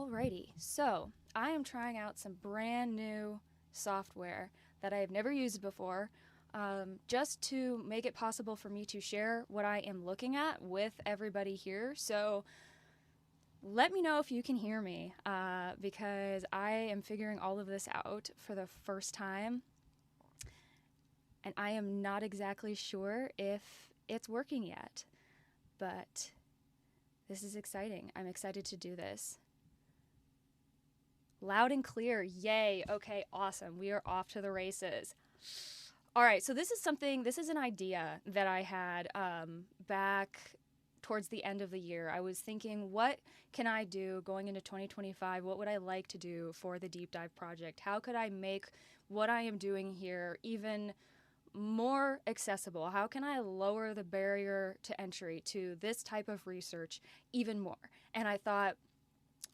Alrighty, so I am trying out some brand new software that I have never used before, just to make it possible for me to share what I am looking at with everybody here. So let me know if you can hear me, because I am figuring all of this out for the first time, and I am not exactly sure if it's working yet, but this is exciting. I'm excited to do this. Loud and clear. Yay. Okay, awesome. We are off to the races. All right, so this is an idea that I had back towards the end of the year. I was thinking, what can I do going into 2025? What would I like to do for the Deep Dive Project? How could I make what I am doing here even more accessible? How can I lower the barrier to entry to this type of research even more? And I thought,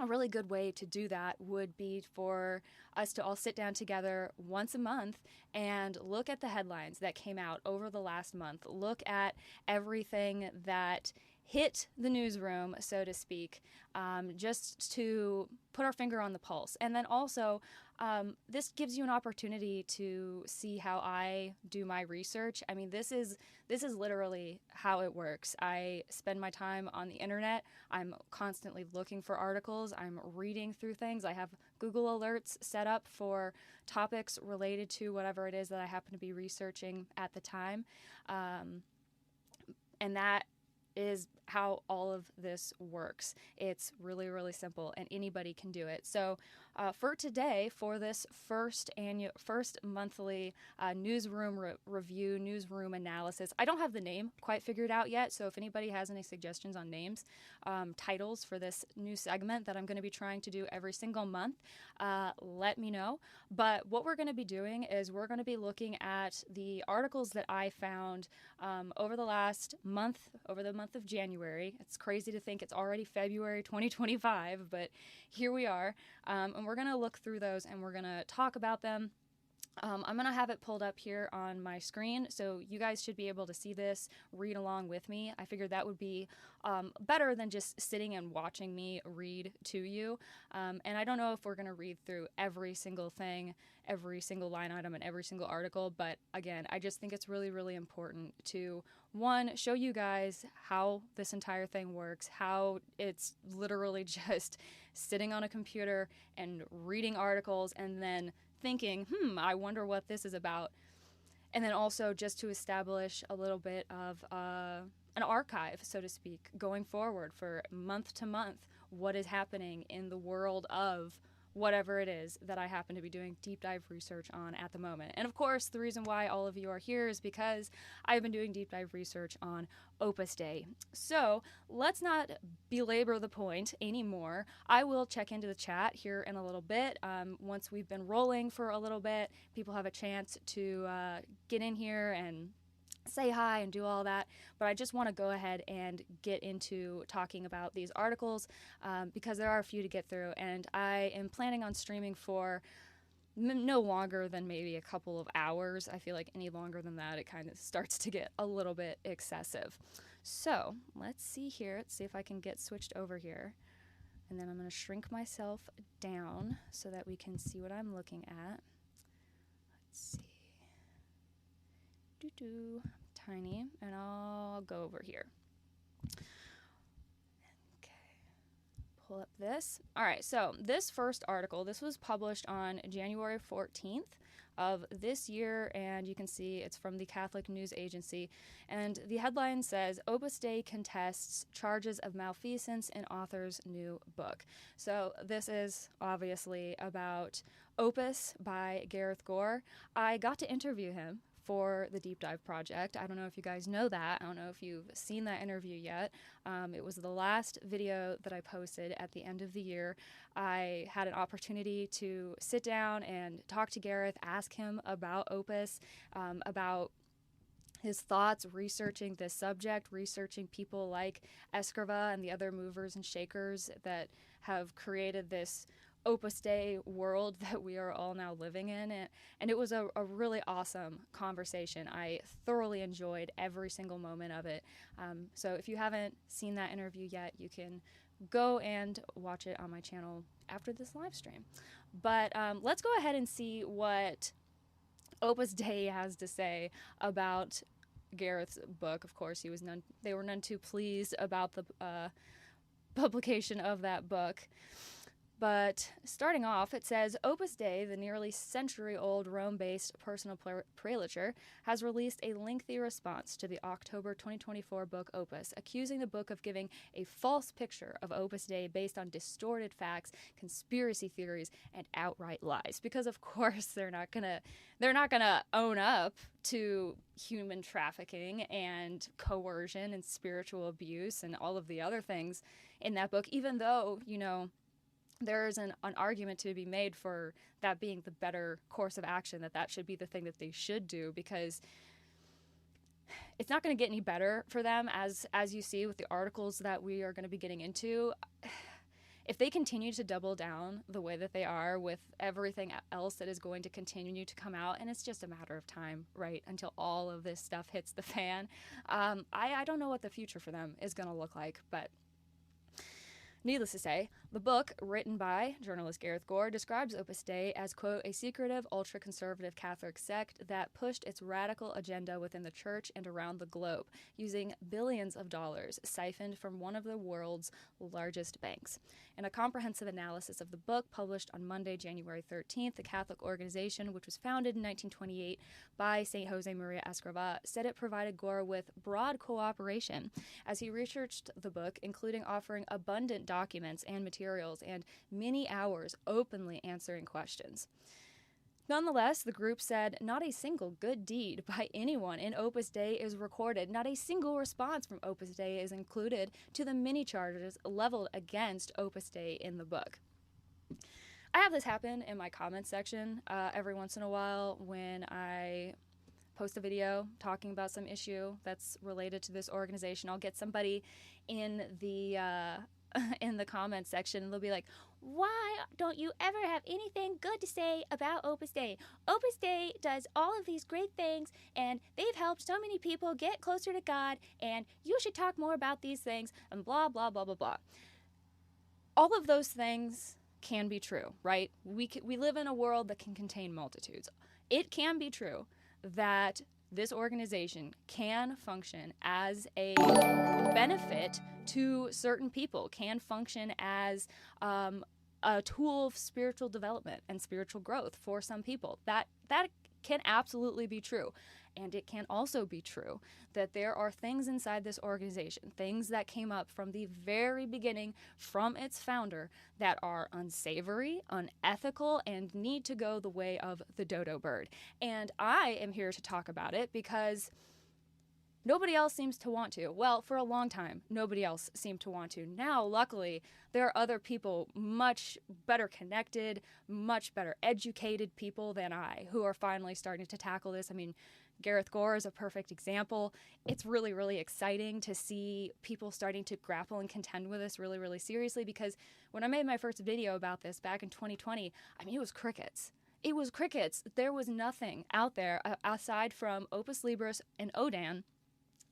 a really good way to do that would be for us to all sit down together once a month and look at the headlines that came out over the last month. Look at everything that hit the newsroom, so to speak, just to put our finger on the pulse. And then also, this gives you an opportunity to see how I do my research. I mean, this is literally how it works. I spend my time on the internet. I'm constantly looking for articles. I'm reading through things. I have Google alerts set up for topics related to whatever it is that I happen to be researching at the time. And that is how all of this works. It's really, really simple, and anybody can do it. So for today, for this first monthly newsroom review, newsroom analysis, I don't have the name quite figured out yet, so if anybody has any suggestions on names, titles for this new segment that I'm going to be trying to do every single month, let me know. But what we're going to be doing is we're going to be looking at the articles that I found over the last month, over the month of January. It's crazy to think it's already February 2025, but here we are. And we're going to look through those and we're going to talk about them. I'm going to have it pulled up here on my screen, so you guys should be able to see this, read along with me. I figured that would be better than just sitting and watching me read to you. And I don't know if we're going to read through every single thing, every single line item, and every single article, but again, I just think it's really, really important to, one, show you guys how this entire thing works, how it's literally just sitting on a computer and reading articles and then thinking, I wonder what this is about. And then also just to establish a little bit of an archive, so to speak, going forward for month to month, what is happening in the world of whatever it is that I happen to be doing deep dive research on at the moment. And of course, the reason why all of you are here is because I've been doing deep dive research on Opus Dei. So let's not belabor the point anymore. I will check into the chat here in a little bit. Once we've been rolling for a little bit, people have a chance to get in here and say hi and do all that, but I just want to go ahead and get into talking about these articles because there are a few to get through, and I am planning on streaming for no longer than maybe a couple of hours. I feel like any longer than that, it kind of starts to get a little bit excessive. So let's see here. Let's see if I can get switched over here, and then I'm going to shrink myself down so that we can see what I'm looking at. Let's see. Tiny, and I'll go over here. Okay, pull up this. All right, so this first article, this was published on January 14th of this year, and you can see it's from the Catholic News Agency, and the headline says, Opus Dei contests charges of malfeasance in author's new book. So this is obviously about Opus by Gareth Gore. I got to interview him for the Deep Dive Project. I don't know if you guys know that. I don't know if you've seen that interview yet. It was the last video that I posted at the end of the year. I had an opportunity to sit down and talk to Gareth, ask him about Opus, about his thoughts researching this subject, researching people like Escriva and the other movers and shakers that have created this Opus Dei world that we are all now living in. And it was a really awesome conversation. I thoroughly enjoyed every single moment of it. So if you haven't seen that interview yet, you can go and watch it on my channel after this live stream. But let's go ahead and see what Opus Dei has to say about Gareth's book. Of course, they were none too pleased about the publication of that book. But starting off, it says, Opus Dei, the nearly century-old Rome-based personal prelature, has released a lengthy response to the October 2024 book Opus, accusing the book of giving a false picture of Opus Dei based on distorted facts, conspiracy theories, and outright lies. Because of course they're not gonna own up to human trafficking and coercion and spiritual abuse and all of the other things in that book, even though, there is an argument to be made for that being the better course of action, that should be the thing that they should do, because it's not going to get any better for them, as you see with the articles that we are going to be getting into. If they continue to double down the way that they are with everything else that is going to continue to come out, and it's just a matter of time, right, until all of this stuff hits the fan, I don't know what the future for them is going to look like, but needless to say, the book, written by journalist Gareth Gore, describes Opus Dei as, quote, a secretive, ultra-conservative Catholic sect that pushed its radical agenda within the church and around the globe, using billions of dollars siphoned from one of the world's largest banks. In a comprehensive analysis of the book published on Monday, January 13th, the Catholic organization, which was founded in 1928 by St. Jose Maria Escrivá, said it provided Gore with broad cooperation as he researched the book, including offering abundant documents and materials and many hours openly answering questions. Nonetheless, the group said not a single good deed by anyone in Opus Dei is recorded. Not a single response from Opus Dei is included to the many charges leveled against Opus Dei in the book. I have this happen in my comments section every once in a while when I post a video talking about some issue that's related to this organization. I'll get somebody in the comments section, and they'll be like, why don't you ever have anything good to say about Opus Dei? Opus Dei does all of these great things, and they've helped so many people get closer to God, and you should talk more about these things, and blah, blah, blah, blah, blah. All of those things can be true, right? We live in a world that can contain multitudes. It can be true that this organization can function as a benefit to certain people, can function as a tool of spiritual development and spiritual growth for some people. That can absolutely be true. And it can also be true that there are things inside this organization, things that came up from the very beginning, from its founder, that are unsavory, unethical, and need to go the way of the dodo bird. And I am here to talk about it because nobody else seems to want to. Well, for a long time, nobody else seemed to want to. Now, luckily, there are other people much better connected, much better educated people than I who are finally starting to tackle this. I mean, Gareth Gore is a perfect example. It's really, really exciting to see people starting to grapple and contend with this really, really seriously, because when I made my first video about this back in 2020, I mean, it was crickets. It was crickets. There was nothing out there aside from Opus Libris and Odan,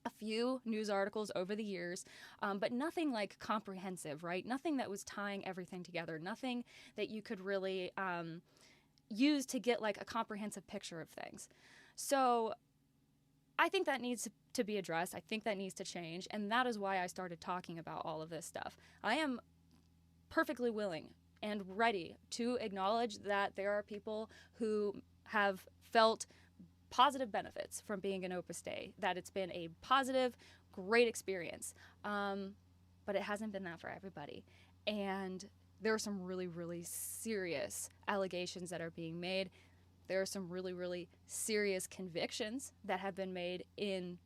a few news articles over the years, but nothing like comprehensive, right? Nothing that was tying everything together, nothing that you could really use to get like a comprehensive picture of things. So I think that needs to be addressed. I think that needs to change. And that is why I started talking about all of this stuff. I am perfectly willing and ready to acknowledge that there are people who have felt positive benefits from being an Opus Dei, that it's been a positive, great experience. But it hasn't been that for everybody. And there are some really, really serious allegations that are being made. There are some really, really serious convictions that have been made in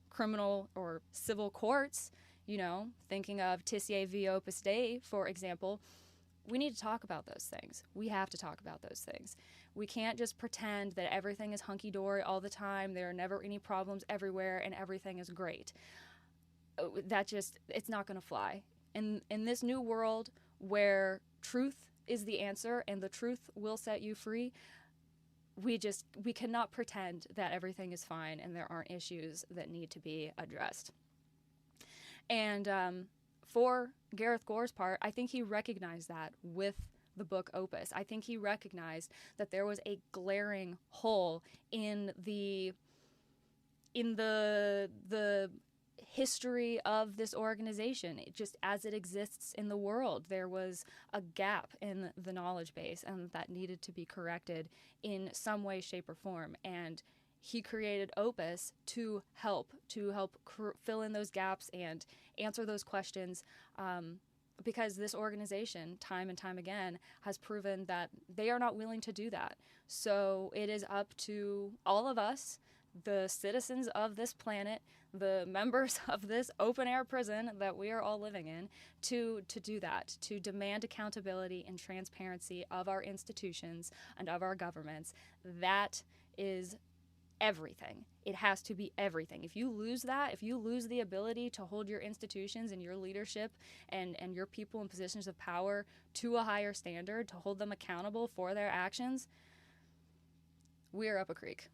criminal or civil courts, thinking of Tissier v. Opus Dei, for example. We need to talk about those things. We have to talk about those things. We can't just pretend that everything is hunky-dory all the time, there are never any problems everywhere, and everything is great. It's not going to fly. In this new world where truth is the answer and the truth will set you free, we cannot pretend that everything is fine and there aren't issues that need to be addressed. And for Gareth Gore's part, I think he recognized that with the book Opus. I think he recognized that there was a glaring hole in the history of this organization. It just, as it exists in the world, there was a gap in the knowledge base, and that needed to be corrected in some way, shape, or form. And he created Opus to help fill in those gaps and answer those questions, because this organization, time and time again, has proven that they are not willing to do that. So it is up to all of us, the citizens of this planet, the members of this open-air prison that we are all living in, to do that, to demand accountability and transparency of our institutions and of our governments. That is everything. It has to be everything. If you lose that, if you lose the ability to hold your institutions and your leadership and your people in positions of power to a higher standard, to hold them accountable for their actions, we are up a creek.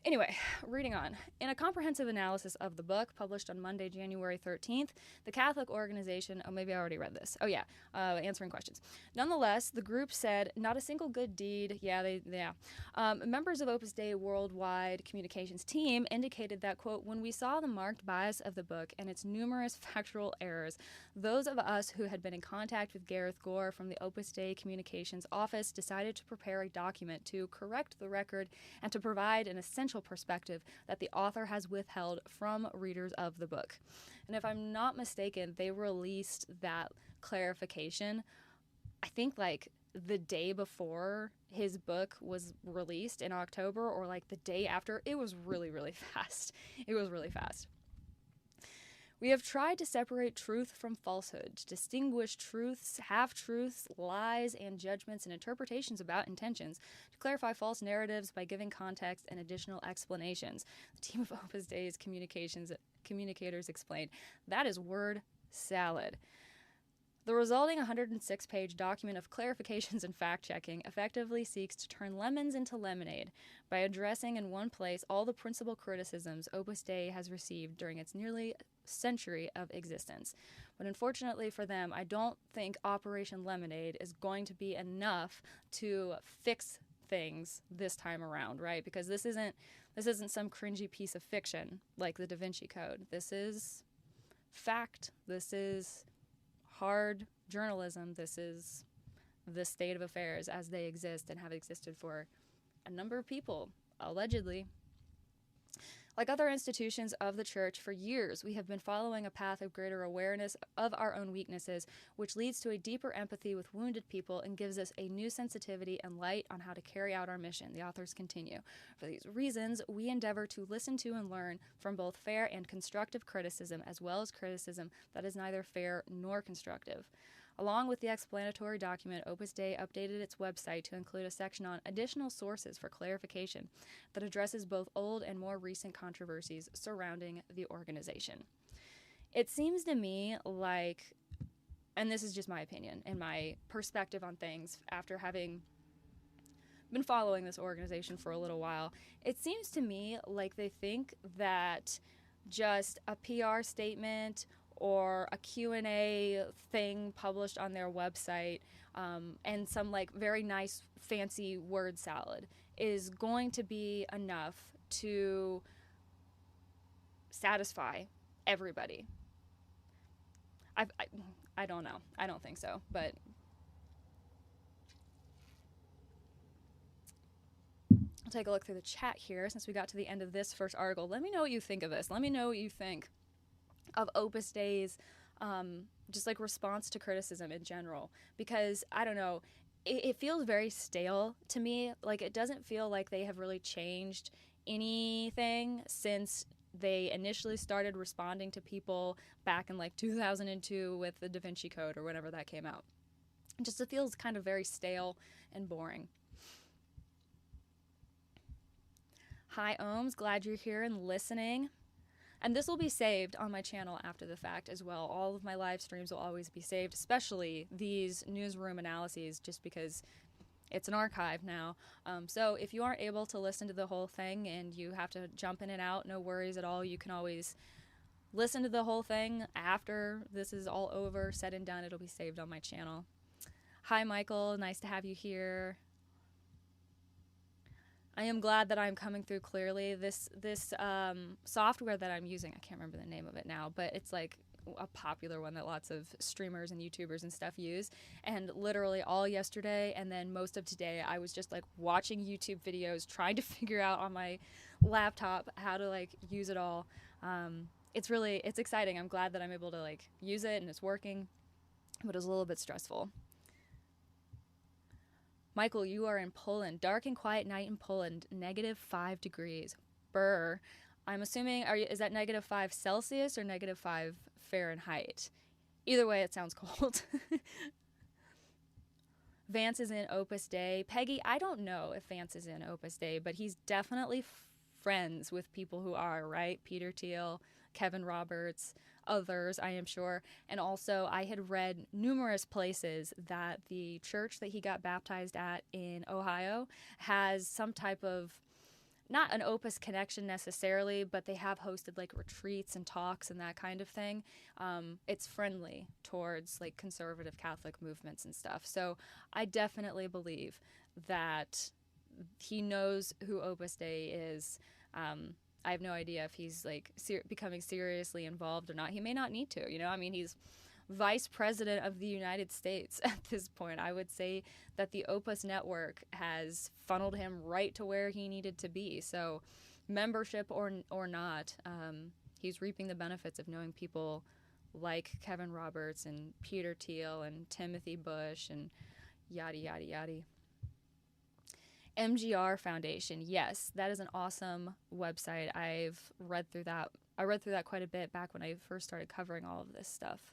Anyway, reading on. In a comprehensive analysis of the book published on Monday, January 13th, the Catholic organization, maybe I already read this. Answering questions. Nonetheless, the group said not a single good deed. Members of Opus Dei worldwide communications team indicated that, quote, when we saw the marked bias of the book and its numerous factual errors, those of us who had been in contact with Gareth Gore from the Opus Dei communications office decided to prepare a document to correct the record and to provide an essential perspective that the author has withheld from readers of the book. And if I'm not mistaken, they released that clarification, I think like the day before his book was released in October, or like the day after. It was really, really fast. It was really fast. We have tried to separate truth from falsehood, to distinguish truths, half-truths, lies, and judgments and interpretations about intentions, to clarify false narratives by giving context and additional explanations. The team of Opus Dei's communicators explained. That is word salad. The resulting 106-page document of clarifications and fact-checking effectively seeks to turn lemons into lemonade by addressing in one place all the principal criticisms Opus Dei has received during its nearly century of existence. But unfortunately for them, I don't think Operation Lemonade is going to be enough to fix things this time around, right? Because this isn't some cringy piece of fiction like the Da Vinci Code. This is fact. This is hard journalism. This is the state of affairs as they exist and have existed for a number of people, allegedly. Like other institutions of the Church, for years we have been following a path of greater awareness of our own weaknesses, which leads to a deeper empathy with wounded people and gives us a new sensitivity and light on how to carry out our mission, the authors continue. For these reasons, we endeavor to listen to and learn from both fair and constructive criticism, as well as criticism that is neither fair nor constructive. Along with the explanatory document, Opus Dei updated its website to include a section on additional sources for clarification that addresses both old and more recent controversies surrounding the organization. It seems to me like, and this is just my opinion and my perspective on things after having been following this organization for a little while, it seems to me like they think that just a PR statement or a Q&A thing published on their website, and some like very nice fancy word salad is going to be enough to satisfy everybody. I don't know. I don't think so, but I'll take a look through the chat here since we got to the end of this first article. Let me know what you think of this. Let me know what you think of Opus Dei's just like response to criticism in general, because I don't know, it feels very stale to me. Like it doesn't feel like they have really changed anything since they initially started responding to people back in like 2002 with the Da Vinci Code or whenever that came out. It feels kind of very stale and boring. Hi Ohms, glad you're here and listening. And this will be saved on my channel after the fact as well. All of my live streams will always be saved, especially these newsroom analyses, just because it's an archive now. So if you aren't able to listen to the whole thing and you have to jump in and out, no worries at all. You can always listen to the whole thing after this is all over, said and done. It'll be saved on my channel. Hi, Michael. Nice to have you here. I am glad that I'm coming through clearly. This software that I'm using, I can't remember the name of it now, but it's like a popular one that lots of streamers and YouTubers and stuff use. And literally all yesterday and then most of today, I was just like watching YouTube videos, trying to figure out on my laptop how to like use it all. It's exciting. I'm glad that I'm able to like use it and it's working, but it was a little bit stressful. Michael, you are in Poland. Dark and quiet night in Poland, -5 degrees. Brr. I'm assuming, is that -5 Celsius or -5 Fahrenheit? Either way, it sounds cold. Vance is in Opus Dei. Peggy, I don't know if Vance is in Opus Dei, but he's definitely friends with people who are, right? Peter Thiel, Kevin Roberts, others, I am sure. And also, I had read numerous places that the church that he got baptized at in Ohio has some type of, not an Opus connection necessarily, but they have hosted like retreats and talks and that kind of thing. It's friendly towards like conservative Catholic movements and stuff. So I definitely believe that he knows who Opus Dei is. I have no idea if he's like becoming seriously involved or not. He may not need to, I mean, he's vice president of the United States at this point. I would say that the Opus network has funneled him right to where he needed to be. So membership or not, he's reaping the benefits of knowing people like Kevin Roberts and Peter Thiel and Timothy Bush and yada, yada, yada. MGR Foundation. Yes, that is an awesome website. I've read through that. I read through that quite a bit back when I first started covering all of this stuff.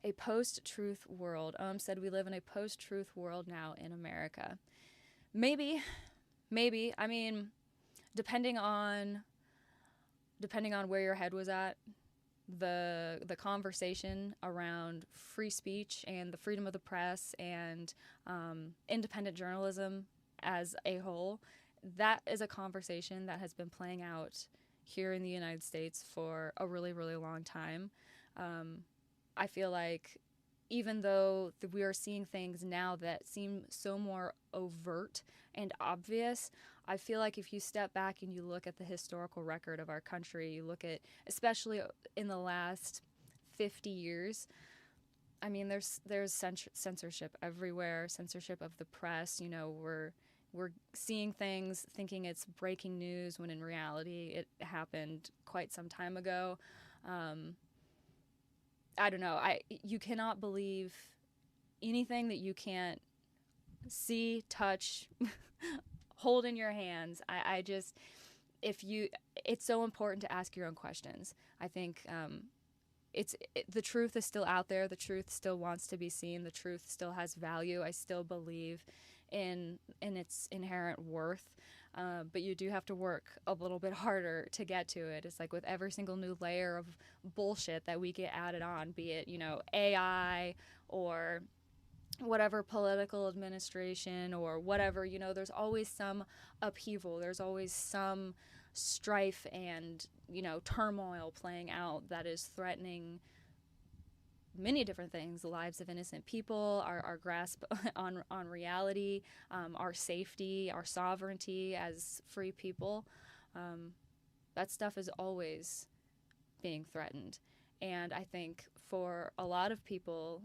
A post-truth world. Said we live in a post-truth world now in America. Maybe. I mean, depending on where your head was at, the conversation around free speech and the freedom of the press and independent journalism as a whole, that is a conversation that has been playing out here in the United States for a really, really long time. I feel like even though we are seeing things now that seem so more overt and obvious, I feel like if you step back and you look at the historical record of our country, you look at, especially in the last 50 years, I mean, there's censorship everywhere, censorship of the press. We're seeing things thinking it's breaking news when in reality it happened quite some time ago. I don't know. You cannot believe anything that you can't see, touch, hold in your hands. It's so important to ask your own questions. I think the truth is still out there. The truth still wants to be seen. The truth still has value. I still believe in its inherent worth. But you do have to work a little bit harder to get to it. It's like with every single new layer of bullshit that we get added on, be it, AI or whatever political administration or whatever, there's always some upheaval. There's always some strife and, turmoil playing out that is threatening many different things: the lives of innocent people, our grasp on reality, our safety, our sovereignty as free people. That stuff is always being threatened. And I think for a lot of people,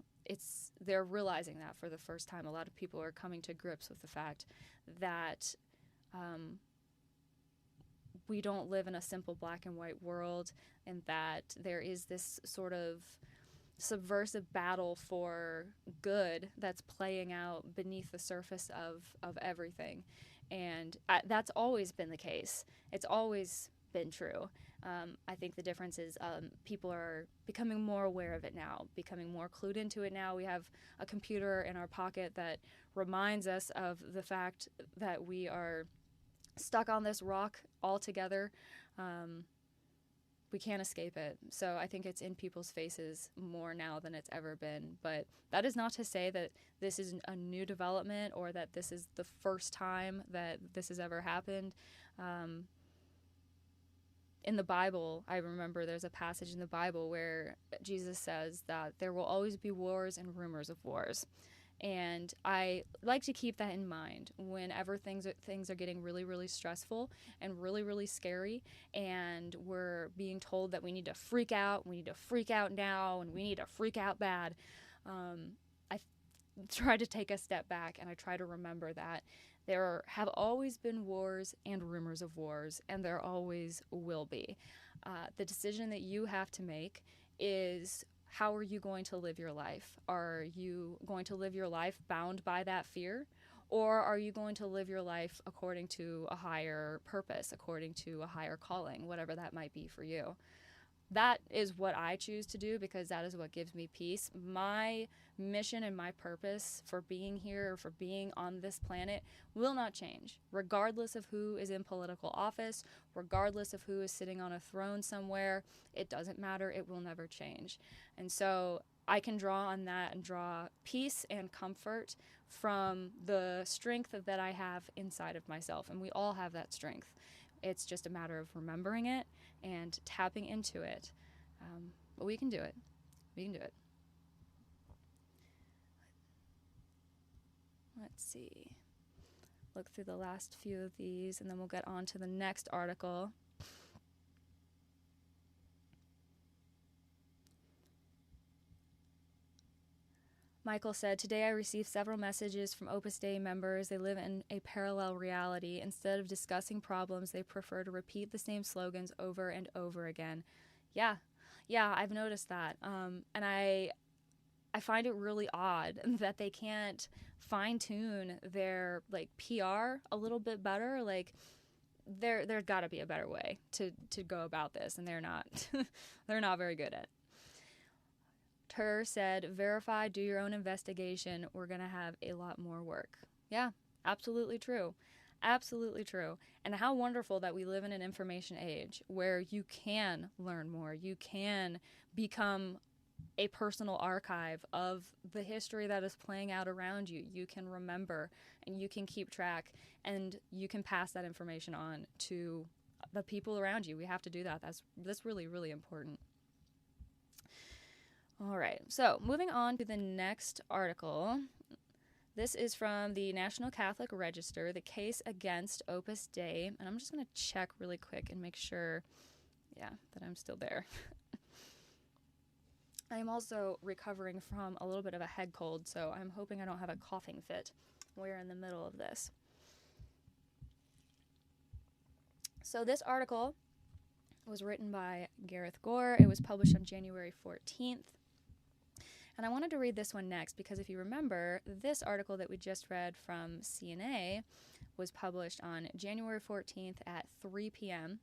they're realizing that for the first time. A lot of people are coming to grips with the fact that we don't live in a simple black and white world, and that there is this sort of subversive battle for good that's playing out beneath the surface of everything. And that's always been the case. It's always been true. I think the difference is people are becoming more aware of it now, becoming more clued into it now. We have a computer in our pocket that reminds us of the fact that we are stuck on this rock altogether. We can't escape it. So I think it's in people's faces more now than it's ever been. But that is not to say that this is a new development or that this is the first time that this has ever happened. in the Bible, I remember there's a passage in the Bible where Jesus says that there will always be wars and rumors of wars. And I like to keep that in mind whenever things are getting really, really stressful and really, really scary, and we're being told that we need to freak out now, and we need to freak out bad. I try to take a step back, and I try to remember that there have always been wars and rumors of wars, and there always will be. The decision that you have to make is, how are you going to live your life? Are you going to live your life bound by that fear? Or are you going to live your life according to a higher purpose, according to a higher calling, whatever that might be for you? That is what I choose to do, because that is what gives me peace. My mission and my purpose for being here, or for being on this planet, will not change, regardless of who is in political office, regardless of who is sitting on a throne somewhere. It doesn't matter. It will never change. And so I can draw on that and draw peace and comfort from the strength that I have inside of myself. And we all have that strength. It's just a matter of remembering it and tapping into it. But we can do it. We can do it. Let's see. Look through the last few of these, and then we'll get on to the next article. Michael said, "Today I received several messages from Opus Dei members. They live in a parallel reality. Instead of discussing problems, they prefer to repeat the same slogans over and over again." Yeah, I've noticed that. And I find it really odd that they can't fine-tune their PR a little bit better. There's got to be a better way to go about this, and they're not they're not very good at it. Tur said, "Verify, do your own investigation. We're going to have a lot more work." Yeah, absolutely true. Absolutely true. And how wonderful that we live in an information age where you can learn more. You can become a personal archive of the history that is playing out around you. You can remember, and you can keep track, and you can pass that information on to the people around you. We have to do that. That's really, really important. All right, so moving on to the next article. This is from the National Catholic Register, the case against Opus Dei. And I'm just going to check really quick and make sure, that I'm still there. I am also recovering from a little bit of a head cold, so I'm hoping I don't have a coughing fit. We're in the middle of this. So this article was written by Gareth Gore. It was published on January 14th. And I wanted to read this one next because if you remember, this article that we just read from CNA was published on January 14th at 3 p.m.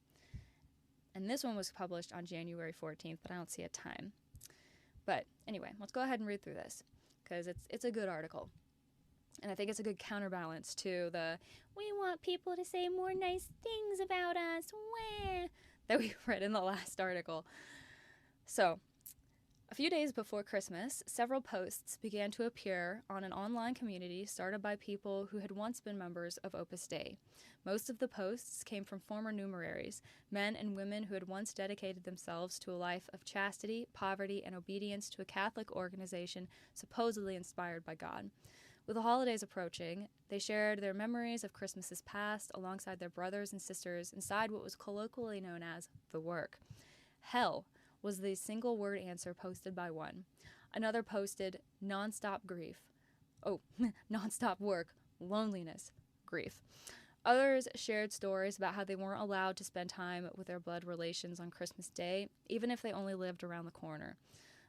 And this one was published on January 14th, but I don't see a time. But anyway, let's go ahead and read through this because it's a good article. And I think it's a good counterbalance to the "we want people to say more nice things about us" that we read in the last article. So, a few days before Christmas, several posts began to appear on an online community started by people who had once been members of Opus Dei. Most of the posts came from former numeraries, men and women who had once dedicated themselves to a life of chastity, poverty, and obedience to a Catholic organization supposedly inspired by God. With the holidays approaching, they shared their memories of Christmases past alongside their brothers and sisters inside what was colloquially known as the work. Hell was the single word answer posted by one. Another posted nonstop grief. Nonstop work, loneliness, grief. Others shared stories about how they weren't allowed to spend time with their blood relations on Christmas Day, even if they only lived around the corner.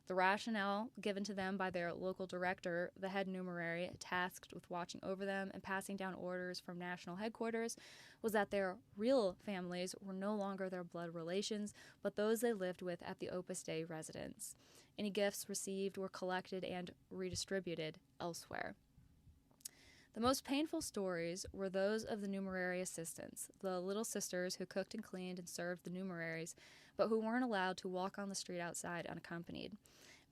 The rationale given to them by their local director, the head numerary tasked with watching over them and passing down orders from national headquarters, was that their real families were no longer their blood relations, but those they lived with at the Opus Dei residence. Any gifts received were collected and redistributed elsewhere. The most painful stories were those of the numerary assistants, the little sisters who cooked and cleaned and served the numeraries, but who weren't allowed to walk on the street outside unaccompanied.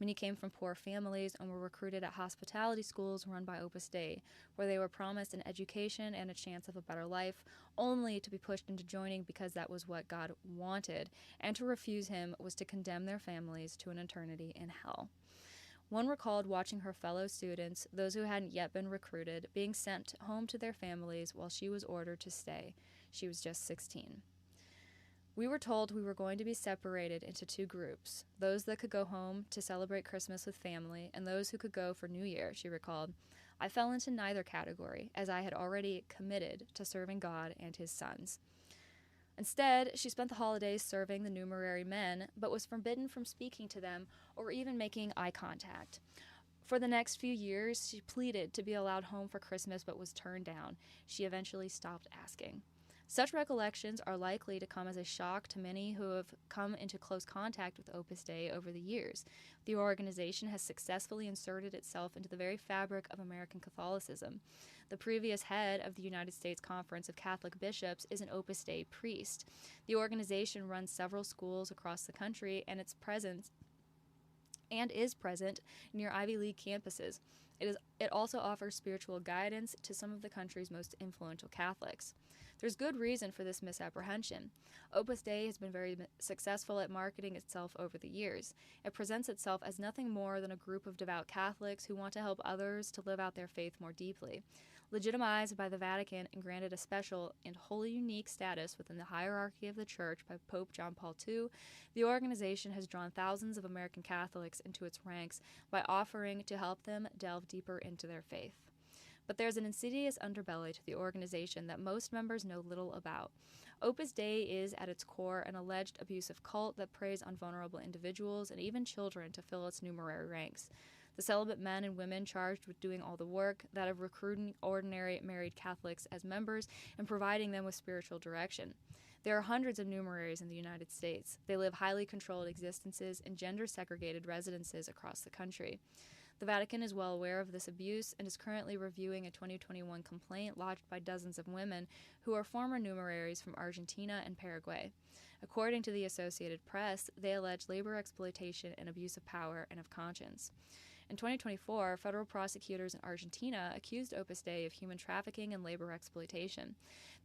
Many came from poor families and were recruited at hospitality schools run by Opus Dei, where they were promised an education and a chance of a better life, only to be pushed into joining because that was what God wanted, and to refuse him was to condemn their families to an eternity in hell. One recalled watching her fellow students, those who hadn't yet been recruited, being sent home to their families while she was ordered to stay. She was just 16. We were told we were going to be separated into two groups, those that could go home to celebrate Christmas with family and those who could go for New Year, she recalled. I fell into neither category, as I had already committed to serving God and his sons. Instead, she spent the holidays serving the numerary men, but was forbidden from speaking to them or even making eye contact. For the next few years, she pleaded to be allowed home for Christmas but was turned down. She eventually stopped asking. Such recollections are likely to come as a shock to many who have come into close contact with Opus Dei over the years. The organization has successfully inserted itself into the very fabric of American Catholicism. The previous head of the United States Conference of Catholic Bishops is an Opus Dei priest. The organization runs several schools across the country and is present near Ivy League campuses. It also offers spiritual guidance to some of the country's most influential Catholics. There's good reason for this misapprehension. Opus Dei has been very successful at marketing itself over the years. It presents itself as nothing more than a group of devout Catholics who want to help others to live out their faith more deeply. Legitimized by the Vatican and granted a special and wholly unique status within the hierarchy of the Church by Pope John Paul II, the organization has drawn thousands of American Catholics into its ranks by offering to help them delve deeper into their faith. But there's an insidious underbelly to the organization that most members know little about. Opus Dei is, at its core, an alleged abusive cult that preys on vulnerable individuals and even children to fill its numerary ranks. The celibate men and women charged with doing all the work, that of recruiting ordinary married Catholics as members and providing them with spiritual direction. There are hundreds of numeraries in the United States. They live highly controlled existences in gender-segregated residences across the country. The Vatican is well aware of this abuse and is currently reviewing a 2021 complaint lodged by dozens of women who are former numeraries from Argentina and Paraguay. According to the Associated Press, they allege labor exploitation and abuse of power and of conscience. In 2024, federal prosecutors in Argentina accused Opus Dei of human trafficking and labor exploitation.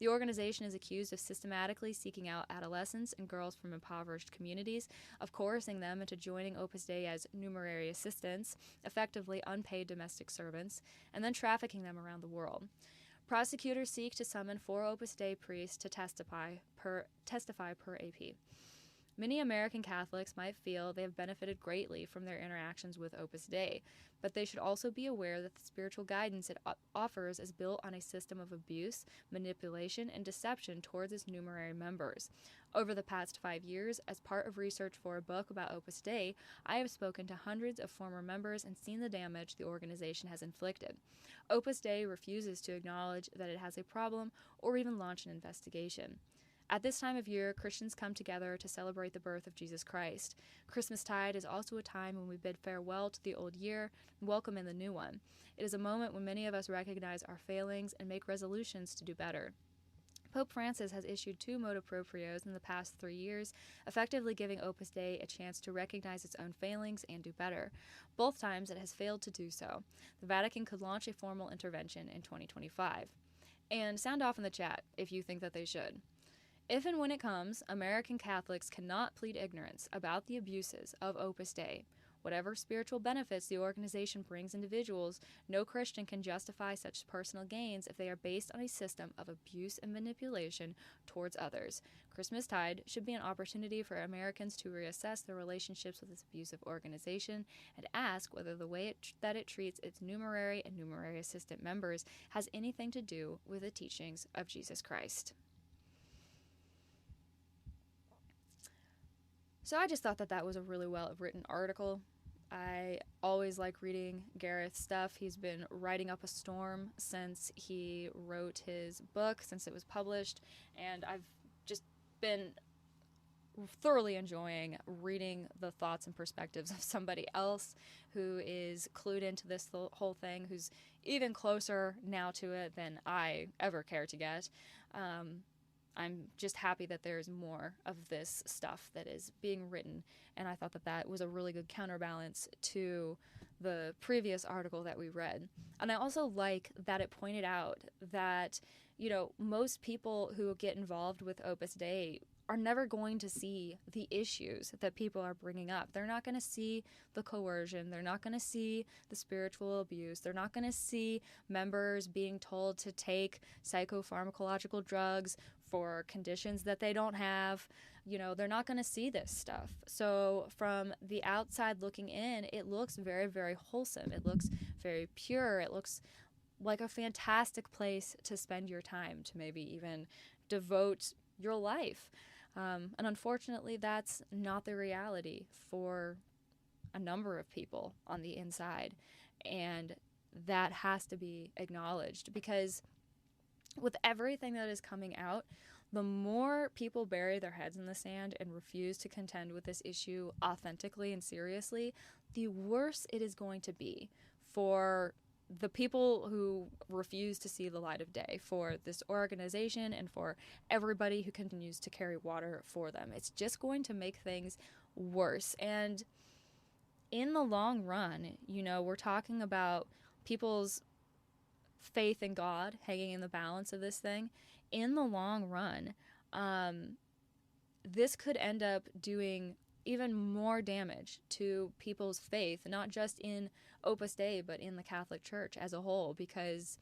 The organization is accused of systematically seeking out adolescents and girls from impoverished communities, of coercing them into joining Opus Dei as numerary assistants, effectively unpaid domestic servants, and then trafficking them around the world. Prosecutors seek to summon 4 Opus Dei priests to testify per AP. Many American Catholics might feel they have benefited greatly from their interactions with Opus Dei, but they should also be aware that the spiritual guidance it offers is built on a system of abuse, manipulation, and deception towards its numerary members. Over the past 5 years, as part of research for a book about Opus Dei, I have spoken to hundreds of former members and seen the damage the organization has inflicted. Opus Dei refuses to acknowledge that it has a problem or even launch an investigation. At this time of year, Christians come together to celebrate the birth of Jesus Christ. Christmastide is also a time when we bid farewell to the old year and welcome in the new one. It is a moment when many of us recognize our failings and make resolutions to do better. Pope Francis has issued 2 motu proprios in the past 3 years, effectively giving Opus Dei a chance to recognize its own failings and do better. Both times it has failed to do so. The Vatican could launch a formal intervention in 2025. And sound off in the chat if you think that they should. If and when it comes, American Catholics cannot plead ignorance about the abuses of Opus Dei. Whatever spiritual benefits the organization brings individuals, no Christian can justify such personal gains if they are based on a system of abuse and manipulation towards others. Christmastide should be an opportunity for Americans to reassess their relationships with this abusive organization and ask whether the way that it treats its numerary and numerary assistant members has anything to do with the teachings of Jesus Christ. So I just thought that was a really well-written article. I always like reading Gareth's stuff. He's been writing up a storm since he wrote his book, since it was published, and I've just been thoroughly enjoying reading the thoughts and perspectives of somebody else who is clued into this whole thing, who's even closer now to it than I ever care to get. I'm just happy that there's more of this stuff that is being written. And I thought that that was a really good counterbalance to the previous article that we read. And I also like that it pointed out that, you know, most people who get involved with Opus Dei are never going to see the issues that people are bringing up. They're not going to see the coercion. They're not going to see the spiritual abuse. They're not going to see members being told to take psychopharmacological drugs for conditions that they don't have. You know, they're not going to see this stuff. So from the outside looking in, it looks very, very wholesome. It looks very pure. It looks like a fantastic place to spend your time, to maybe even devote your life. And unfortunately, that's not the reality for a number of people on the inside. And that has to be acknowledged, because with everything that is coming out, the more people bury their heads in the sand and refuse to contend with this issue authentically and seriously, the worse it is going to be for the people who refuse to see the light of day, for this organization, and for everybody who continues to carry water for them. It's just going to make things worse. And in the long run, you know, we're talking about people's faith in God hanging in the balance of this thing. In the long run, this could end up doing even more damage to people's faith, not just in Opus Dei, but in the Catholic Church as a whole, because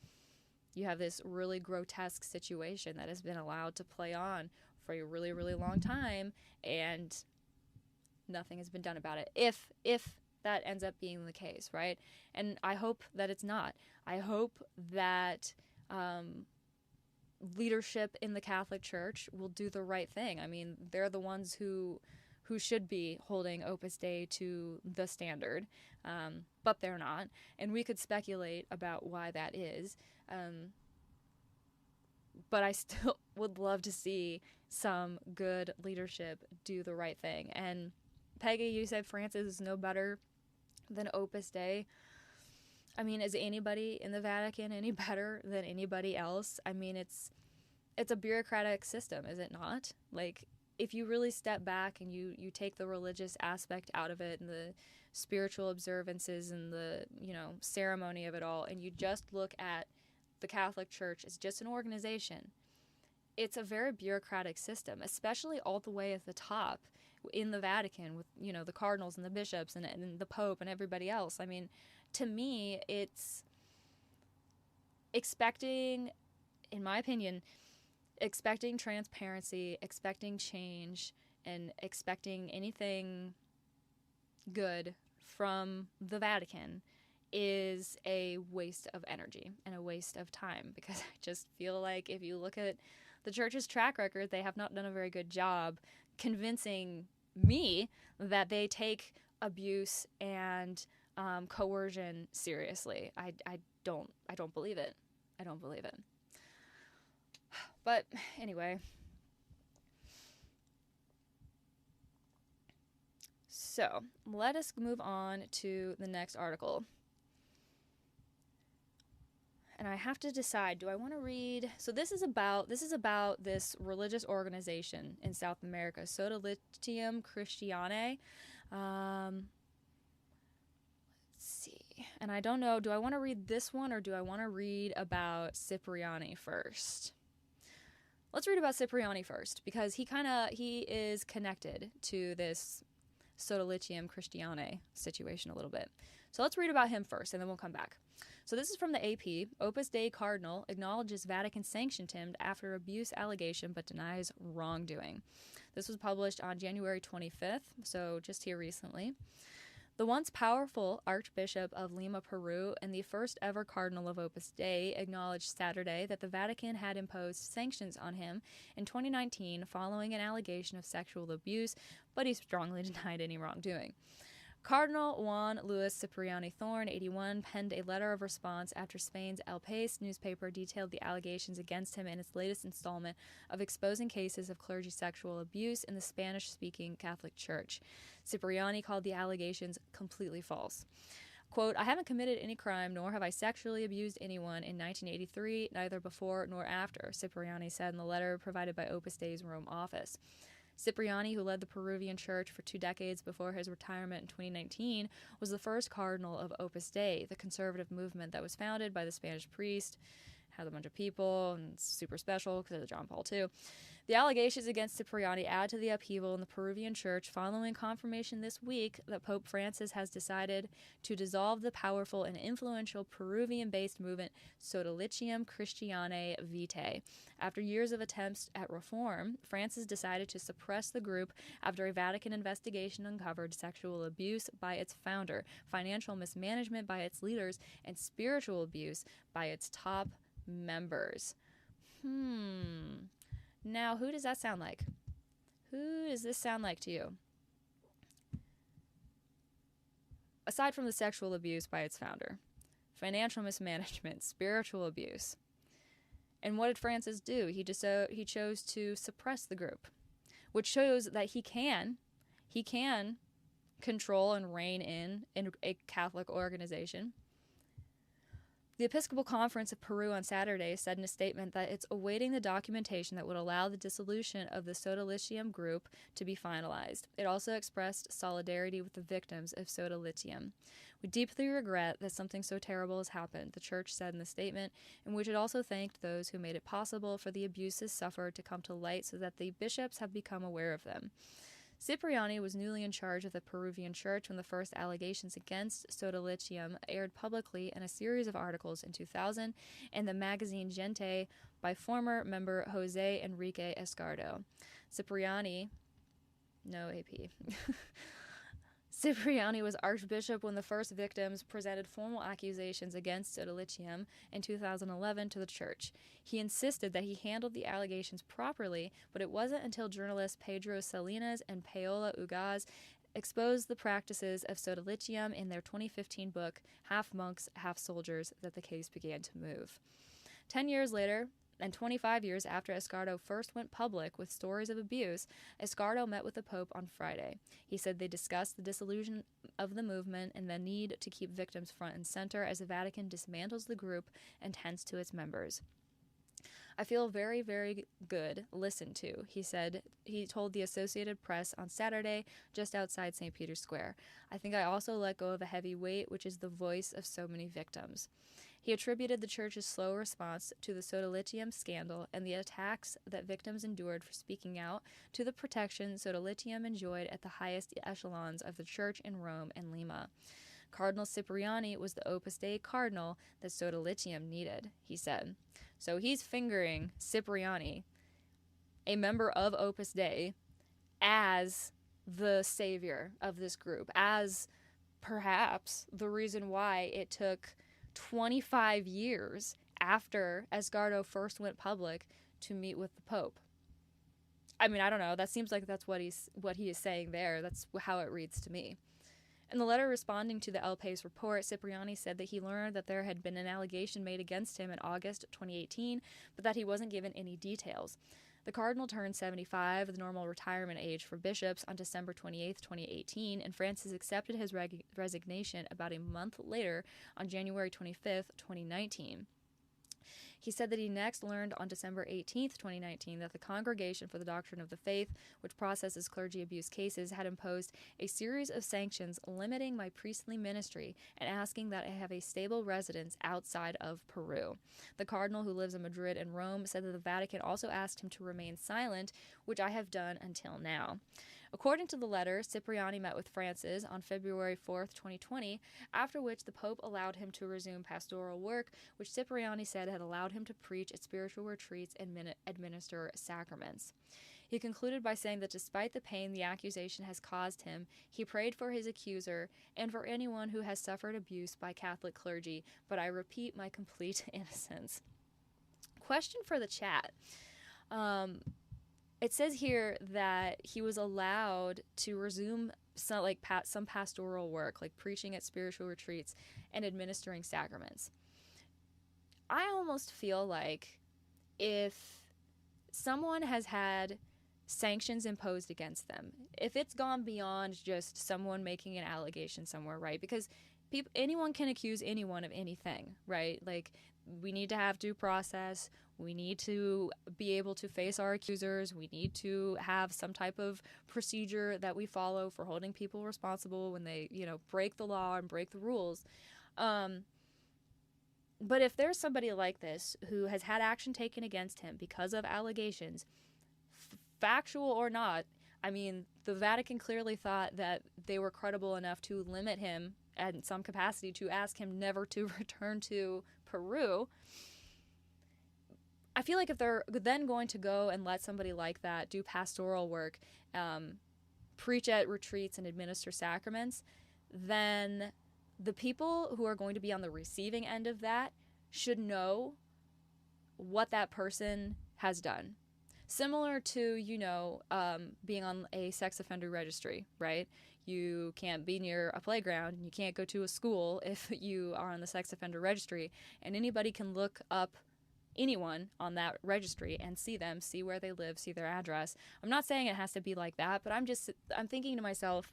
you have this really grotesque situation that has been allowed to play on for a really, really long time, and nothing has been done about it. If that ends up being the case, right? And I hope that it's not. I hope that leadership in the Catholic Church will do the right thing. I mean, they're the ones who should be holding Opus Dei to the standard, but they're not. And we could speculate about why that is. But I still would love to see some good leadership do the right thing. And Peggy, you said Francis is no better than Opus Dei. I mean, is anybody in the Vatican any better than anybody else? I mean, it's a bureaucratic system, is it not? Like, if you really step back and you take the religious aspect out of it and the spiritual observances and the, you know, ceremony of it all, and you just look at the Catholic Church as just an organization, it's a very bureaucratic system, especially all the way at the top in the Vatican with, you know, the cardinals and the bishops and the Pope and everybody else. I mean, to me, it's expecting, in my opinion, expecting transparency, expecting change, and expecting anything good from the Vatican is a waste of energy and a waste of time, because I just feel like if you look at the Church's track record, they have not done a very good job convincing me that they take abuse and coercion seriously. I don't believe it. I don't believe it. But anyway, so let us move on to the next article. And I have to decide, do I want to read? So this is about this religious organization in South America, Sodalitium Christianae. Let's see. And I don't know, do I want to read this one or do I want to read about Cipriani first? Let's read about Cipriani first, because he is connected to this Sodalitium Christianae situation a little bit. So let's read about him first, and then we'll come back. So this is from the AP. Opus Dei Cardinal acknowledges Vatican sanctioned him after abuse allegation, but denies wrongdoing. This was published on January 25th, so just here recently. The once powerful Archbishop of Lima, Peru, and the first ever Cardinal of Opus Dei acknowledged Saturday that the Vatican had imposed sanctions on him in 2019 following an allegation of sexual abuse, but he strongly denied any wrongdoing. Cardinal Juan Luis Cipriani Thorn, 81, penned a letter of response after Spain's El País newspaper detailed the allegations against him in its latest installment of exposing cases of clergy sexual abuse in the Spanish-speaking Catholic Church. Cipriani called the allegations completely false. Quote, I haven't committed any crime, nor have I sexually abused anyone in 1983, neither before nor after, Cipriani said in the letter provided by Opus Dei's Rome office. Cipriani, who led the Peruvian church for 2 decades before his retirement in 2019, was the first cardinal of Opus Dei, the conservative movement that was founded by the Spanish priest, had a bunch of people, and it's super special because of John Paul II. The allegations against Cipriani add to the upheaval in the Peruvian church following confirmation this week that Pope Francis has decided to dissolve the powerful and influential Peruvian-based movement Sodalicium Christianae Vitae. After years of attempts at reform, Francis decided to suppress the group after a Vatican investigation uncovered sexual abuse by its founder, financial mismanagement by its leaders, and spiritual abuse by its top members. Now, who does that sound like? Who does this sound like to you? Aside from the sexual abuse by its founder, financial mismanagement, spiritual abuse. And what did Francis do? He chose to suppress the group, which shows that he can control and rein in a Catholic organization. The Episcopal Conference of Peru on Saturday said in a statement that it's awaiting the documentation that would allow the dissolution of the Sodalicium group to be finalized. It also expressed solidarity with the victims of Sodalicium. We deeply regret that something so terrible has happened, the church said in the statement, in which it also thanked those who made it possible for the abuses suffered to come to light so that the bishops have become aware of them. Cipriani was newly in charge of the Peruvian church when the first allegations against Sodalicium aired publicly in a series of articles in 2000 in the magazine Gente by former member Jose Enrique Escardo. Cipriani was archbishop when the first victims presented formal accusations against Sodalicium in 2011 to the church. He insisted that he handled the allegations properly, but it wasn't until journalists Pedro Salinas and Paola Ugaz exposed the practices of Sodalicium in their 2015 book, Half Monks, Half Soldiers, that the case began to move. 10 years later, and 25 years after Escardo first went public with stories of abuse, Escardo met with the Pope on Friday. He said they discussed the dissolution of the movement and the need to keep victims front and center as the Vatican dismantles the group and tends to its members. I feel very, very good listened to, he said. He told the Associated Press on Saturday, just outside St. Peter's Square. I think I also let go of a heavy weight, which is the voice of so many victims. He attributed the church's slow response to the Sodalicium scandal and the attacks that victims endured for speaking out to the protection Sodalicium enjoyed at the highest echelons of the church in Rome and Lima. Cardinal Cipriani was the Opus Dei cardinal that Sodalicium needed, he said. So he's fingering Cipriani, a member of Opus Dei, as the savior of this group, as perhaps the reason why it took 25 years after Escardo first went public to meet with the Pope. I mean, I don't know. That seems like that's what he is saying there. That's how it reads to me. In the letter responding to the El País report, Cipriani said that he learned that there had been an allegation made against him in August 2018, but that he wasn't given any details. The cardinal turned 75, the normal retirement age for bishops, on December 28, 2018, and Francis accepted his resignation about a month later on January 25, 2019. He said that he next learned on December 18, 2019, that the Congregation for the Doctrine of the Faith, which processes clergy abuse cases, had imposed a series of sanctions limiting my priestly ministry and asking that I have a stable residence outside of Peru. The cardinal, who lives in Madrid and Rome, said that the Vatican also asked him to remain silent, which I have done until now. According to the letter, Cipriani met with Francis on February 4, 2020, after which the Pope allowed him to resume pastoral work, which Cipriani said had allowed him to preach at spiritual retreats and administer sacraments. He concluded by saying that despite the pain the accusation has caused him, he prayed for his accuser and for anyone who has suffered abuse by Catholic clergy, but I repeat my complete innocence. Question for the chat. It says here that he was allowed to resume some pastoral work, like preaching at spiritual retreats and administering sacraments. I almost feel like if someone has had sanctions imposed against them, if it's gone beyond just someone making an allegation somewhere, right? Because anyone can accuse anyone of anything, right? Like, we need to have due process. We need to be able to face our accusers. We need to have some type of procedure that we follow for holding people responsible when they, break the law and break the rules. But if there's somebody like this who has had action taken against him because of allegations, factual or not, I mean, the Vatican clearly thought that they were credible enough to limit him in some capacity, to ask him never to return to Peru. I feel like if they're then going to go and let somebody like that do pastoral work, preach at retreats and administer sacraments, then the people who are going to be on the receiving end of that should know what that person has done. Similar to, being on a sex offender registry, right? You can't be near a playground, and you can't go to a school if you are on the sex offender registry, and anybody can look up anyone on that registry and see them, see where they live, see their address. I'm not saying it has to be like that, but I'm thinking to myself,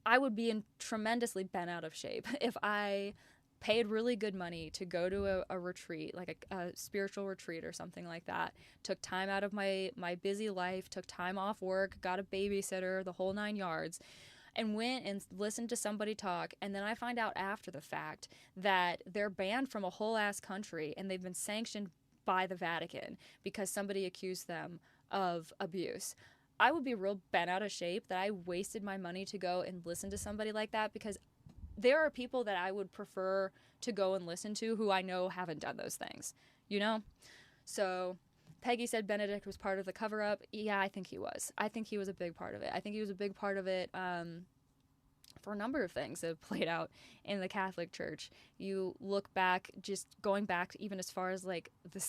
I would be tremendously bent out of shape if I paid really good money to go to a retreat, like a spiritual retreat or something like that, took time out of my busy life, took time off work, got a babysitter, the whole 9 yards, and went and listened to somebody talk, and then I find out after the fact that they're banned from a whole ass country and they've been sanctioned by the Vatican because somebody accused them of abuse. I would be real bent out of shape that I wasted my money to go and listen to somebody like that, because there are people that I would prefer to go and listen to who I know haven't done those things, So Peggy said Benedict was part of the cover-up. Yeah, I think he was. I think he was a big part of it. I think he was a big part of it for a number of things that have played out in the Catholic Church. You look back, just going back even as far as like the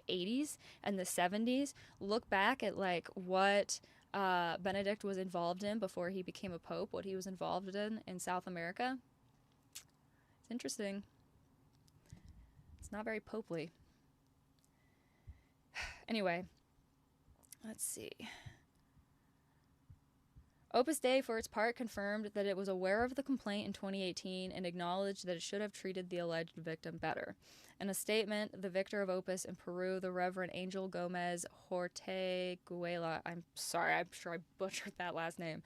80s and the 70s, look back at like what Benedict was involved in before he became a pope, what he was involved in South America. It's interesting. It's not very popely. Anyway, let's see. Opus Dei, for its part, confirmed that it was aware of the complaint in 2018 and acknowledged that it should have treated the alleged victim better. In a statement, the victor of Opus in Peru, the Reverend Angel Gomez Horteguela, I'm sorry, I'm sure I butchered that last name,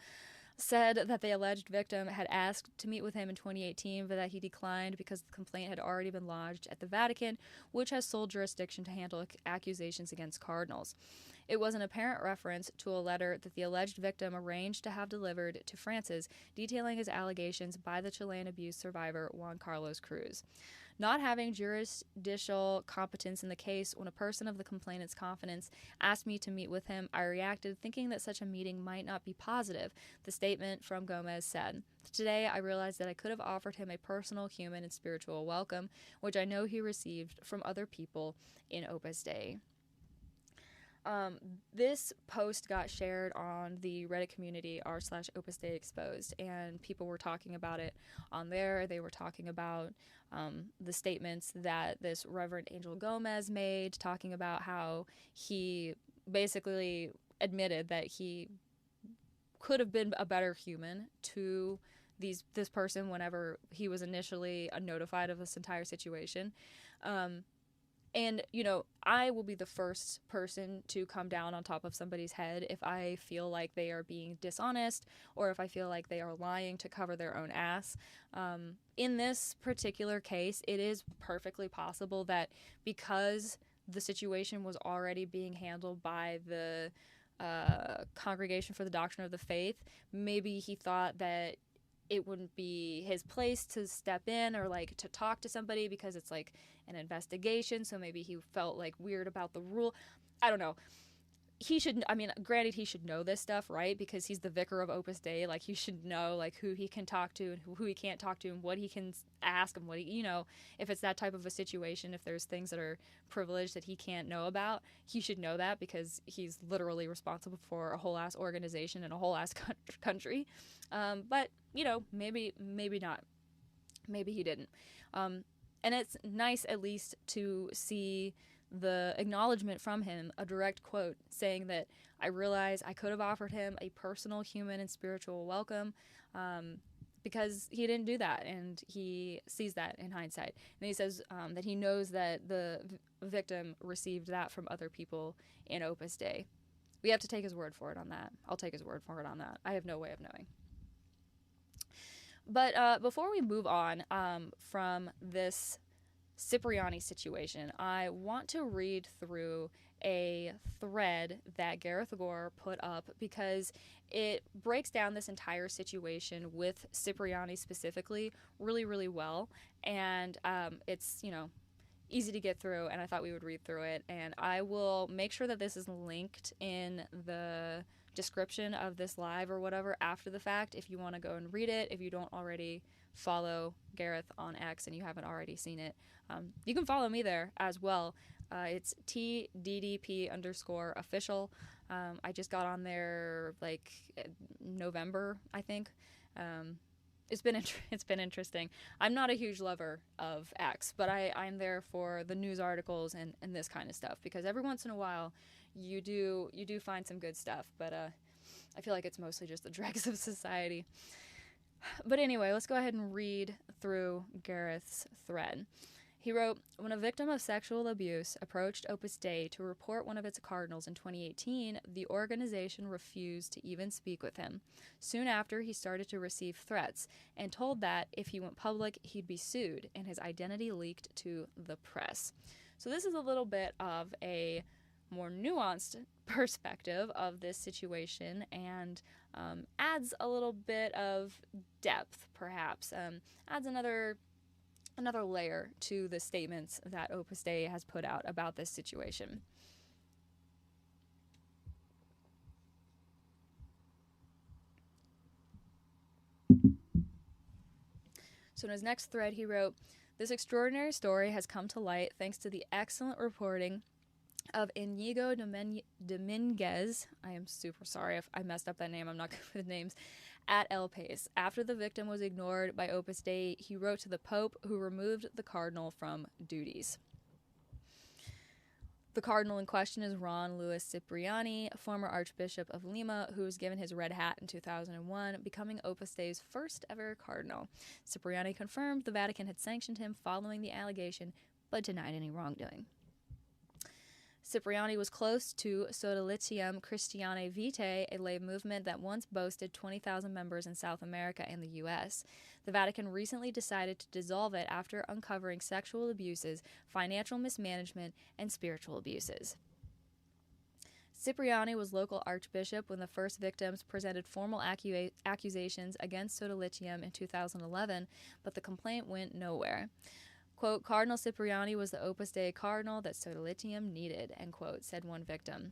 said that the alleged victim had asked to meet with him in 2018, but that he declined because the complaint had already been lodged at the Vatican, which has sole jurisdiction to handle accusations against cardinals. It was an apparent reference to a letter that the alleged victim arranged to have delivered to Francis, detailing his allegations by the Chilean abuse survivor Juan Carlos Cruz. Not having jurisdictional competence in the case, when a person of the complainant's confidence asked me to meet with him, I reacted, thinking that such a meeting might not be positive. The statement from Gomez said, "Today I realized that I could have offered him a personal, human, and spiritual welcome, which I know he received from other people in Opus Dei." This post got shared on the Reddit community r/Opus Dei Exposed, and people were talking about it on there. They were talking about the statements that this Reverend Angel Gomez made, talking about how he basically admitted that he could have been a better human to this person whenever he was initially notified of this entire situation. And, I will be the first person to come down on top of somebody's head if I feel like they are being dishonest or if I feel like they are lying to cover their own ass. In this particular case, it is perfectly possible that because the situation was already being handled by the Congregation for the Doctrine of the Faith, maybe he thought that it wouldn't be his place to step in or like to talk to somebody because it's like an investigation. So maybe he felt like weird about the rule. I don't know. Granted, he should know this stuff, right? Because he's the vicar of Opus Dei. Like, he should know like who he can talk to and who he can't talk to and what he can ask and what he, if it's that type of a situation, if there's things that are privileged that he can't know about, he should know that because he's literally responsible for a whole ass organization and a whole ass country. But maybe not. Maybe he didn't. And it's nice at least to see the acknowledgement from him, a direct quote saying that I realize I could have offered him a personal, human, and spiritual welcome, because he didn't do that, and he sees that in hindsight. And he says that he knows that the victim received that from other people in Opus Dei. We have to take his word for it on that. I'll take his word for it on that. I have no way of knowing. But before we move on from this Cipriani situation, I want to read through a thread that Gareth Gore put up because it breaks down this entire situation with Cipriani specifically really, really well. And it's, easy to get through, and I thought we would read through it. And I will make sure that this is linked in the description of this live or whatever after the fact if you want to go and read it. If you don't already follow Gareth on X and you haven't already seen it, you can follow me there as well. It's TDDP_official. I just got on there like November, I think. It's been interesting. I'm not a huge lover of X, but I'm there for the news articles and this kind of stuff, because every once in a while you do find some good stuff, but I feel like it's mostly just the dregs of society. But anyway, let's go ahead and read through Gareth's thread. He wrote, when a victim of sexual abuse approached Opus Dei to report one of its cardinals in 2018, the organization refused to even speak with him. Soon after, he started to receive threats and told that if he went public, he'd be sued, and his identity leaked to the press. So this is a little bit of a more nuanced perspective of this situation, and adds a little bit of depth, perhaps. Adds another layer to the statements that Opus Dei has put out about this situation. So in his next thread, he wrote, this extraordinary story has come to light thanks to the excellent reporting of Inigo Dominguez. I am super sorry if I messed up that name. I'm not good with names. At El País. After the victim was ignored by Opus Dei, he wrote to the Pope, who removed the cardinal from duties. The cardinal in question is Ron Luis Cipriani, former Archbishop of Lima, who was given his red hat in 2001, becoming Opus Dei's first ever cardinal. Cipriani confirmed the Vatican had sanctioned him following the allegation, but denied any wrongdoing. Cipriani was close to Sodalitium Christianae Vitae, a lay movement that once boasted 20,000 members in South America and the U.S. The Vatican recently decided to dissolve it after uncovering sexual abuses, financial mismanagement, and spiritual abuses. Cipriani was local archbishop when the first victims presented formal accusations against Sodalitium in 2011, but the complaint went nowhere. Quote, Cardinal Cipriani was the Opus Dei cardinal that Sodalitium needed, end quote, said one victim.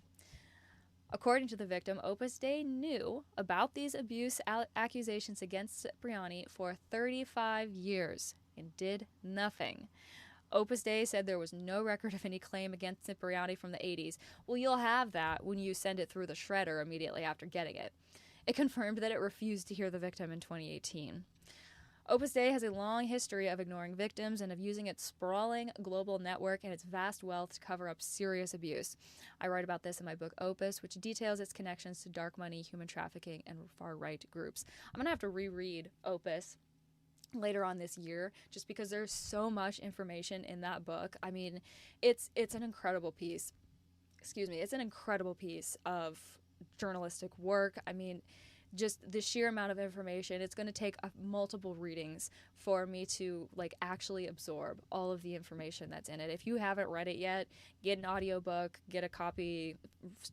According to the victim, Opus Dei knew about these abuse accusations against Cipriani for 35 years and did nothing. Opus Dei said there was no record of any claim against Cipriani from the 80s. Well, you'll have that when you send it through the shredder immediately after getting it. It confirmed that it refused to hear the victim in 2018. Opus Dei has a long history of ignoring victims and of using its sprawling global network and its vast wealth to cover up serious abuse. I write about this in my book Opus, which details its connections to dark money, human trafficking, and far-right groups. I'm going to have to reread Opus later on this year just because there's so much information in that book. I mean, it's an incredible piece. It's an incredible piece of journalistic work. I mean, just the sheer amount of information, it's going to take multiple readings for me to actually absorb all of the information that's in it. If you haven't read it yet, get an audiobook, get a copy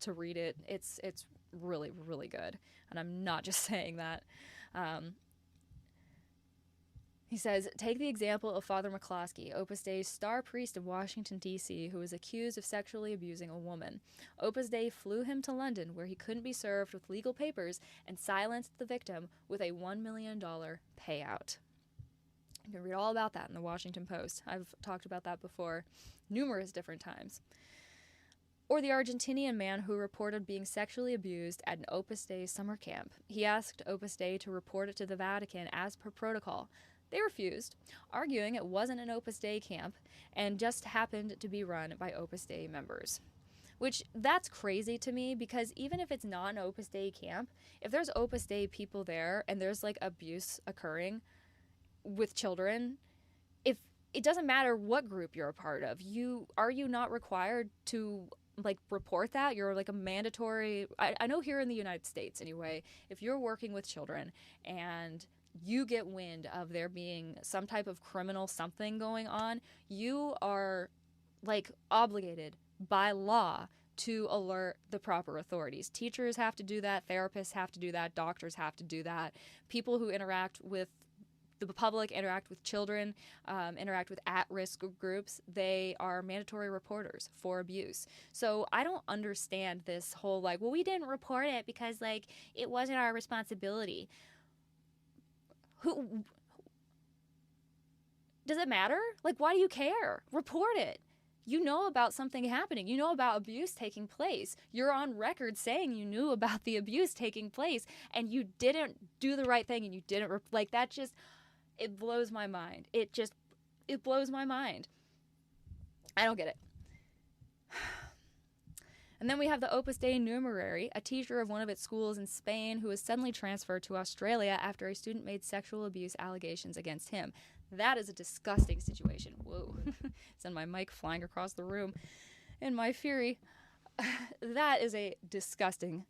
to read it. It's really, really good. And I'm not just saying that. He says, take the example of Father McCloskey, Opus Dei's star priest of Washington, D.C., who was accused of sexually abusing a woman. Opus Dei flew him to London, where he couldn't be served with legal papers, and silenced the victim with a $1 million payout. You can read all about that in the Washington Post. I've talked about that before numerous different times. Or the Argentinian man who reported being sexually abused at an Opus Dei summer camp. He asked Opus Dei to report it to the Vatican as per protocol. They refused, arguing it wasn't an Opus Dei camp and just happened to be run by Opus Dei members. which that's crazy to me, because even if it's not an Opus Dei camp, if there's Opus Dei people there and there's like abuse occurring with children, if it doesn't matter what group you're a part of, you not required to like report that? You're like a mandatory, I know here in the United States anyway, if you're working with children and you get wind of there being some type of criminal something going on, you are like obligated by law to alert the proper authorities. Teachers have to do that, therapists have to do that, doctors have to do that. People who interact with the public, interact with children, interact with at-risk groups, they are mandatory reporters for abuse. So I don't understand this whole like, well, we didn't report it because like it wasn't our responsibility. Who does it matter? Like, why do you care? Report it. You know about something happening. You know about abuse taking place. You're on record saying you knew about the abuse taking place and you didn't do the right thing and you didn't like that. Just, it blows my mind. It blows my mind. I don't get it. And then we have the Opus Dei numerary, a teacher of one of its schools in Spain who was suddenly transferred to Australia after a student made sexual abuse allegations against him. That is a disgusting situation. Whoa. Send my mic flying across the room in my fury. That is a disgusting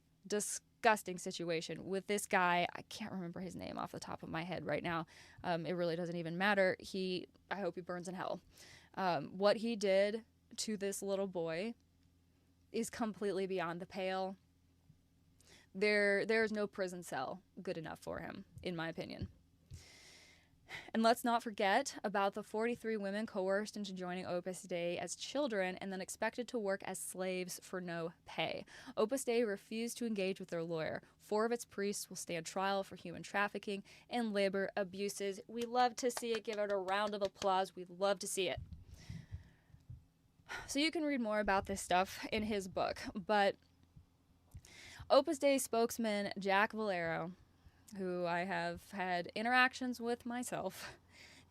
situation with this guy. I can't remember his name off the top of my head right now. It really doesn't even matter. I hope he burns in hell. What he did to this little boy is completely beyond the pale. There's no prison cell good enough for him, in my opinion. And let's not forget about the 43 women coerced into joining Opus Dei as children and then expected to work as slaves for no pay. Opus Dei refused to engage with their lawyer. 4 of its priests will stand trial for human trafficking and labor abuses. We love to see it. Give it a round of applause. We love to see it. So you can read more about this stuff in his book, but Opus Dei spokesman Jack Valero, who I have had interactions with myself,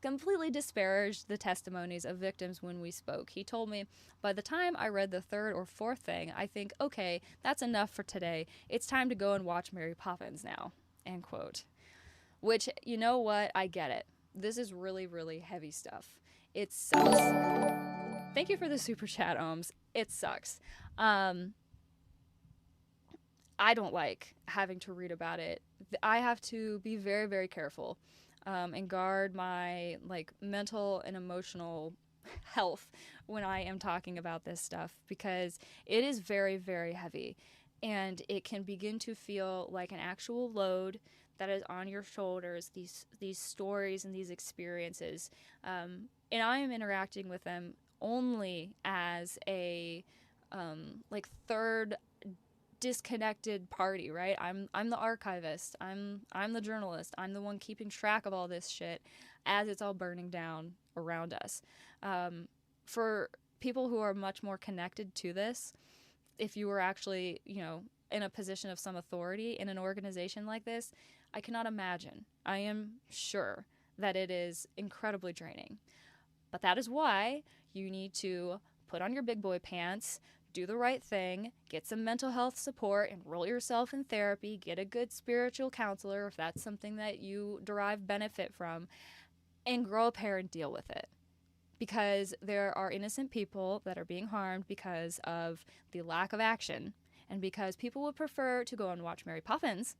completely disparaged the testimonies of victims when we spoke. He told me, by the time I read the 3rd or 4th thing, I think, okay, that's enough for today. It's time to go and watch Mary Poppins now, end quote. Which, you know what? I get it. This is really, really heavy stuff. It sucks. Thank you for the super chat, Ohms. It sucks. I don't like having to read about it. I have to be very, very careful and guard my like mental and emotional health when I am talking about this stuff, because it is very, very heavy and it can begin to feel like an actual load that is on your shoulders, these stories and these experiences. And I am interacting with them only as a like third disconnected party, right? I'm the archivist. I'm the journalist. I'm the one keeping track of all this shit as it's all burning down around us. For people who are much more connected to this, if you were actually, in a position of some authority in an organization like this, I cannot imagine. I am sure that it is incredibly draining. But that is why you need to put on your big boy pants, do the right thing, get some mental health support, enroll yourself in therapy, get a good spiritual counselor if that's something that you derive benefit from, and grow a pair and deal with it. Because there are innocent people that are being harmed because of the lack of action, and because people would prefer to go and watch Mary Poppins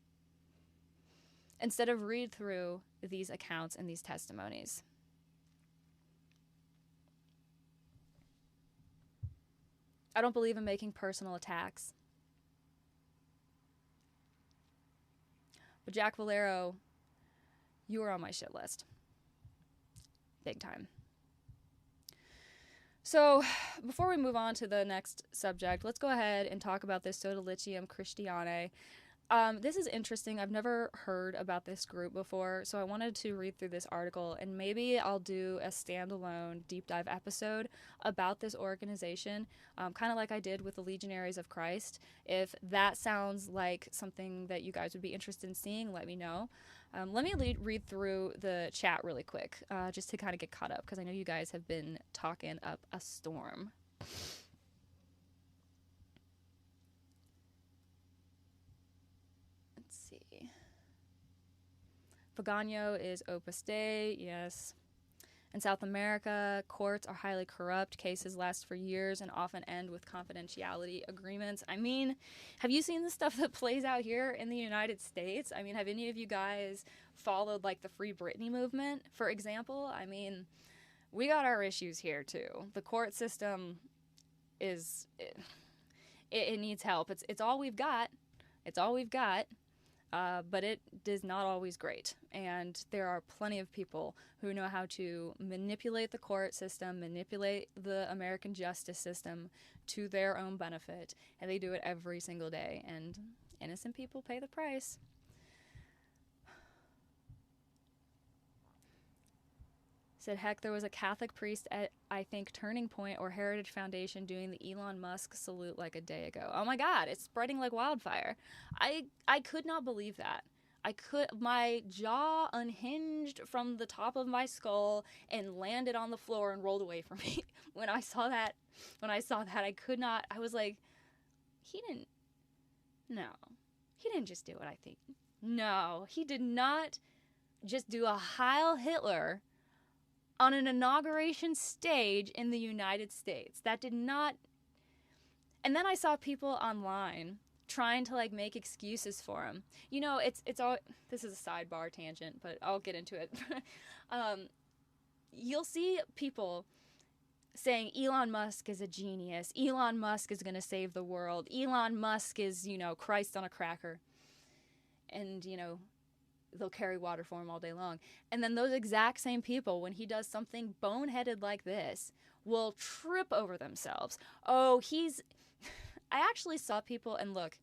instead of read through these accounts and these testimonies. I don't believe in making personal attacks. But Jack Valero, you are on my shit list. Big time. So, before we move on to the next subject, let's go ahead and talk about this Sodalicium Christianae. This is interesting. I've never heard about this group before, so I wanted to read through this article, and maybe I'll do a standalone deep dive episode about this organization, kind of like I did with the Legionaries of Christ. If that sounds like something that you guys would be interested in seeing, let me know. Let me read through the chat really quick, just to kind of get caught up, because I know you guys have been talking up a storm. see. Pagano is Opus Dei, yes. In South America, courts are highly corrupt. Cases last for years and often end with confidentiality agreements. I mean, have you seen the stuff that plays out here in the United States? I mean, have any of you guys followed like the Free Britney movement, for example? I mean, we got our issues here too. The court system is it needs help. It's all we've got. It's all we've got. But it is not always great. And there are plenty of people who know how to manipulate the court system, manipulate the American justice system to their own benefit. And they do it every single day. And innocent people pay the price. Said, heck, there was a Catholic priest at, I think, Turning Point or Heritage Foundation doing the Elon Musk salute like a day ago. Oh my God, it's spreading like wildfire. I could not believe that. My jaw unhinged from the top of my skull and landed on the floor and rolled away from me. When I saw that, I could not, I was like, he didn't just do what I think. No, he did not just do a Heil Hitler on an inauguration stage in the United States. That did not... And then I saw people online trying to, like, make excuses for him. You know, it's all... This is a sidebar tangent, but I'll get into it. You'll see people saying Elon Musk is a genius. Elon Musk is going to save the world. Elon Musk is, you know, Christ on a cracker. And, you know, they'll carry water for him all day long. And then those exact same people, when he does something boneheaded like this, will trip over themselves. Oh, I actually saw people, and look,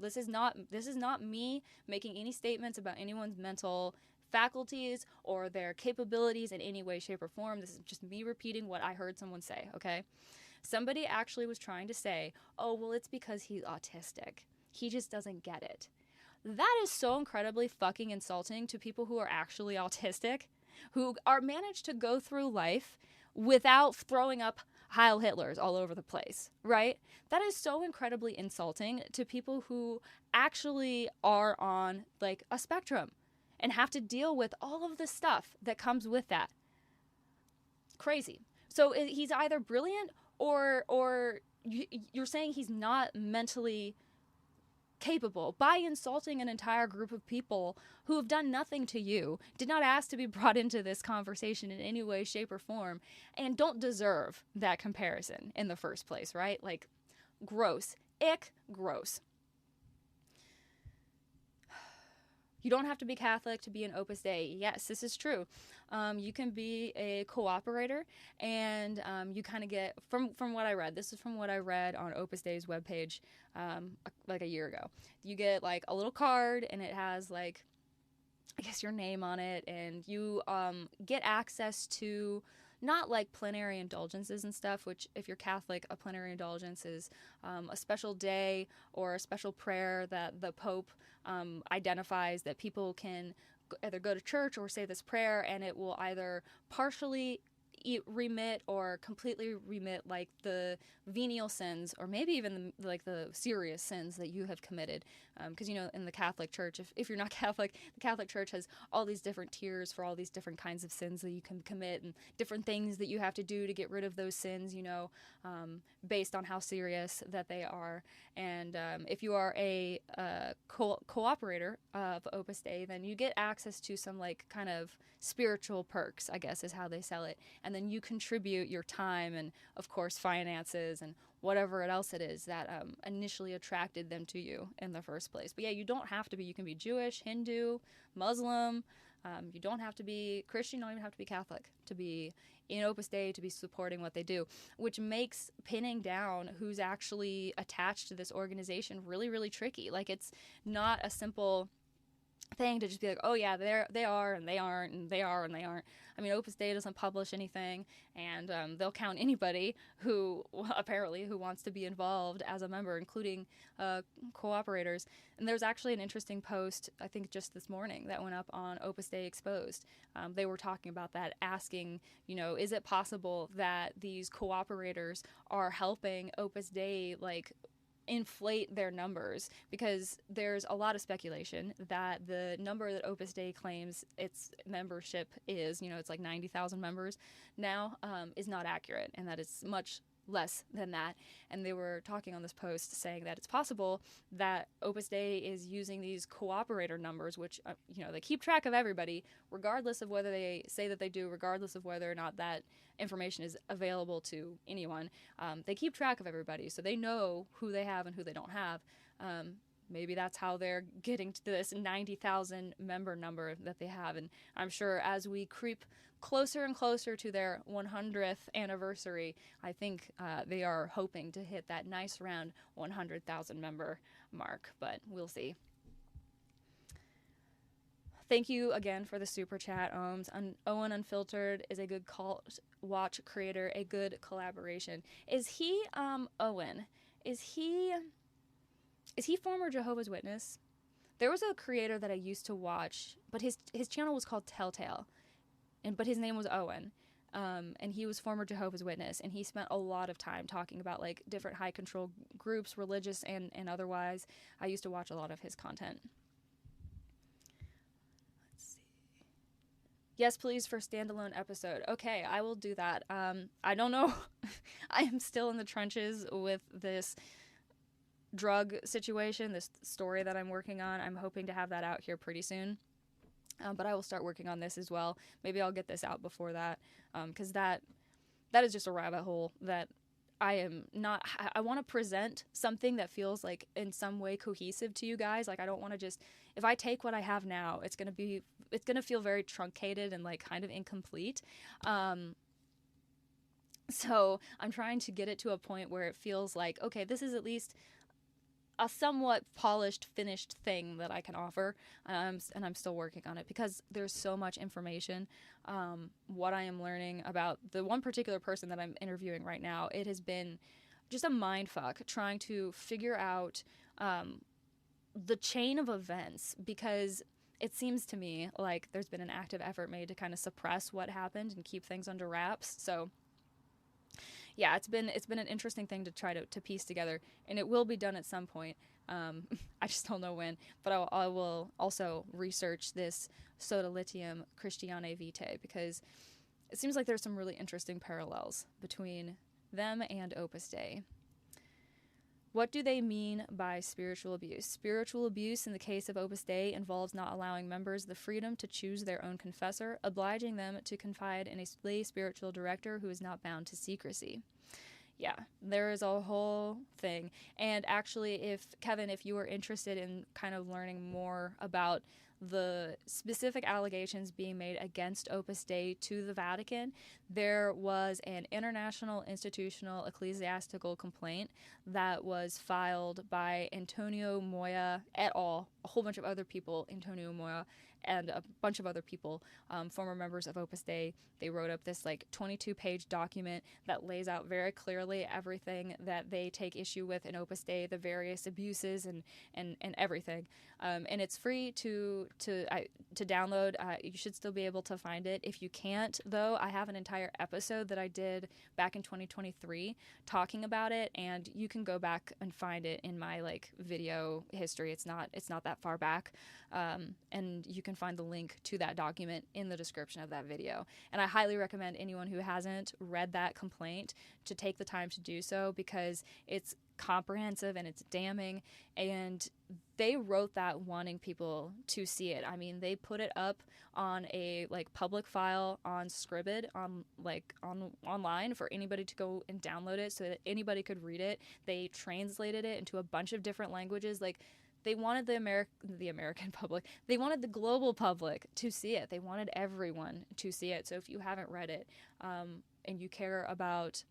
this is not me making any statements about anyone's mental faculties or their capabilities in any way, shape, or form. This is just me repeating what I heard someone say, okay? Somebody actually was trying to say, oh, well, it's because he's autistic. He just doesn't get it. That is so incredibly fucking insulting to people who are actually autistic, who are managed to go through life without throwing up Heil Hitlers all over the place, right? That is so incredibly insulting to people who actually are on, like, a spectrum and have to deal with all of the stuff that comes with that. Crazy. So he's either brilliant or you're saying he's not mentally capable by insulting an entire group of people who have done nothing to you, did not ask to be brought into this conversation in any way, shape, or form, and don't deserve that comparison in the first place, right? Like, gross. Ick, gross. You don't have to be Catholic to be an Opus Dei. Yes, this is true. You can be a cooperator, and you kind of get, from what I read, this is from what I read on Opus Dei's webpage like a year ago. You get like a little card, and it has like, I guess, your name on it, and you get access to not like plenary indulgences and stuff, which if you're Catholic, a plenary indulgence is a special day or a special prayer that the Pope identifies that people can either go to church or say this prayer, and it will either partially remit or completely remit like the venial sins, or maybe even the serious sins that you have committed. Because, you know, in the Catholic Church, if you're not Catholic, the Catholic Church has all these different tiers for all these different kinds of sins that you can commit and different things that you have to do to get rid of those sins, you know, based on how serious that they are. And if you are a cooperator of Opus Dei, then you get access to some like kind of spiritual perks, I guess is how they sell it. And then you contribute your time and, of course, finances and whatever else it is that initially attracted them to you in the first place. But yeah, you don't have to be. You can be Jewish, Hindu, Muslim. You don't have to be Christian. You don't even have to be Catholic to be in Opus Dei, to be supporting what they do, which makes pinning down who's actually attached to this organization really, really tricky. Like, it's not a simple thing to just be like, oh yeah, they are and they aren't, and they are and they aren't. I mean, Opus Dei doesn't publish anything, and they'll count anybody who wants to be involved as a member, including cooperators. And there's actually an interesting post, I think just this morning, that went up on Opus Dei Exposed. They were talking about that, asking, you know, is it possible that these cooperators are helping Opus Dei, like, inflate their numbers, because there's a lot of speculation that the number that Opus Dei claims its membership is, it's like 90,000 members now, is not accurate, and that it's much less than that. And they were talking on this post saying that it's possible that Opus Dei is using these cooperator numbers, which, they keep track of everybody, regardless of whether they say that they do, regardless of whether or not that information is available to anyone. They keep track of everybody, so they know who they have and who they don't have. Maybe that's how they're getting to this 90,000 member number that they have. And I'm sure as we creep closer and closer to their 100th anniversary, I think they are hoping to hit that nice round 100,000 member mark, but we'll see. Thank you again for the super chat, Ohms. Owen Unfiltered is a good cult watch creator, a good collaboration. Is he, Owen, is he former Jehovah's Witness? There was a creator that I used to watch, but his channel was called Telltale, but his name was Owen, and he was former Jehovah's Witness, and he spent a lot of time talking about like different high control groups, religious and otherwise. I used to watch a lot of his content. Let's see. Yes, please, for standalone episode. Okay, I will do that. I don't know. I am still in the trenches with this drug situation, this story that I'm working on. I'm hoping to have that out here pretty soon. But I will start working on this as well. Maybe I'll get this out before that, because that is just a rabbit hole that I am not. I want to present something that feels like in some way cohesive to you guys. Like, I don't want to just, if I take what I have now, it's gonna feel very truncated and like kind of incomplete. So I'm trying to get it to a point where it feels like, okay, this is at least a somewhat polished, finished thing that I can offer, and I'm still working on it because there's so much information. What I am learning about the one particular person that I'm interviewing right now, it has been just a mind fuck trying to figure out the chain of events, because it seems to me like there's been an active effort made to kind of suppress what happened and keep things under wraps. So yeah, it's been an interesting thing to try to piece together, and it will be done at some point. I just don't know when, but I will also research this Soda Lithium Christiane Vitae, because it seems like there's some really interesting parallels between them and Opus Dei. What do they mean by spiritual abuse? Spiritual abuse in the case of Opus Dei involves not allowing members the freedom to choose their own confessor, obliging them to confide in a lay spiritual director who is not bound to secrecy. Yeah, there is a whole thing. And actually, Kevin, if you are interested in kind of learning more about the specific allegations being made against Opus Dei to the Vatican, there was an international institutional ecclesiastical complaint that was filed by Antonio Moya et al., a whole bunch of other people, Antonio Moya and a bunch of other people, former members of Opus Dei. They wrote up this like 22-page document that lays out very clearly everything that they take issue with in Opus Dei, the various abuses and everything. And it's free to download. You should still be able to find it. If you can't, though, I have an entire episode that I did back in 2023 talking about it, and you can go back and find it in my like video history. It's not that far back, and you can find the link to that document in the description of that video. And I highly recommend anyone who hasn't read that complaint to take the time to do so, because it's comprehensive and it's damning, and they wrote that wanting people to see it. I mean, they put it up on a like public file on Scribd online for anybody to go and download it so that anybody could read it. They translated it into a bunch of different languages. Like, they wanted the American public, they wanted the global public to see it. They wanted everyone to see it. So if you haven't read it, and you care about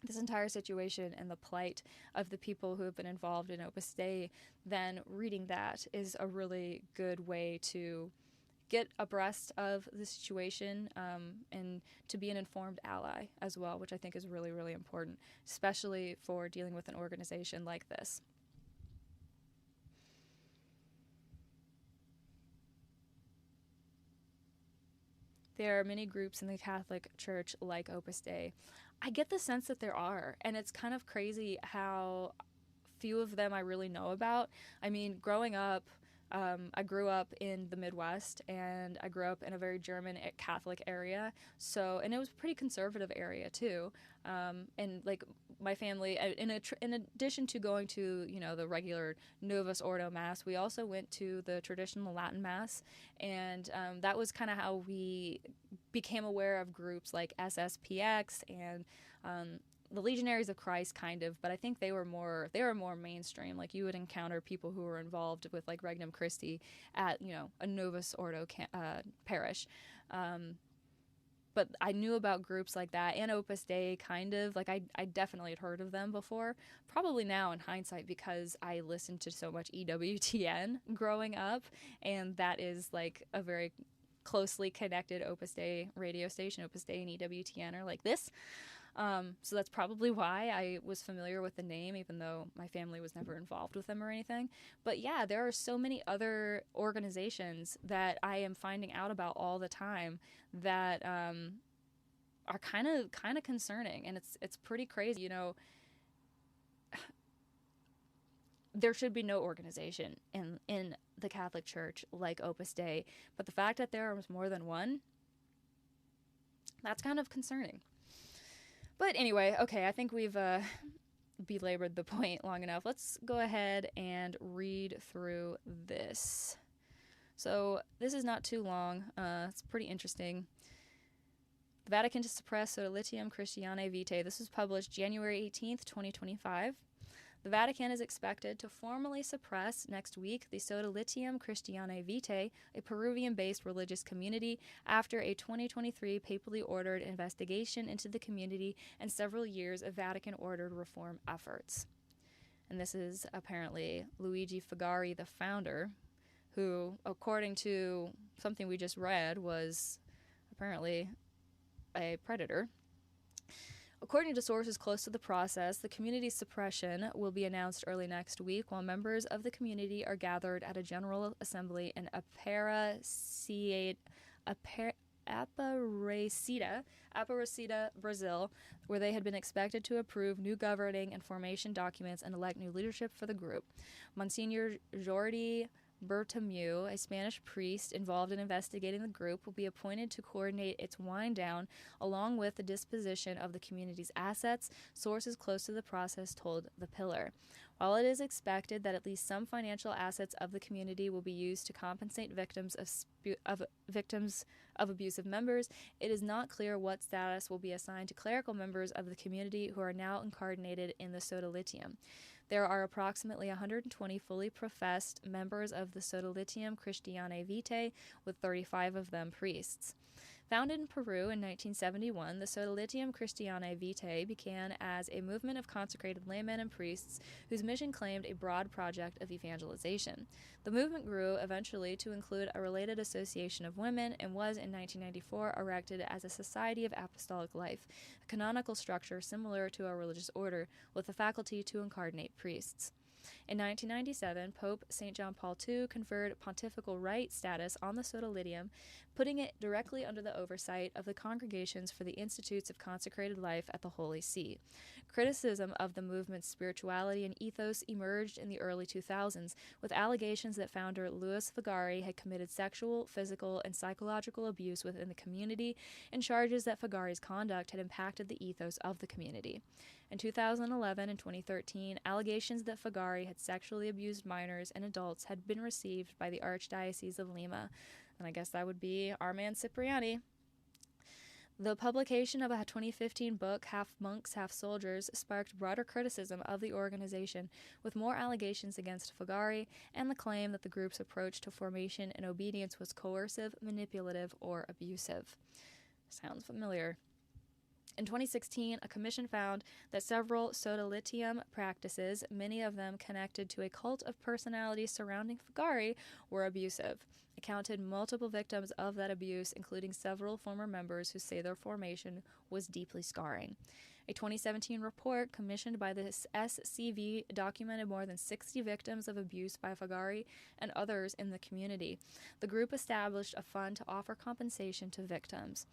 this entire situation and the plight of the people who have been involved in Opus Dei, then reading that is a really good way to get abreast of the situation, and to be an informed ally as well, which I think is really, really important, especially for dealing with an organization like this. There are many groups in the Catholic Church like Opus Dei. I get the sense that there are, and it's kind of crazy how few of them I really know about. I mean, growing up, I grew up in the Midwest, and I grew up in a very German Catholic area. So, and it was a pretty conservative area too. And like my family, in addition to going to, you know, the regular Novus Ordo Mass, we also went to the traditional Latin Mass, and that was kind of how we became aware of groups like SSPX and the Legionaries of Christ, kind of, but I think they were more mainstream. Like, you would encounter people who were involved with like Regnum Christi at, you know, a Novus Ordo parish. But I knew about groups like that, and Opus Dei, kind of. Like, I definitely had heard of them before. Probably now in hindsight, because I listened to so much EWTN growing up, and that is like a very closely connected Opus Dei radio station. Opus Dei and EWTN are like this. So that's probably why I was familiar with the name, even though my family was never involved with them or anything. But yeah, there are so many other organizations that I am finding out about all the time that are kind of concerning, and it's pretty crazy. You know, there should be no organization in the Catholic Church like Opus Dei, but the fact that there is more than one, that's kind of concerning. But anyway, okay, I think we've belabored the point long enough. Let's go ahead and read through this. So this is not too long. It's pretty interesting. The Vatican to suppress Sodalitium Christianae Vitae. This was published January 18th, 2025. The Vatican is expected to formally suppress next week the Sodalitium Christianae Vitae, a Peruvian-based religious community, after a 2023 papally ordered investigation into the community and several years of Vatican-ordered reform efforts. And this is apparently Luigi Fagari, the founder, who, according to something we just read, was apparently a predator. According to sources close to the process, the community's suppression will be announced early next week, while members of the community are gathered at a general assembly in Aparecida, Brazil, where they had been expected to approve new governing and formation documents and elect new leadership for the group. Monsignor Jordi Bertomeu, a Spanish priest involved in investigating the group, will be appointed to coordinate its wind down, along with the disposition of the community's assets, sources close to the process told The Pillar. While it is expected that at least some financial assets of the community will be used to compensate victims of abusive members, it is not clear what status will be assigned to clerical members of the community who are now incarnated in the Sodalitium. There are approximately 120 fully professed members of the Sodalitium Christianae Vitae, with 35 of them priests. Founded in Peru in 1971, the Sodalitium Christianae Vitae began as a movement of consecrated laymen and priests whose mission claimed a broad project of evangelization. The movement grew eventually to include a related association of women and was in 1994 erected as a Society of Apostolic Life, a canonical structure similar to a religious order with the faculty to incarnate priests. In 1997, Pope St. John Paul II conferred pontifical right status on the Sodalitium, putting it directly under the oversight of the Congregations for the Institutes of Consecrated Life at the Holy See. Criticism of the movement's spirituality and ethos emerged in the early 2000s, with allegations that founder Louis Fagari had committed sexual, physical, and psychological abuse within the community, and charges that Fagari's conduct had impacted the ethos of the community. In 2011 and 2013, allegations that Fagari had sexually abused minors and adults had been received by the Archdiocese of Lima, and I guess that would be our man Cipriani. The publication of a 2015 book, Half Monks, Half Soldiers, sparked broader criticism of the organization, with more allegations against Fagari and the claim that the group's approach to formation and obedience was coercive, manipulative, or abusive. Sounds familiar. In 2016, a commission found that several Sodalitium practices, many of them connected to a cult of personality surrounding Fagari, were abusive. It counted multiple victims of that abuse, including several former members who say their formation was deeply scarring. A 2017 report commissioned by the SCV documented more than 60 victims of abuse by Fagari and others in the community. The group established a fund to offer compensation to victims.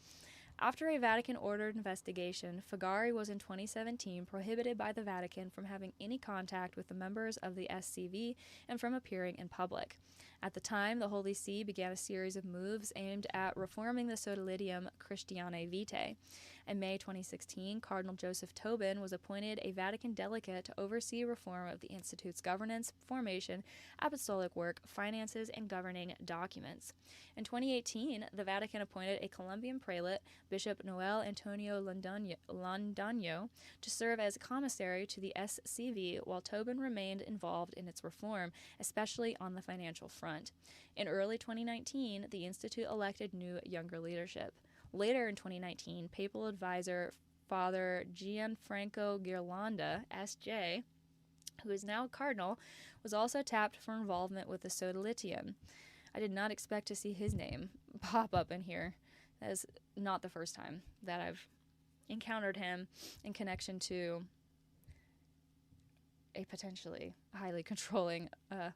After a Vatican-ordered investigation, Figari was in 2017 prohibited by the Vatican from having any contact with the members of the SCV and from appearing in public. At the time, the Holy See began a series of moves aimed at reforming the Sodalitium Christianae Vitae. In May 2016, Cardinal Joseph Tobin was appointed a Vatican delegate to oversee reform of the Institute's governance, formation, apostolic work, finances, and governing documents. In 2018, the Vatican appointed a Colombian prelate, Bishop Noel Antonio Londaño, to serve as commissary to the SCV while Tobin remained involved in its reform, especially on the financial front. In early 2019, the Institute elected new, younger leadership. Later in 2019, papal advisor Father Gianfranco Ghirlanda, S.J., who is now a cardinal, was also tapped for involvement with the Sodalitium. I did not expect to see his name pop up in here. That is not the first time that I've encountered him in connection to a potentially highly controlling,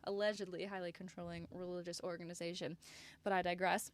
allegedly highly controlling religious organization. But I digress.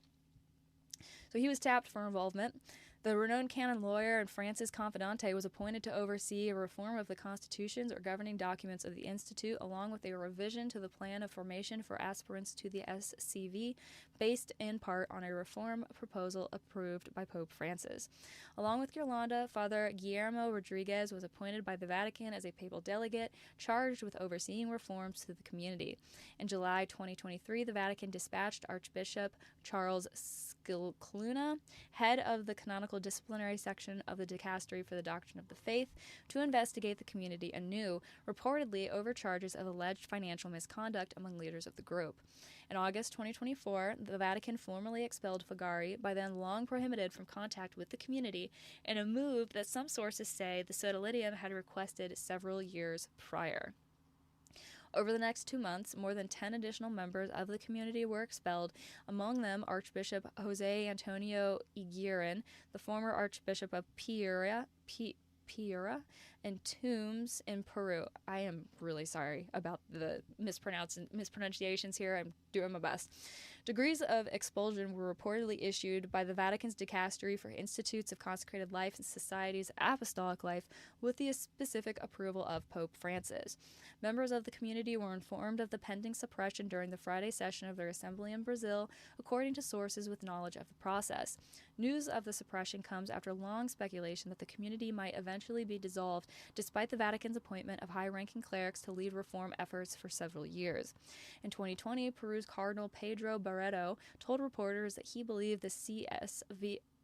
So he was tapped for involvement. The renowned canon lawyer and Francis Confidante was appointed to oversee a reform of the constitutions or governing documents of the Institute, along with a revision to the plan of formation for aspirants to the SCV, based in part on a reform proposal approved by Pope Francis. Along with Ghirlanda, Father Guillermo Rodriguez was appointed by the Vatican as a papal delegate, charged with overseeing reforms to the community. In July 2023, the Vatican dispatched Archbishop Charles Scicluna, head of the canonical disciplinary section of the Dicastery for the Doctrine of the Faith, to investigate the community anew, reportedly over charges of alleged financial misconduct among leaders of the group. In August 2024, the Vatican formally expelled Figari, by then long prohibited from contact with the community, in a move that some sources say the Sodalitium had requested several years prior. Over the next 2 months, more than 10 additional members of the community were expelled, among them Archbishop Jose Antonio Iguirin, the former Archbishop of Piura and Tombs in Peru. I am really sorry about the mispronunciations here. I'm doing my best. Degrees of expulsion were reportedly issued by the Vatican's Dicastery for Institutes of Consecrated Life and Societies of Apostolic Life with the specific approval of Pope Francis. Members of the community were informed of the pending suppression during the Friday session of their assembly in Brazil, according to sources with knowledge of the process. News of the suppression comes after long speculation that the community might eventually be dissolved, despite the Vatican's appointment of high-ranking clerics to lead reform efforts for several years. In 2020, Peru's Cardinal Pedro Barreto told reporters that he believed the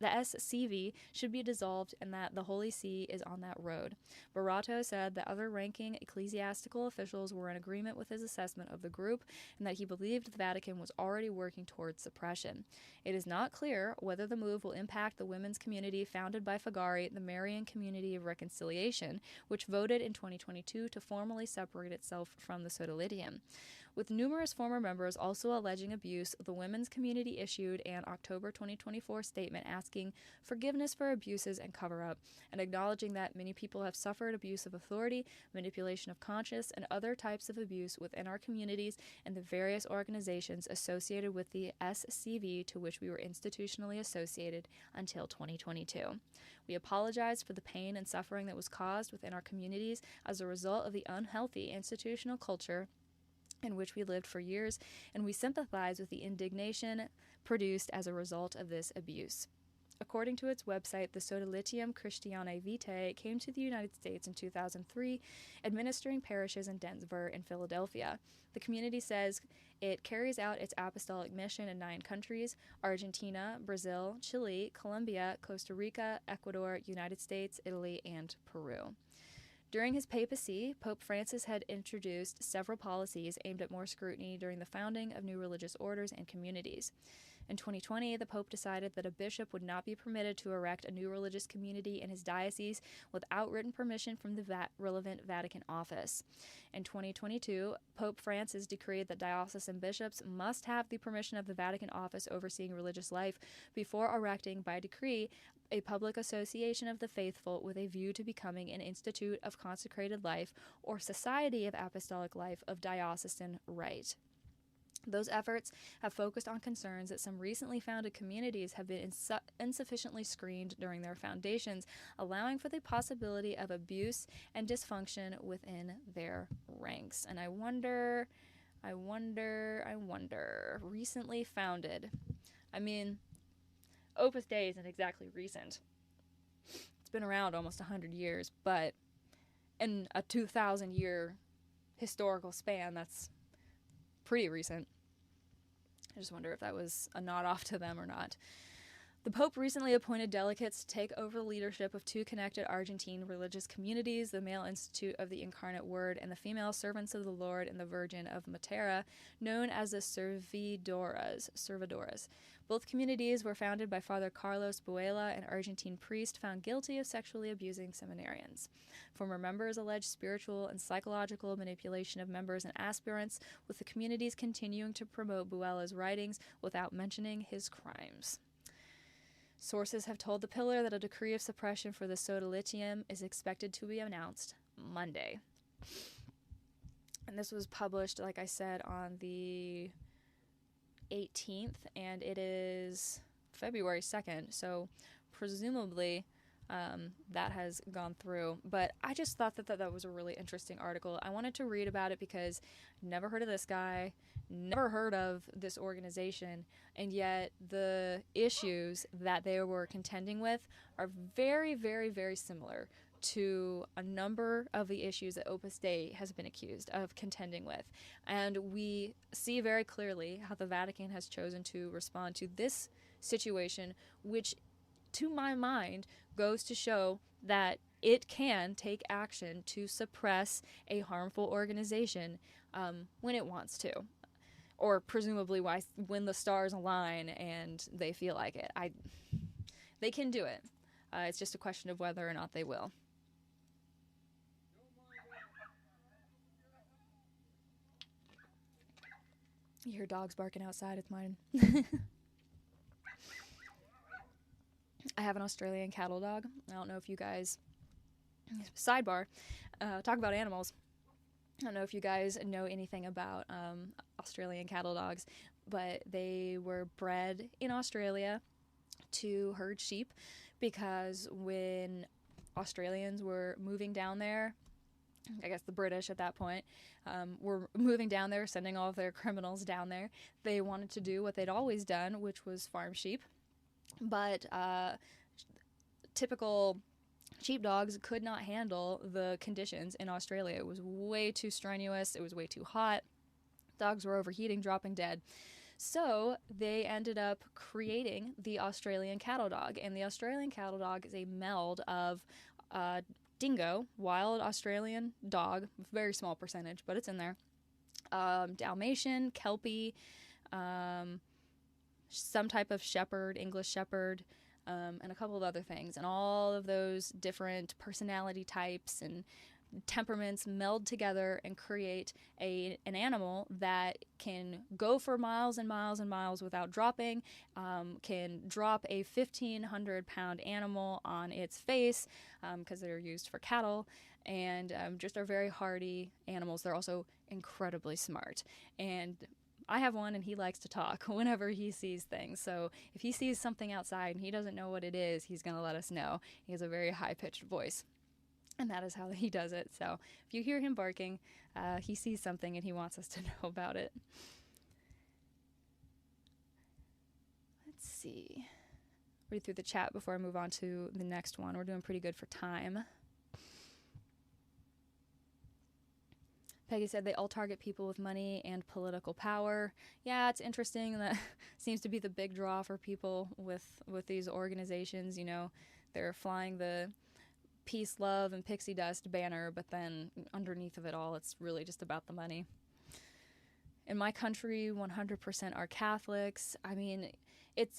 SCV should be dissolved and that the Holy See is on that road. Barreto said that other ranking ecclesiastical officials were in agreement with his assessment of the group and that he believed the Vatican was already working towards suppression. It is not clear whether the move will impact the women's community founded by Figari, the Marian Community of Reconciliation, which voted in 2022 to formally separate itself from the Sodalitium. With numerous former members also alleging abuse, the women's community issued an October 2024 statement asking forgiveness for abuses and cover-up, and acknowledging that many people have suffered abuse of authority, manipulation of conscience, and other types of abuse within our communities and the various organizations associated with the SCV to which we were institutionally associated until 2022. We apologize for the pain and suffering that was caused within our communities as a result of the unhealthy institutional culture in which we lived for years, and we sympathize with the indignation produced as a result of this abuse. According to its website, the Sodalitium Christianae Vitae came to the United States in 2003, administering parishes in Denver and Philadelphia. The community says it carries out its apostolic mission in 9 countries: Argentina, Brazil, Chile, Colombia, Costa Rica, Ecuador, United States, Italy, and Peru. During his papacy, Pope Francis had introduced several policies aimed at more scrutiny during the founding of new religious orders and communities. In 2020, the Pope decided that a bishop would not be permitted to erect a new religious community in his diocese without written permission from the relevant Vatican office. In 2022, Pope Francis decreed that diocesan bishops must have the permission of the Vatican office overseeing religious life before erecting, by decree, a public association of the faithful with a view to becoming an institute of consecrated life or society of apostolic life of diocesan right. Those efforts have focused on concerns that some recently founded communities have been insufficiently screened during their foundations, allowing for the possibility of abuse and dysfunction within their ranks. And I wonder, recently founded. I mean, Opus Dei isn't exactly recent. It's been around almost 100 years, but in a 2,000-year historical span, that's pretty recent. I just wonder if that was a nod off to them or not. The Pope recently appointed delegates to take over the leadership of two connected Argentine religious communities, the Male Institute of the Incarnate Word and the Female Servants of the Lord and the Virgin of Matera, known as the Servidoras. Both communities were founded by Father Carlos Buela, an Argentine priest found guilty of sexually abusing seminarians. Former members alleged spiritual and psychological manipulation of members and aspirants, with the communities continuing to promote Buela's writings without mentioning his crimes. Sources have told The Pillar that a decree of suppression for the sodalitium is expected to be announced Monday. And this was published, like I said, on the 18th, and it is February 2nd, so presumably that has gone through. But I just thought that was a really interesting article. I wanted to read about it because I've never heard of this guy, never heard of this organization, and yet the issues that they were contending with are very, very, very similar to a number of the issues that Opus Dei has been accused of contending with. And we see very clearly how the Vatican has chosen to respond to this situation, which, to my mind, goes to show that it can take action to suppress a harmful organization when it wants to. Or presumably when the stars align and they feel like it. They can do it. It's just a question of whether or not they will. You hear dogs barking outside, it's mine. I have an Australian cattle dog. I don't know if you guys... Sidebar, talk about animals. I don't know if you guys know anything about Australian cattle dogs, but they were bred in Australia to herd sheep because when Australians were moving down there, I guess the British at that point, were moving down there, sending all of their criminals down there, they wanted to do what they'd always done, which was farm sheep. But typical sheepdogs could not handle the conditions in Australia. It was way too strenuous. It was way too hot. Dogs were overheating, dropping dead. So they ended up creating the Australian cattle dog. And the Australian cattle dog is a meld of dingo, wild Australian dog, very small percentage, but it's in there, Dalmatian, Kelpie, some type of shepherd, English shepherd, and a couple of other things. And all of those different personality types and temperaments meld together and create an animal that can go for miles and miles and miles without dropping, can drop a 1,500-pound animal on its face because they're used for cattle, and just are very hardy animals. They're also incredibly smart. And I have one, and he likes to talk whenever he sees things. So if he sees something outside and he doesn't know what it is, he's going to let us know. He has a very high-pitched voice. And that is how he does it. So if you hear him barking, he sees something and he wants us to know about it. Let's see. Read through the chat before I move on to the next one. We're doing pretty good for time. Peggy said they all target people with money and political power. Yeah, it's interesting. That seems to be the big draw for people with these organizations. You know, they're flying the peace, love, and pixie dust banner, but then underneath of it all, it's really just about the money. In my country, 100% are Catholics. I mean, it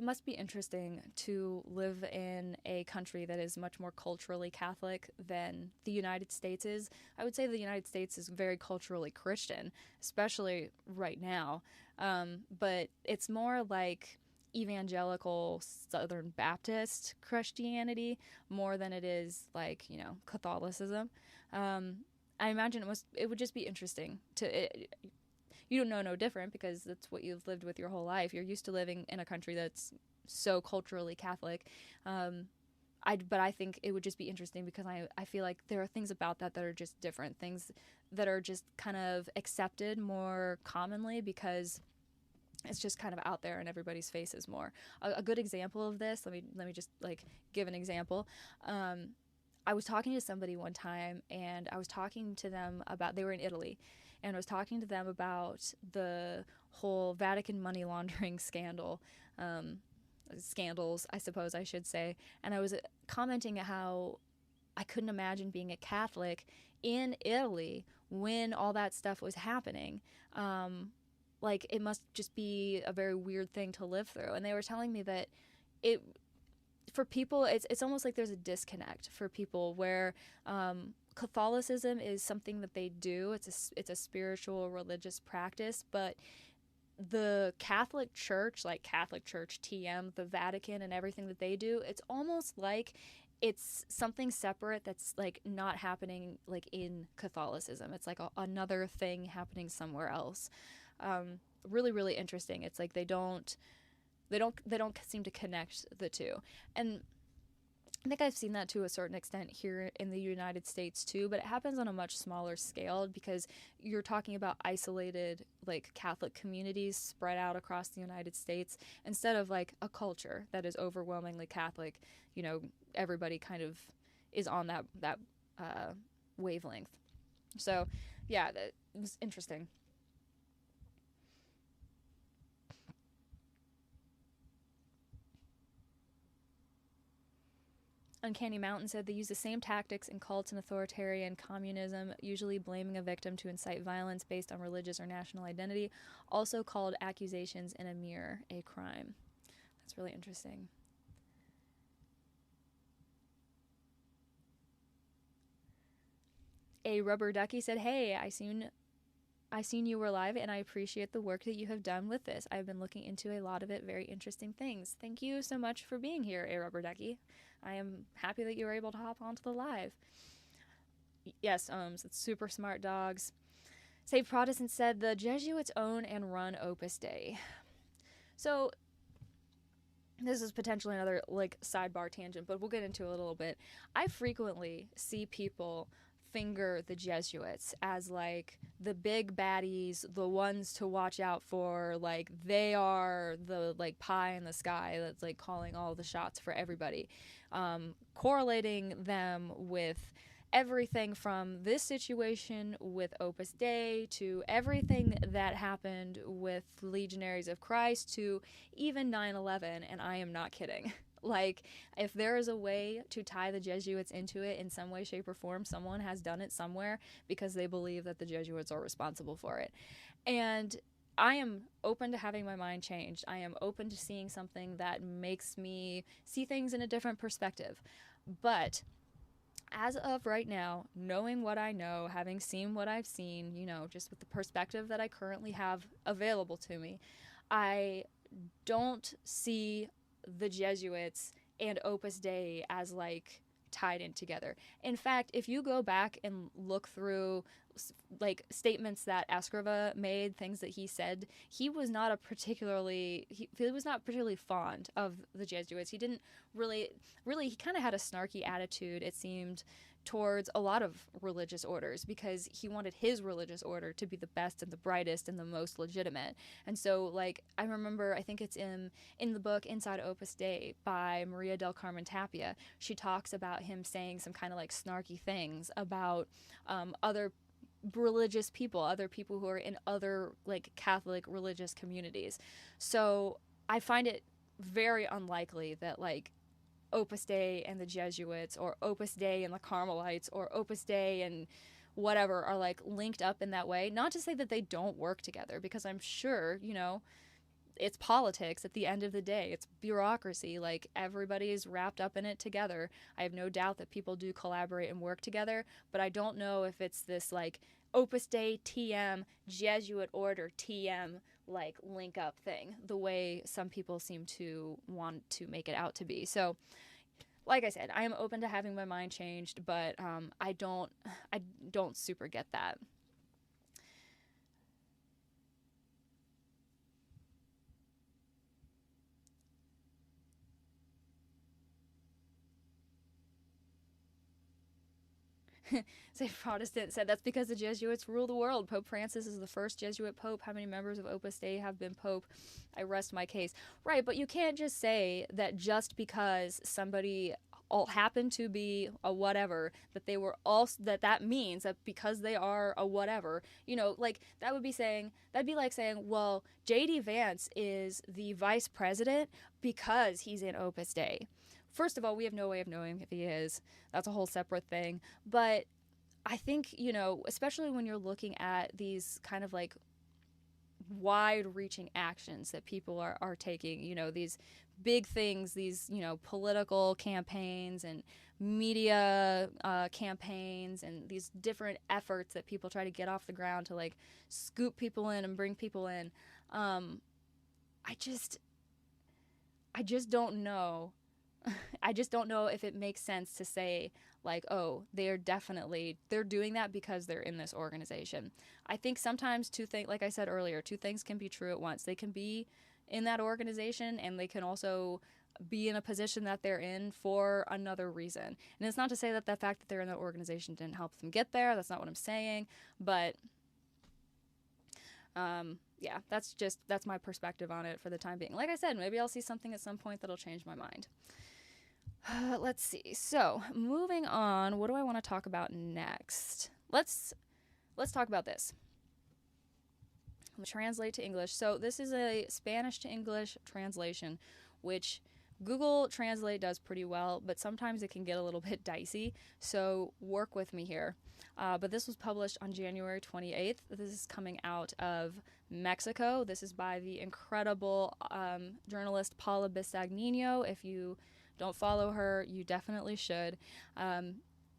must be interesting to live in a country that is much more culturally Catholic than the United States is. I would say the United States is very culturally Christian, especially right now. But it's more like evangelical Southern Baptist Christianity more than it is like, you know, Catholicism. I imagine it would just be interesting to you don't know no different because that's what you've lived with your whole life. You're used to living in a country that's so culturally Catholic. But I think it would just be interesting because I feel like there are things about that are just different, things that are just kind of accepted more commonly because it's just kind of out there in everybody's faces more. A good example of this, let me just like give an example. I was talking to somebody one time, and I was talking to them about, they were in Italy, and I was talking to them about the whole Vatican money laundering scandals, I suppose I should say. And I was commenting how I couldn't imagine being a Catholic in Italy when all that stuff was happening. Like, it must just be a very weird thing to live through. And they were telling me that it, for people, it's almost like there's a disconnect for people where Catholicism is something that they do. It's a spiritual, religious practice, but the Catholic Church, like Catholic Church TM, the Vatican, and everything that they do, it's almost like it's something separate that's like not happening like in Catholicism. It's like another thing happening somewhere else. Really, really interesting. It's like they don't seem to connect the two. And I think I've seen that to a certain extent here in the United States too, but it happens on a much smaller scale because you're talking about isolated like Catholic communities spread out across the United States instead of like a culture that is overwhelmingly Catholic. You know, everybody kind of is on that wavelength. So yeah, that was interesting. Uncanny Mountain said they use the same tactics in cults and authoritarian communism, usually blaming a victim to incite violence based on religious or national identity, also called accusations in a mirror a crime. That's really interesting. A Rubber Ducky said, "Hey, I seen you were live, and I appreciate the work that you have done with this. I've been looking into a lot of it, very interesting things. Thank you so much for being here, A Rubber Ducky. I am happy that you were able to hop onto the live." Yes, it's super smart dogs. Save Protestant said the Jesuits own and run Opus Dei. So this is potentially another like sidebar tangent, but we'll get into it a little bit. I frequently see people finger the Jesuits as like the big baddies, the ones to watch out for, like they are the like pie in the sky that's like calling all the shots for everybody, correlating them with everything from this situation with Opus Dei to everything that happened with Legionaries of Christ to even 9/11, and I am not kidding. Like, if there is a way to tie the Jesuits into it in some way, shape, or form, someone has done it somewhere because they believe that the Jesuits are responsible for it. And I am open to having my mind changed. I am open to seeing something that makes me see things in a different perspective. But as of right now, knowing what I know, having seen what I've seen, you know, just with the perspective that I currently have available to me, I don't see the Jesuits and Opus Dei as like tied in together. In fact, if you go back and look through like statements that Escriva made, things that he said, he was not particularly fond of the Jesuits. He didn't really he kind of had a snarky attitude, it seemed, towards a lot of religious orders because he wanted his religious order to be the best and the brightest and the most legitimate. And so, like, I remember, I think it's in the book Inside Opus Dei by Maria del Carmen Tapia, she talks about him saying some kind of like snarky things about other religious people, other people who are in other like Catholic religious communities. So I find it very unlikely that like Opus Dei and the Jesuits, or Opus Dei and the Carmelites, or Opus Dei and whatever are like linked up in that way. Not to say that they don't work together, because I'm sure, you know, it's politics at the end of the day. It's bureaucracy. Like, everybody is wrapped up in it together. I have no doubt that people do collaborate and work together, but I don't know if it's this like Opus Dei TM, Jesuit order TM, like link up thing, the way some people seem to want to make it out to be. So, like I said, I am open to having my mind changed, but I don't super get that. St. Protestant said that's because the Jesuits rule the world. Pope Francis is the first Jesuit pope. How many members of Opus Dei have been pope? I rest my case. Right, but you can't just say that just because somebody all happen to be a whatever, that they were also, that means that because they are a whatever, like that'd be like saying, well, JD Vance is the vice president because he's in Opus Dei. First of all, we have no way of knowing if he is. That's a whole separate thing. But I think, especially when you're looking at these kind of like wide-reaching actions that people are taking, these big things, these, political campaigns and media campaigns and these different efforts that people try to get off the ground to like scoop people in and bring people in. I just don't know. I just don't know if it makes sense to say like, oh, they're doing that because they're in this organization. I think sometimes like I said earlier, two things can be true at once. They can be in that organization and they can also be in a position that they're in for another reason. And it's not to say that the fact that they're in that organization didn't help them get there. That's not what I'm saying. But yeah, that's my perspective on it for the time being. Like I said, maybe I'll see something at some point that'll change my mind. Let's see. So moving on, what do I want to talk about next? Let's talk about this. I'm going to translate to English. So this is a Spanish to English translation, which Google Translate does pretty well, but sometimes it can get a little bit dicey. So work with me here. But this was published on January 28th. This is coming out of Mexico. This is by the incredible journalist Paula Bisagnino. If you don't follow her, you definitely should.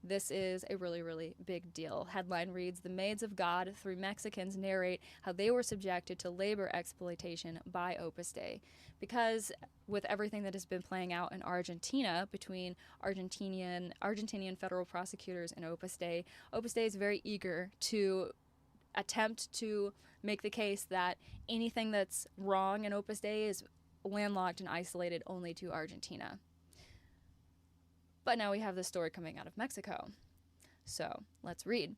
This is a really, really big deal. Headline reads, "The Maids of God, 3 Mexicans narrate how they were subjected to labor exploitation by Opus Dei." Because with everything that has been playing out in Argentina between Argentinian federal prosecutors and Opus Dei is very eager to attempt to make the case that anything that's wrong in Opus Dei is landlocked and isolated only to Argentina. But now we have this story coming out of Mexico. So let's read.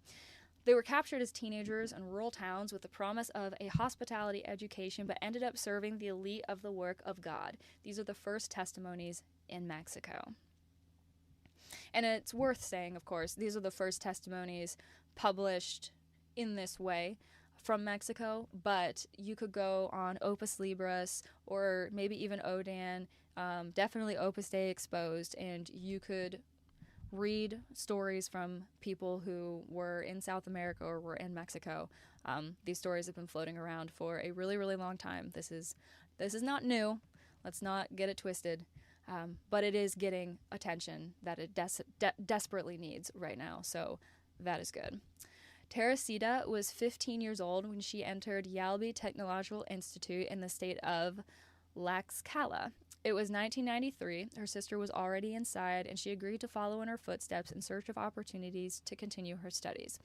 They were captured as teenagers in rural towns with the promise of a hospitality education, but ended up serving the elite of the work of God. These are the first testimonies in Mexico. And it's worth saying, of course, these are the first testimonies published in this way from Mexico, but you could go on Opus Libris or maybe even Odan, definitely Opus Dei Exposed, and you could read stories from people who were in South America or were in Mexico. These stories have been floating around for a really, really long time. This is not new. Let's not get it twisted. But it is getting attention that it desperately needs right now. So that is good. Teresita was 15 years old when she entered Yalbi Technological Institute in the state of Tlaxcala. It was 1993. Her sister was already inside, and she agreed to follow in her footsteps in search of opportunities to continue her studies.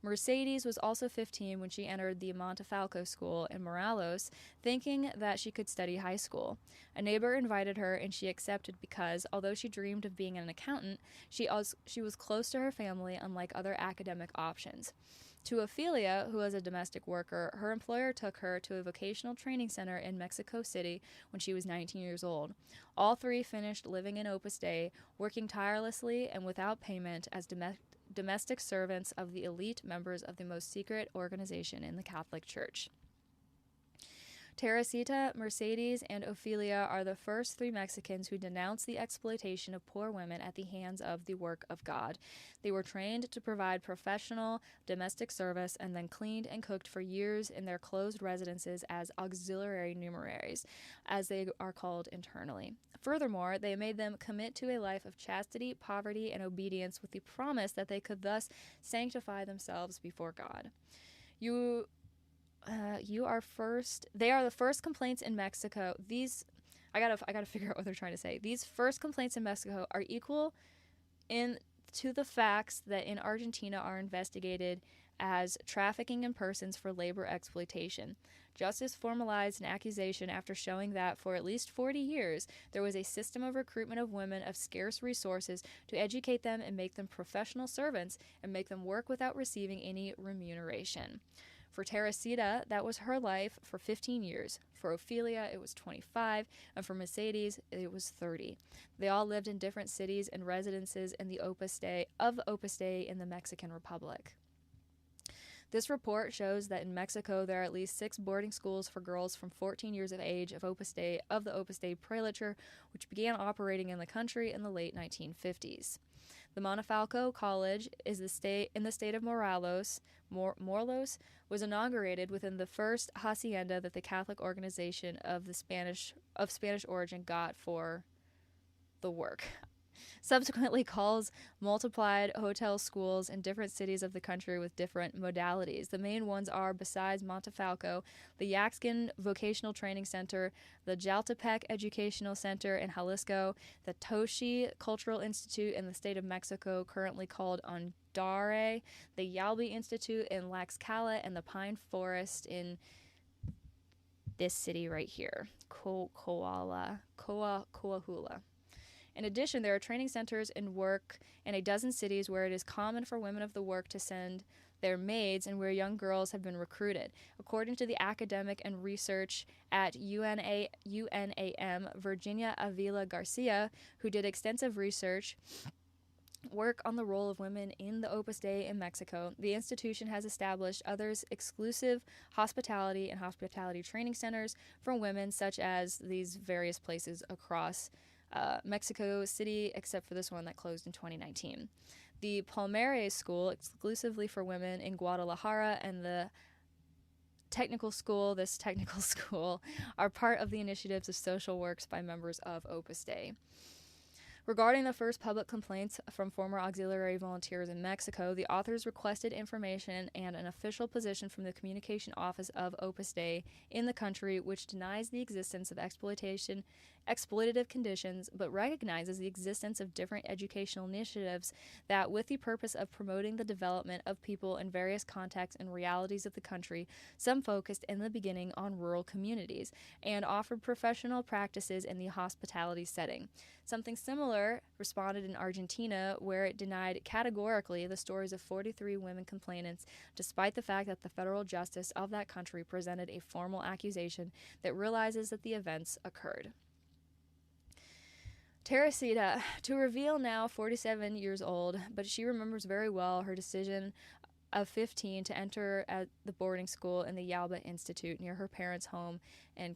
Mercedes was also 15 when she entered the Montefalco School in Morelos, thinking that she could study high school. A neighbor invited her, and she accepted because, although she dreamed of being an accountant, she was close to her family, unlike other academic options. To Ophelia, who was a domestic worker, her employer took her to a vocational training center in Mexico City when she was 19 years old. All three finished living in Opus Dei, working tirelessly and without payment as domestic servants of the elite members of the most secret organization in the Catholic Church. Teresita, Mercedes, and Ophelia are the first 3 Mexicans who denounced the exploitation of poor women at the hands of the work of God. They were trained to provide professional domestic service and then cleaned and cooked for years in their closed residences as auxiliary numeraries, as they are called internally. Furthermore, they made them commit to a life of chastity, poverty, and obedience with the promise that they could thus sanctify themselves before God. They are the first complaints in Mexico. I gotta figure out what they're trying to say. These first complaints in Mexico are equal to the facts that in Argentina are investigated as trafficking in persons for labor exploitation. Justice formalized an accusation after showing that for at least 40 years, there was a system of recruitment of women of scarce resources to educate them and make them professional servants and make them work without receiving any remuneration. For Teresita, that was her life for 15 years. For Ophelia, it was 25, and for Mercedes, it was 30. They all lived in different cities and residences in the Opus Dei in the Mexican Republic. This report shows that in Mexico there are at least 6 boarding schools for girls from 14 years of age of the Opus Dei prelature, which began operating in the country in the late 1950s. The Montefalco College is in the state of Morelos, was inaugurated within the first hacienda that the Catholic organization of Spanish origin got for the work. Subsequently calls multiplied hotel schools in different cities of the country with different modalities. The main ones are, besides Montefalco, the Yaxcan Vocational Training Center, the Jaltepec Educational Center in Jalisco, the Toshi Cultural Institute in the state of Mexico, currently called Ondare, the Yalbi Institute in Tlaxcala, and the Pine Forest in this city right here, Coahuila. In addition, there are training centers in work in a dozen cities where it is common for women of the work to send their maids and where young girls have been recruited. According to the academic and research at UNAM, Virginia Avila Garcia, who did extensive work on the role of women in the Opus Dei in Mexico, the institution has established others exclusive hospitality and hospitality training centers for women, such as these various places across Mexico City, except for this one that closed in 2019. The Palmares School, exclusively for women in Guadalajara, and the technical school, are part of the initiatives of social works by members of Opus Dei. Regarding the first public complaints from former auxiliary volunteers in Mexico, the authors requested information and an official position from the communication office of Opus Dei in the country, which denies the existence of exploitative conditions, but recognizes the existence of different educational initiatives that, with the purpose of promoting the development of people in various contexts and realities of the country, some focused in the beginning on rural communities and offered professional practices in the hospitality setting. Something similar responded in Argentina, where it denied categorically the stories of 43 women complainants, despite the fact that the federal justice of that country presented a formal accusation that realizes that the events occurred. Teresita, to reveal now 47 years old, but she remembers very well her decision of 15 to enter at the boarding school in the Yalba Institute near her parents' home in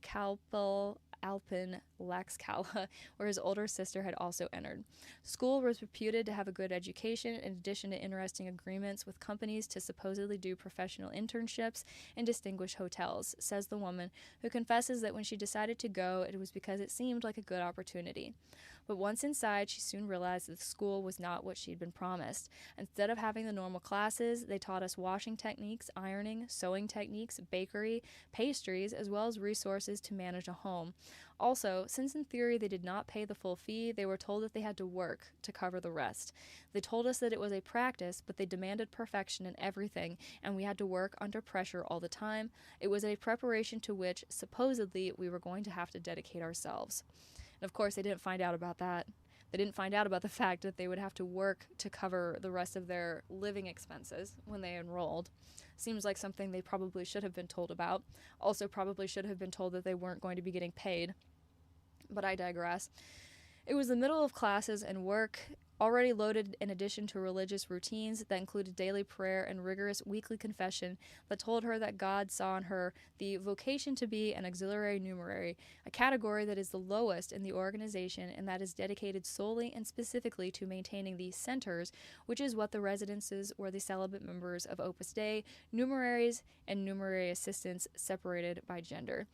Alpen, Tlaxcala, where his older sister had also entered. School was reputed to have a good education, in addition to interesting agreements with companies to supposedly do professional internships in distinguished hotels, says the woman, who confesses that when she decided to go, it was because it seemed like a good opportunity. But once inside, she soon realized that the school was not what she'd been promised. Instead of having the normal classes, they taught us washing techniques, ironing, sewing techniques, bakery, pastries, as well as resources to manage a home. Also, since in theory they did not pay the full fee, they were told that they had to work to cover the rest. They told us that it was a practice, but they demanded perfection in everything, and we had to work under pressure all the time. It was a preparation to which, supposedly, we were going to have to dedicate ourselves. And of course, they didn't find out about that. They didn't find out about the fact that they would have to work to cover the rest of their living expenses when they enrolled. Seems like something they probably should have been told about. Also probably should have been told that they weren't going to be getting paid. But I digress. It was the middle of classes and work, already loaded in addition to religious routines that included daily prayer and rigorous weekly confession, that told her that God saw in her the vocation to be an auxiliary numerary, a category that is the lowest in the organization and that is dedicated solely and specifically to maintaining the centers, which is what the residences were, the celibate members of Opus Dei, numeraries, and numerary assistants separated by gender.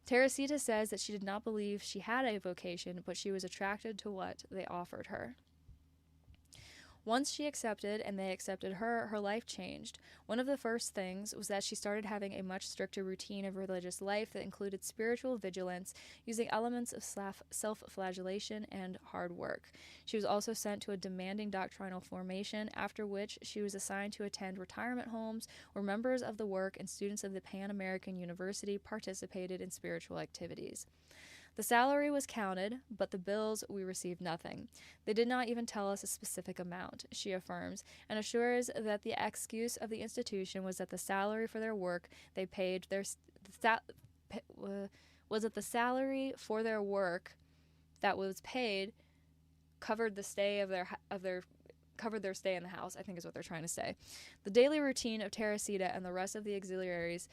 Teresita says that she did not believe she had a vocation, but she was attracted to what they offered her. Once she accepted and they accepted her, her life changed. One of the first things was that she started having a much stricter routine of religious life that included spiritual vigilance, using elements of self-flagellation and hard work. She was also sent to a demanding doctrinal formation, after which she was assigned to attend retirement homes where members of the work and students of the Pan American University participated in spiritual activities. The salary was counted, but the bills, we received nothing. They did not even tell us a specific amount, she affirms, and assures that the excuse of the institution was that the salary for their work they paid was that the salary for their work that was paid covered the stay of their covered their stay in the house, I think is what they're trying to say. The daily routine of Teresita and the rest of the auxiliaries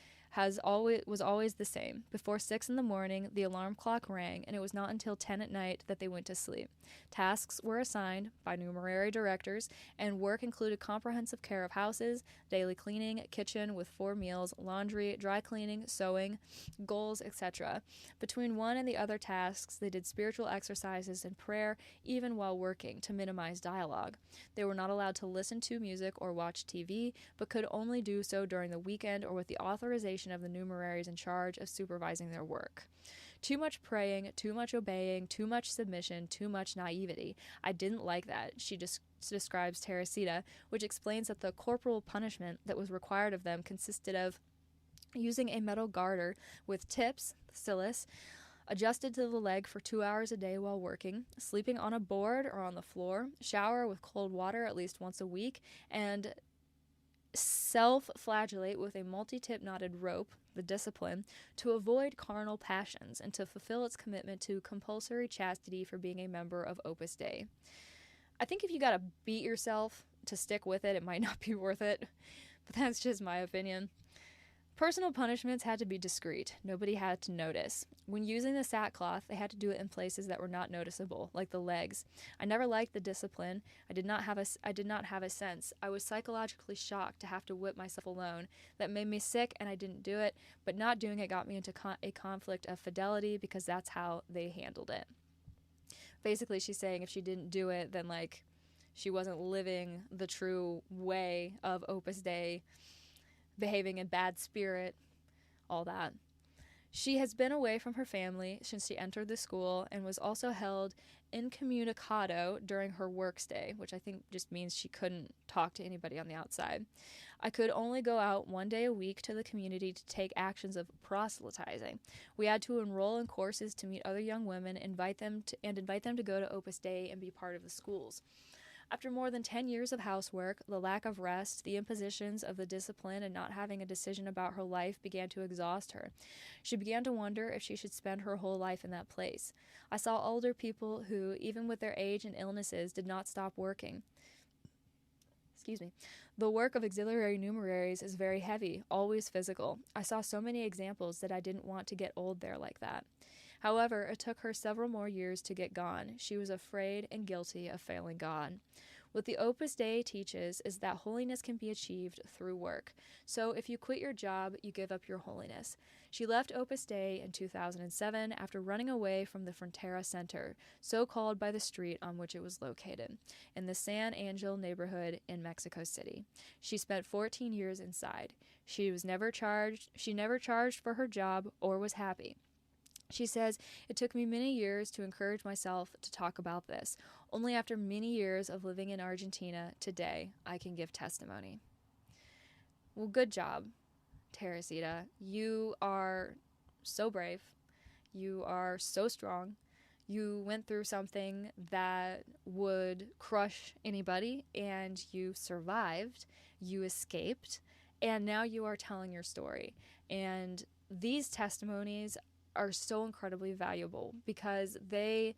was always the same. Before 6 in the morning, the alarm clock rang, and it was not until 10 at night that they went to sleep. Tasks were assigned by numerary directors, and work included comprehensive care of houses, daily cleaning, kitchen with 4 meals, laundry, dry cleaning, sewing, goals, etc. Between one and the other tasks, they did spiritual exercises and prayer, even while working, to minimize dialogue. They were not allowed to listen to music or watch TV, but could only do so during the weekend or with the authorization of the numeraries in charge of supervising their work. Too much praying, too much obeying, too much submission, too much naivety. I didn't like that, she describes Teresita, which explains that the corporal punishment that was required of them consisted of using a metal garter with tips, sillis, adjusted to the leg for 2 hours a day while working, sleeping on a board or on the floor, shower with cold water at least once a week, and self-flagellate with a multi-tip knotted rope, the discipline, to avoid carnal passions and to fulfill its commitment to compulsory chastity for being a member of Opus Dei. I think if you gotta beat yourself to stick with it, it might not be worth it, but that's just my opinion. Personal punishments had to be discreet. Nobody had to notice. When using the sackcloth, they had to do it in places that were not noticeable, like the legs. I never liked the discipline. I did not have a sense. I was psychologically shocked to have to whip myself alone. That made me sick, and I didn't do it, but not doing it got me into a conflict of fidelity because that's how they handled it. Basically, she's saying if she didn't do it, then, like, she wasn't living the true way of Opus Dei, behaving in bad spirit, all that. She has been away from her family since she entered the school and was also held incommunicado during her work stay, which I think just means she couldn't talk to anybody on the outside. I could only go out 1 day a week to the community to take actions of proselytizing. We had to enroll in courses to meet other young women, invite them to go to Opus Dei and be part of the schools. After more than 10 years of housework, the lack of rest, the impositions of the discipline, and not having a decision about her life began to exhaust her. She began to wonder if she should spend her whole life in that place. I saw older people who, even with their age and illnesses, did not stop working. The work of auxiliary numeraries is very heavy, always physical. I saw so many examples that I didn't want to get old there like that. However, it took her several more years to get gone. She was afraid and guilty of failing God. What the Opus Dei teaches is that holiness can be achieved through work. So if you quit your job, you give up your holiness. She left Opus Dei in 2007 after running away from the Frontera Center, so called by the street on which it was located, in the San Angel neighborhood in Mexico City. She spent 14 years inside. She never charged for her job or was happy. She says, "It took me many years to encourage myself to talk about this. Only after many years of living in Argentina, today, I can give testimony." Well, good job, Teresita. You are so brave. You are so strong. You went through something that would crush anybody, and you survived. You escaped, and now you are telling your story. And these testimonies are so incredibly valuable because they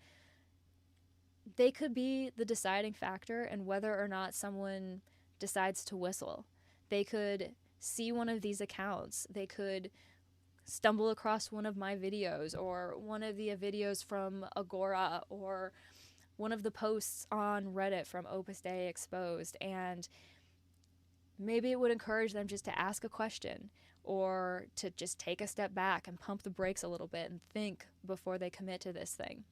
could be the deciding factor in whether or not someone decides to whistle. They could see one of these accounts. They could stumble across one of my videos or one of the videos from Agora or one of the posts on Reddit from Opus Dei Exposed, and maybe it would encourage them just to ask a question or to just take a step back and pump the brakes a little bit and think before they commit to this thing.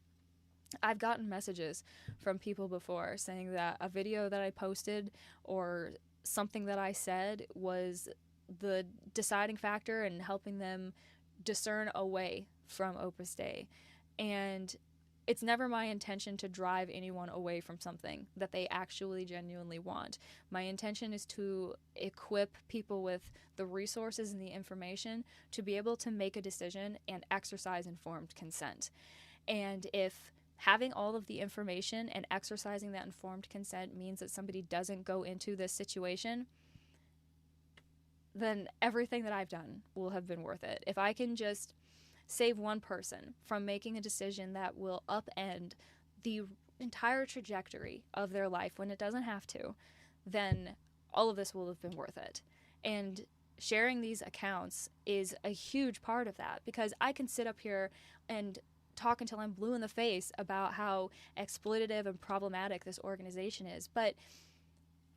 I've gotten messages from people before saying that a video that I posted or something that I said was the deciding factor in helping them discern away from Opus Dei. And it's never my intention to drive anyone away from something that they actually genuinely want. My intention is to equip people with the resources and the information to be able to make a decision and exercise informed consent. And if having all of the information and exercising that informed consent means that somebody doesn't go into this situation, then everything that I've done will have been worth it. If I can just save one person from making a decision that will upend the entire trajectory of their life when it doesn't have to, then all of this will have been worth it. And sharing these accounts is a huge part of that, because I can sit up here and talk until I'm blue in the face about how exploitative and problematic this organization is, but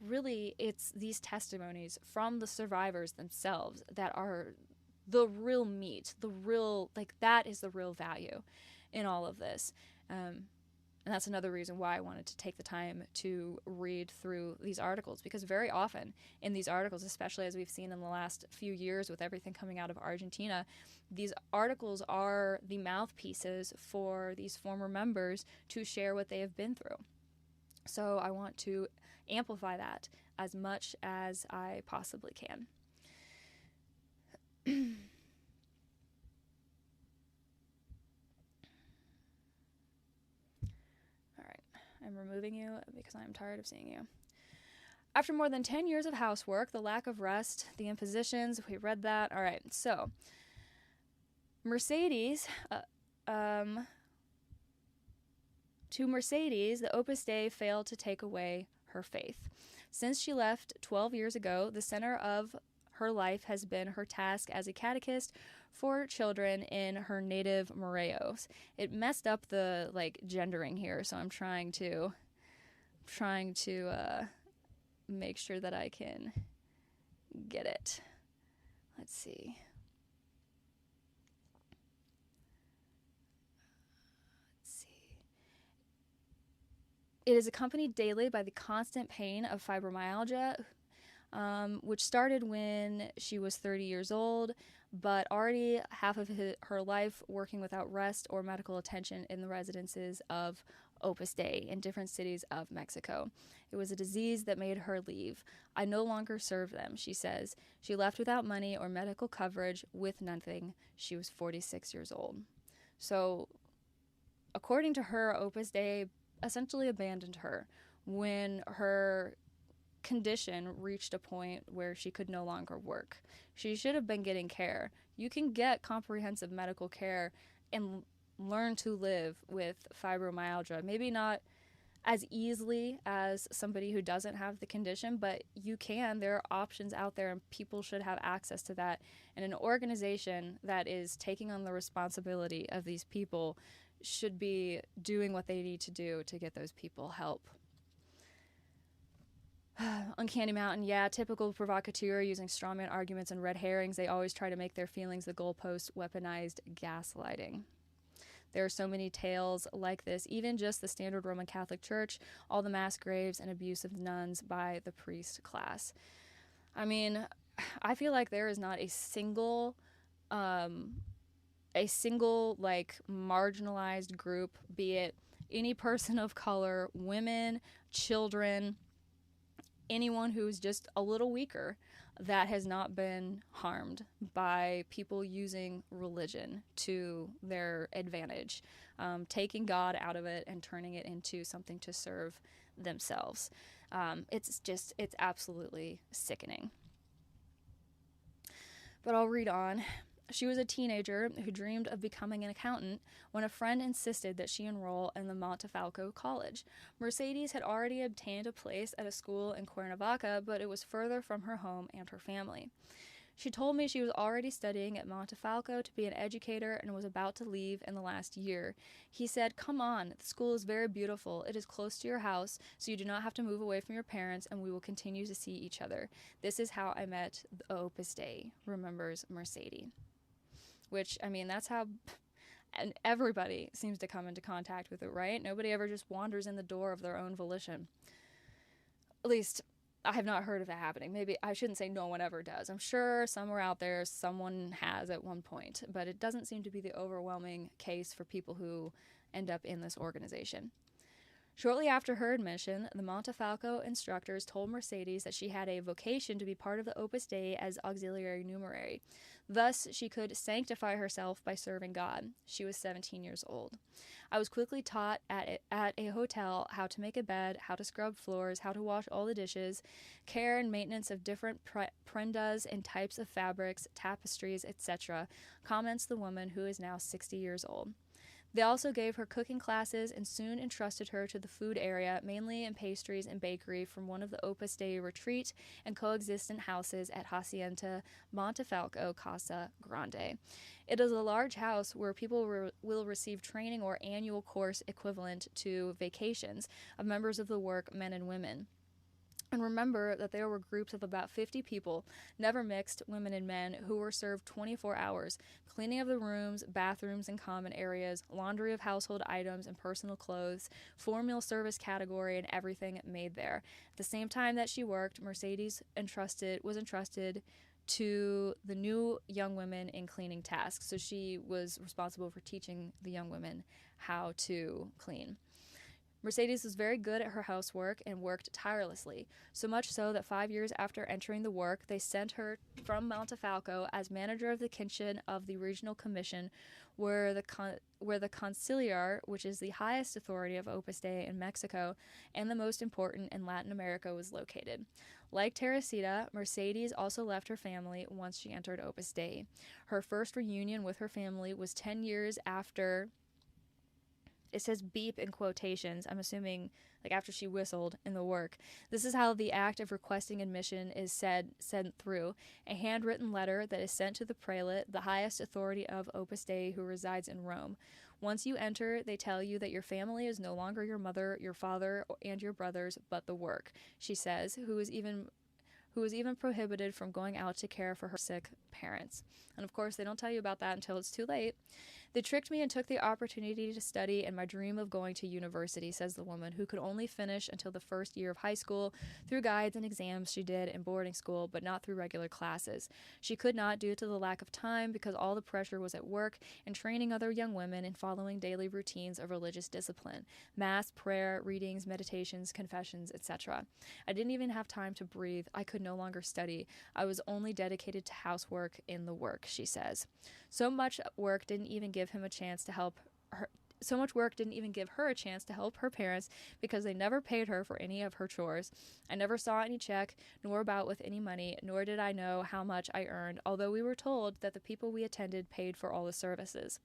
really it's these testimonies from the survivors themselves that are the real meat, the real, like, that is the real value in all of this. And that's another reason why I wanted to take the time to read through these articles, because very often in these articles, especially as we've seen in the last few years with everything coming out of Argentina, these articles are the mouthpieces for these former members to share what they have been through. So I want to amplify that as much as I possibly can. All right, I'm removing you because I'm tired of seeing you. After more than 10 years of housework, the lack of rest, the impositions, we read that. All right, so Mercedes, to Mercedes, the Opus Dei failed to take away her faith. Since she left 12 years ago, the center of her life has been her task as a catechist for children in her native Morelos. It messed up the gendering here, so I'm trying to make sure that I can get it. Let's see. It is accompanied daily by the constant pain of fibromyalgia, which started when she was 30 years old, but already half of her life working without rest or medical attention in the residences of Opus Dei in different cities of Mexico. It was a disease that made her leave. I no longer serve them, she says. She left without money or medical coverage, with nothing. She was 46 years old. So, according to her, Opus Dei essentially abandoned her when her condition reached a point where she could no longer work. She should have been getting care. You can get comprehensive medical care and learn to live with fibromyalgia. Maybe not as easily as somebody who doesn't have the condition, but you can. There are options out there, and people should have access to that. And an organization that is taking on the responsibility of these people should be doing what they need to do to get those people help. Uncanny Mountain, yeah, typical provocateur using strawman arguments and red herrings. They always try to make their feelings the goalpost, weaponized gaslighting. There are so many tales like this, even just the standard Roman Catholic Church, all the mass graves and abuse of nuns by the priest class. I mean, I feel like there is not a single marginalized group, be it any person of color, women, children, anyone who's just a little weaker, that has not been harmed by people using religion to their advantage, taking God out of it and turning it into something to serve themselves. It's absolutely sickening. But I'll read on. She was a teenager who dreamed of becoming an accountant when a friend insisted that she enroll in the Montefalco College. Mercedes had already obtained a place at a school in Cuernavaca, but it was further from her home and her family. She told me she was already studying at Montefalco to be an educator and was about to leave in the last year. He said, "Come on, the school is very beautiful. It is close to your house, so you do not have to move away from your parents, and we will continue to see each other. This is how I met the Opus Dei," remembers Mercedes. Which, I mean, that's how And everybody seems to come into contact with it, right? Nobody ever just wanders in the door of their own volition. At least, I have not heard of that happening. Maybe I shouldn't say no one ever does. I'm sure somewhere out there someone has at one point, but it doesn't seem to be the overwhelming case for people who end up in this organization. Shortly after her admission, the Montefalco instructors told Mercedes that she had a vocation to be part of the Opus Dei as auxiliary numerary. Thus, she could sanctify herself by serving God. She was 17 years old. I was quickly taught at a hotel how to make a bed, how to scrub floors, how to wash all the dishes, care and maintenance of different prendas and types of fabrics, tapestries, etc., comments the woman who is now 60 years old. They also gave her cooking classes and soon entrusted her to the food area, mainly in pastries and bakery from one of the Opus Dei retreat and coexistent houses at Hacienda Montefalco Casa Grande. It is a large house where people will receive training or annual course equivalent to vacations of members of the work, men and women. And remember that there were groups of about 50 people, never mixed, women and men, who were served 24 hours, cleaning of the rooms, bathrooms and common areas, laundry of household items and personal clothes, 4-meal service category, and everything made there. At the same time that she worked, Mercedes was entrusted to the new young women in cleaning tasks. So she was responsible for teaching the young women how to clean. Mercedes was very good at her housework and worked tirelessly, so much so that 5 years after entering the work, they sent her from Montefalco as manager of the kitchen of the regional commission, where the conciliar, which is the highest authority of Opus Dei in Mexico and the most important in Latin America, was located. Like Teresita, Mercedes also left her family once she entered Opus Dei. Her first reunion with her family was 10 years after. It says beep in quotations. I'm assuming like after she whistled in the work. This is how the act of requesting admission is sent through. A handwritten letter that is sent to the prelate, the highest authority of Opus Dei, who resides in Rome. Once you enter, they tell you that your family is no longer your mother, your father, and your brothers, but the work, she says, who is even prohibited from going out to care for her sick parents. And of course, they don't tell you about that until it's too late. They tricked me and took the opportunity to study and my dream of going to university, says the woman, who could only finish until the first year of high school through guides and exams she did in boarding school, but not through regular classes. She could not due to the lack of time because all the pressure was at work and training other young women and following daily routines of religious discipline, mass, prayer, readings, meditations, confessions, etc. I didn't even have time to breathe. I could no longer study. I was only dedicated to housework in the work, she says. So much work didn't even give her a chance to help her parents because they never paid her for any of her chores. I never saw any check, nor about with any money, nor did I know how much I earned, although we were told that the people we attended paid for all the services.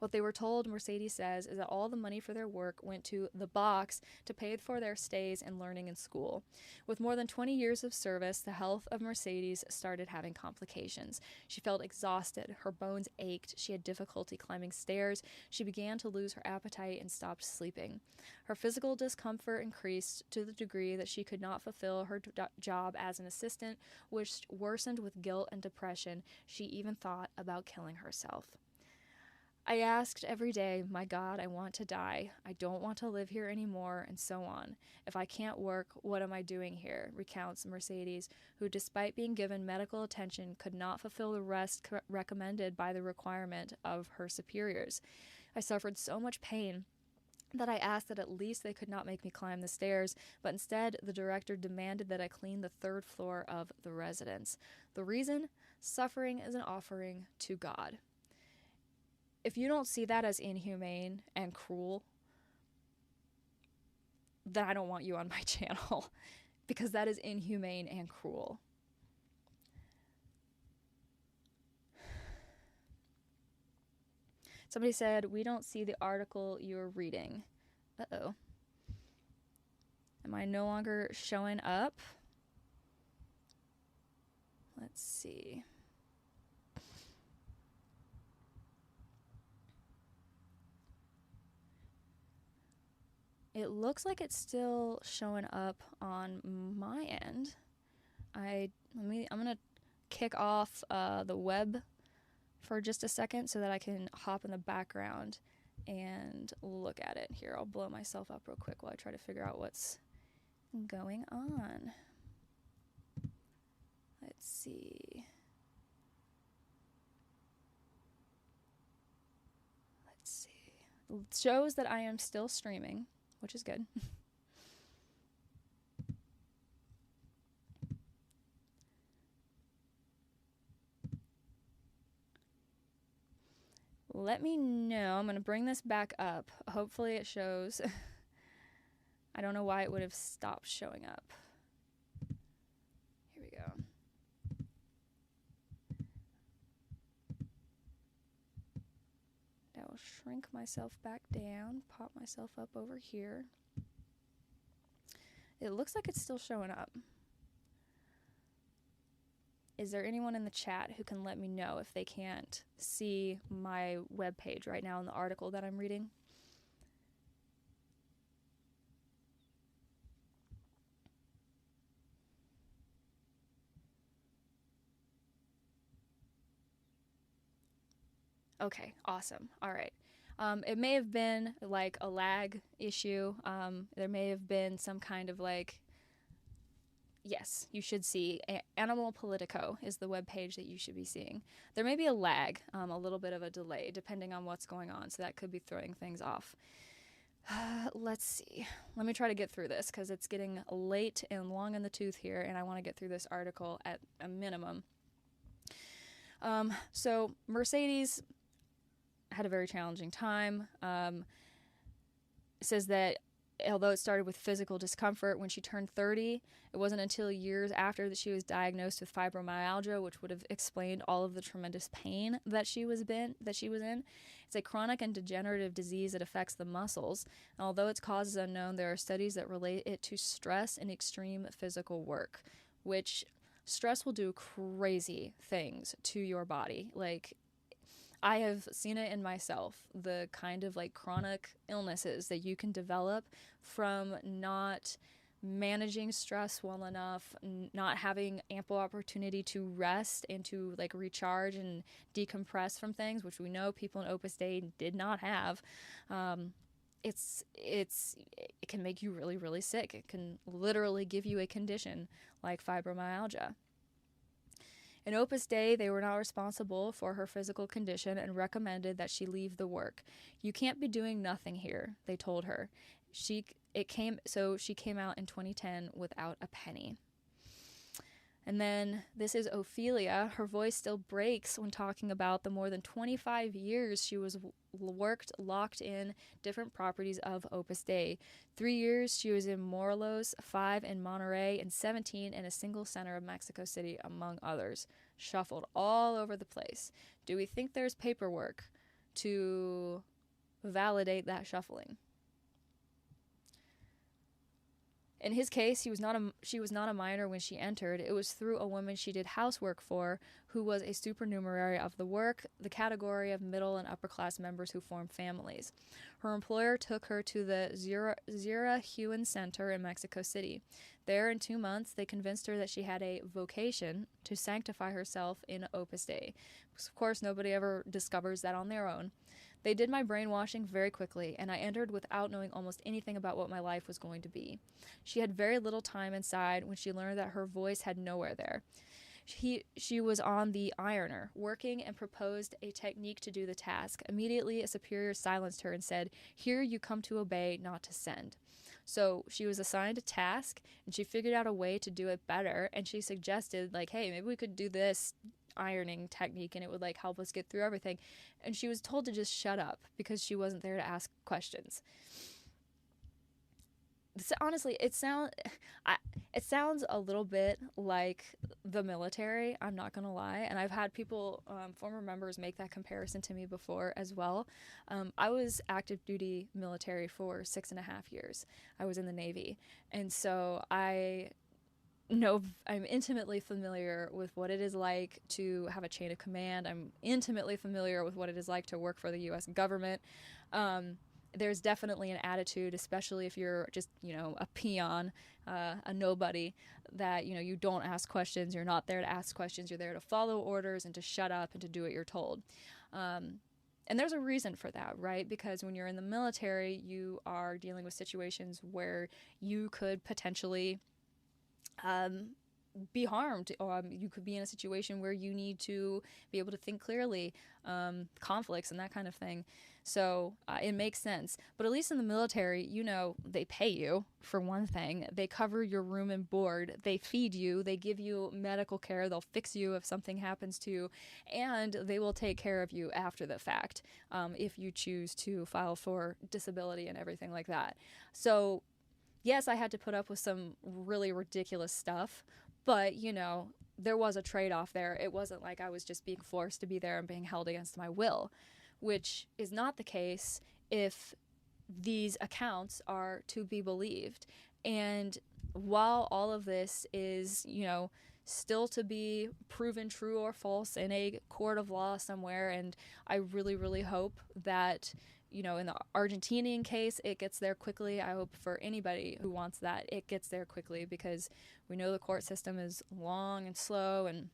What they were told, Mercedes says, is that all the money for their work went to the box to pay for their stays and learning in school. With more than 20 years of service, the health of Mercedes started having complications. She felt exhausted. Her bones ached. She had difficulty climbing stairs. She began to lose her appetite and stopped sleeping. Her physical discomfort increased to the degree that she could not fulfill her job as an assistant, which worsened with guilt and depression. She even thought about killing herself. I asked every day, my God, I want to die. I don't want to live here anymore, and so on. If I can't work, what am I doing here? Recounts Mercedes, who, despite being given medical attention, could not fulfill the rest recommended by the requirement of her superiors. I suffered so much pain that I asked that at least they could not make me climb the stairs, but instead the director demanded that I clean the 3rd floor of the residence. The reason? Suffering is an offering to God. If you don't see that as inhumane and cruel, then I don't want you on my channel, because that is inhumane and cruel. Somebody said, we don't see the article you're reading. Uh-oh. Am I no longer showing up? Let's see. It looks like it's still showing up on my end. I'm gonna kick off the web for just a second so that I can hop in the background and look at it. Here, I'll blow myself up real quick while I try to figure out what's going on. Let's see. It shows that I am still streaming, which is good. Let me know. I'm going to bring this back up. Hopefully it shows. I don't know why it would have stopped showing up. Here we go. I will shrink myself back down, pop myself up over here. It looks like it's still showing up. Is there anyone in the chat who can let me know if they can't see my webpage right now in the article that I'm reading? Okay, awesome. All right. It may have been like a lag issue. There may have been some kind of like, yes, you should see. Animal Politico is the webpage that you should be seeing. There may be a lag, a little bit of a delay, depending on what's going on. So that could be throwing things off. Let's see. Let me try to get through this because it's getting late and long in the tooth here, and I want to get through this article at a minimum. So Mercedes had a very challenging time. It says that although it started with physical discomfort when she turned 30, it wasn't until years after that she was diagnosed with fibromyalgia, which would have explained all of the tremendous pain that she was in. It's a chronic and degenerative disease that affects the muscles. And although its cause is unknown, there are studies that relate it to stress and extreme physical work, which stress will do crazy things to your body. Like, I have seen it in myself, the kind of like chronic illnesses that you can develop from not managing stress well enough, not having ample opportunity to rest and to like recharge and decompress from things, which we know people in Opus Dei did not have. It can make you really, really sick. It can literally give you a condition like fibromyalgia. In Opus Dei, they were not responsible for her physical condition and recommended that she leave the work. "You can't be doing nothing here," they told her. She came out in 2010 without a penny. And then this is Ophelia. Her voice still breaks when talking about the more than 25 years she was locked in different properties of Opus Dei. 3 years she was in Morelos, 5 in Monterey, and 17 in a single center of Mexico City, among others. Shuffled all over the place. Do we think there's paperwork to validate that shuffling? In his case, she was not a minor when she entered. It was through a woman she did housework for, who was a supernumerary of the work, the category of middle and upper class members who form families. Her employer took her to the Zira Hewen Center in Mexico City. There, in 2 months, they convinced her that she had a vocation to sanctify herself in Opus Dei. Of course, nobody ever discovers that on their own. They did my brainwashing very quickly, and I entered without knowing almost anything about what my life was going to be. She had very little time inside when she learned that her voice had nowhere there. She was on the ironer, working, and proposed a technique to do the task. Immediately, a superior silenced her and said, "Here you come to obey, not to send." So she was assigned a task, and she figured out a way to do it better, and she suggested, like, hey, maybe we could do this ironing technique and it would like help us get through everything. And she was told to just shut up because she wasn't there to ask questions. Honestly, it sounds a little bit like the military, I'm not gonna lie, and I've had people, former members, make that comparison to me before as well. I was active duty military for 6.5 years. I was in the Navy, and so I'm intimately familiar with what it is like to have a chain of command. I'm intimately familiar with what it is like to work for the U.S. government. there's definitely an attitude, especially if you're just, a peon, a nobody, that, you don't ask questions. You're not there to ask questions. You're there to follow orders and to shut up and to do what you're told. And there's a reason for that, right? Because when you're in the military, you are dealing with situations where you could potentially be harmed. You could be in a situation where you need to be able to think clearly, conflicts and that kind of thing. So it makes sense. But at least in the military, they pay you, for one thing. They cover your room and board. They feed you. They give you medical care. They'll fix you if something happens to you. And they will take care of you after the fact, if you choose to file for disability and everything like that. So yes, I had to put up with some really ridiculous stuff, but, there was a trade-off there. It wasn't like I was just being forced to be there and being held against my will, which is not the case if these accounts are to be believed. And while all of this is, still to be proven true or false in a court of law somewhere, and I really, really hope that, in the Argentinian case, it gets there quickly. I hope for anybody who wants that, it gets there quickly, because we know the court system is long and slow and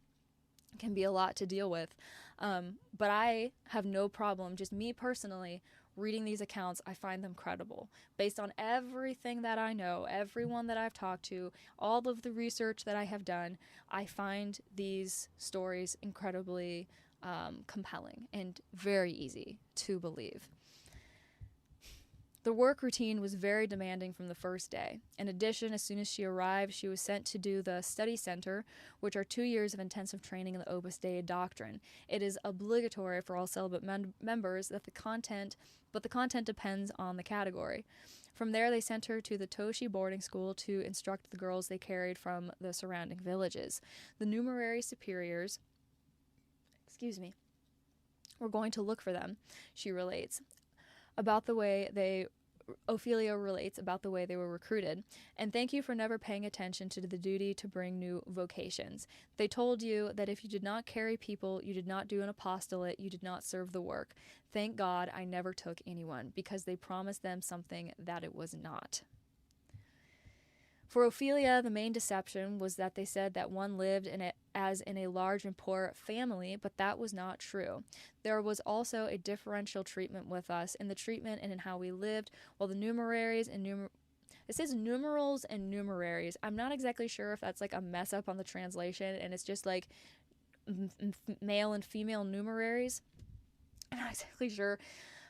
can be a lot to deal with. But I have no problem, just me personally, reading these accounts. I find them credible. Based on everything that I know, everyone that I've talked to, all of the research that I have done, I find these stories incredibly compelling and very easy to believe. The work routine was very demanding from the first day. In addition, as soon as she arrived, she was sent to do the study center, which are 2 years of intensive training in the Opus Dei doctrine. It is obligatory for all celibate members but the content depends on the category. From there, they sent her to the Toshi boarding school to instruct the girls they carried from the surrounding villages. The numerary superiors, were going to look for them, she relates. Ophelia relates about the way they were recruited. And thank you for never paying attention to the duty to bring new vocations. They told you that if you did not carry people, you did not do an apostolate, you did not serve the work. Thank God I never took anyone, because they promised them something that it was not. For Ophelia, the main deception was that they said that one lived as in a large and poor family, but that was not true. There was also a differential treatment with us in the treatment and in how we lived, while the numeraries and it says numerals and numeraries. I'm not exactly sure if that's like a mess up on the translation and it's just like male and female numeraries. I'm not exactly sure.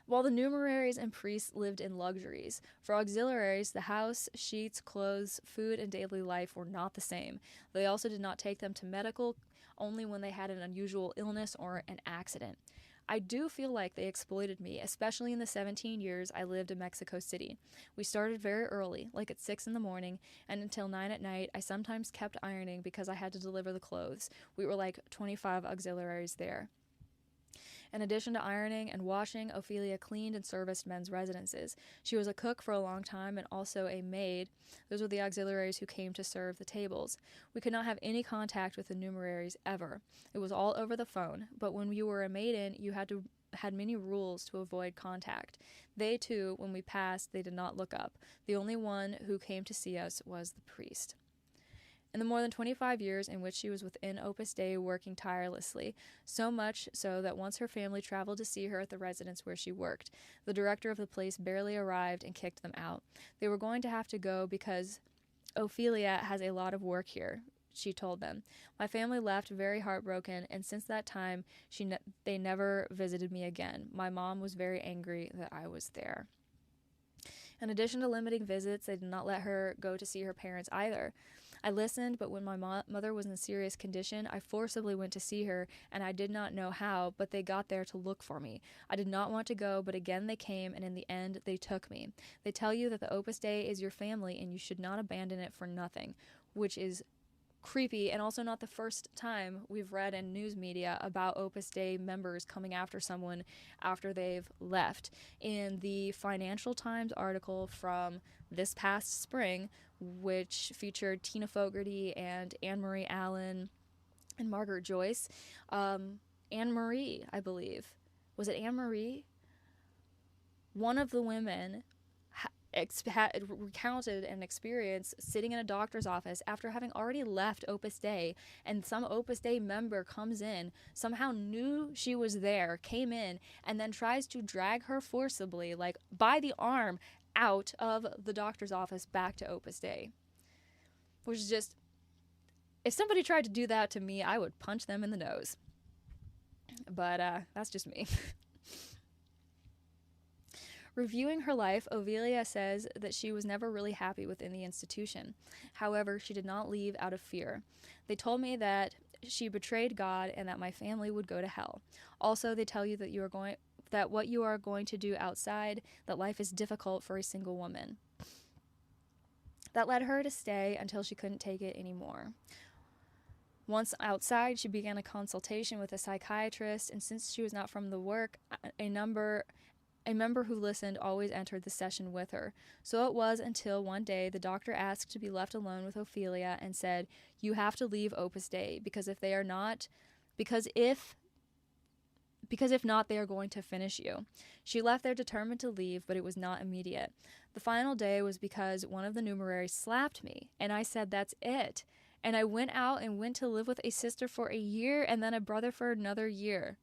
While the numeraries and priests lived in luxuries. For auxiliaries, the house, sheets, clothes, food, and daily life were not the same. They also did not take them to medical, only when they had an unusual illness or an accident. I do feel like they exploited me, especially in the 17 years I lived in Mexico City. We started very early, like at 6 in the morning, and until 9 at night, I sometimes kept ironing because I had to deliver the clothes. We were like 25 auxiliaries there. In addition to ironing and washing, Ophelia cleaned and serviced men's residences. She was a cook for a long time and also a maid. Those were the auxiliaries who came to serve the tables. We could not have any contact with the numeraries ever. It was all over the phone, but when you were a maiden, you had many rules to avoid contact. They, too, when we passed, they did not look up. The only one who came to see us was the priest. In the more than 25 years in which she was within Opus Dei working tirelessly, so much so that once her family traveled to see her at the residence where she worked. The director of the place barely arrived and kicked them out. They were going to have to go because Ophelia has a lot of work here, she told them. My family left very heartbroken, and since that time, they never visited me again. My mom was very angry that I was there. In addition to limiting visits, they did not let her go to see her parents either. I listened, but when my mother was in serious condition, I forcibly went to see her, and I did not know how, but they got there to look for me. I did not want to go, but again they came, and in the end, they took me. They tell you that the Opus Dei is your family, and you should not abandon it for nothing, which is creepy, and also not the first time we've read in news media about Opus Dei members coming after someone after they've left. In the Financial Times article from this past spring, which featured Tina Fogarty and Anne-Marie Allen and Margaret Joyce, Anne-Marie, I believe. Was it Anne-Marie? One of the women recounted an experience sitting in a doctor's office after having already left Opus Dei, and some Opus Dei member comes in, somehow knew she was there, came in, and then tries to drag her forcibly, like by the arm, out of the doctor's office back to Opus Dei. Which is just, if somebody tried to do that to me, I would punch them in the nose. But that's just me. Reviewing her life, Ovelia says that she was never really happy within the institution. However, she did not leave out of fear. They told me that she betrayed God and that my family would go to hell. Also, they tell you that what you are going to do outside, that life is difficult for a single woman. That led her to stay until she couldn't take it anymore. Once outside, she began a consultation with a psychiatrist, and since she was not from the work, a member who listened always entered the session with her. So it was until one day the doctor asked to be left alone with Ophelia and said, "You have to leave Opus Dei, because if not, they are going to finish you." She left there determined to leave, but it was not immediate. The final day was because one of the numeraries slapped me, and I said, "That's it." And I went out and went to live with a sister for a year and then a brother for another year.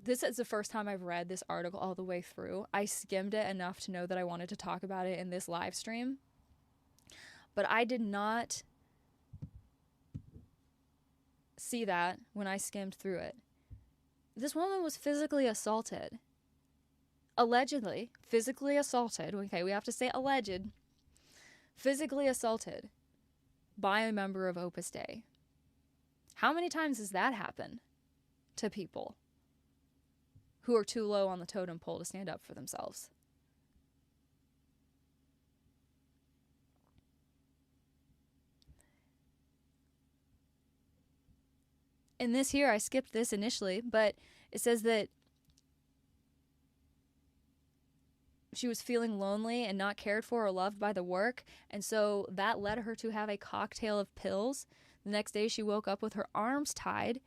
This is the first time I've read this article all the way through. I skimmed it enough to know that I wanted to talk about it in this live stream. But I did not see that when I skimmed through it. This woman was physically assaulted. Allegedly, physically assaulted. Okay, we have to say alleged. Physically assaulted by a member of Opus Dei. How many times has that happened to people who are too low on the totem pole to stand up for themselves? In this here, I skipped this initially, but it says that she was feeling lonely and not cared for or loved by the work, and so that led her to have a cocktail of pills. The next day she woke up with her arms tied,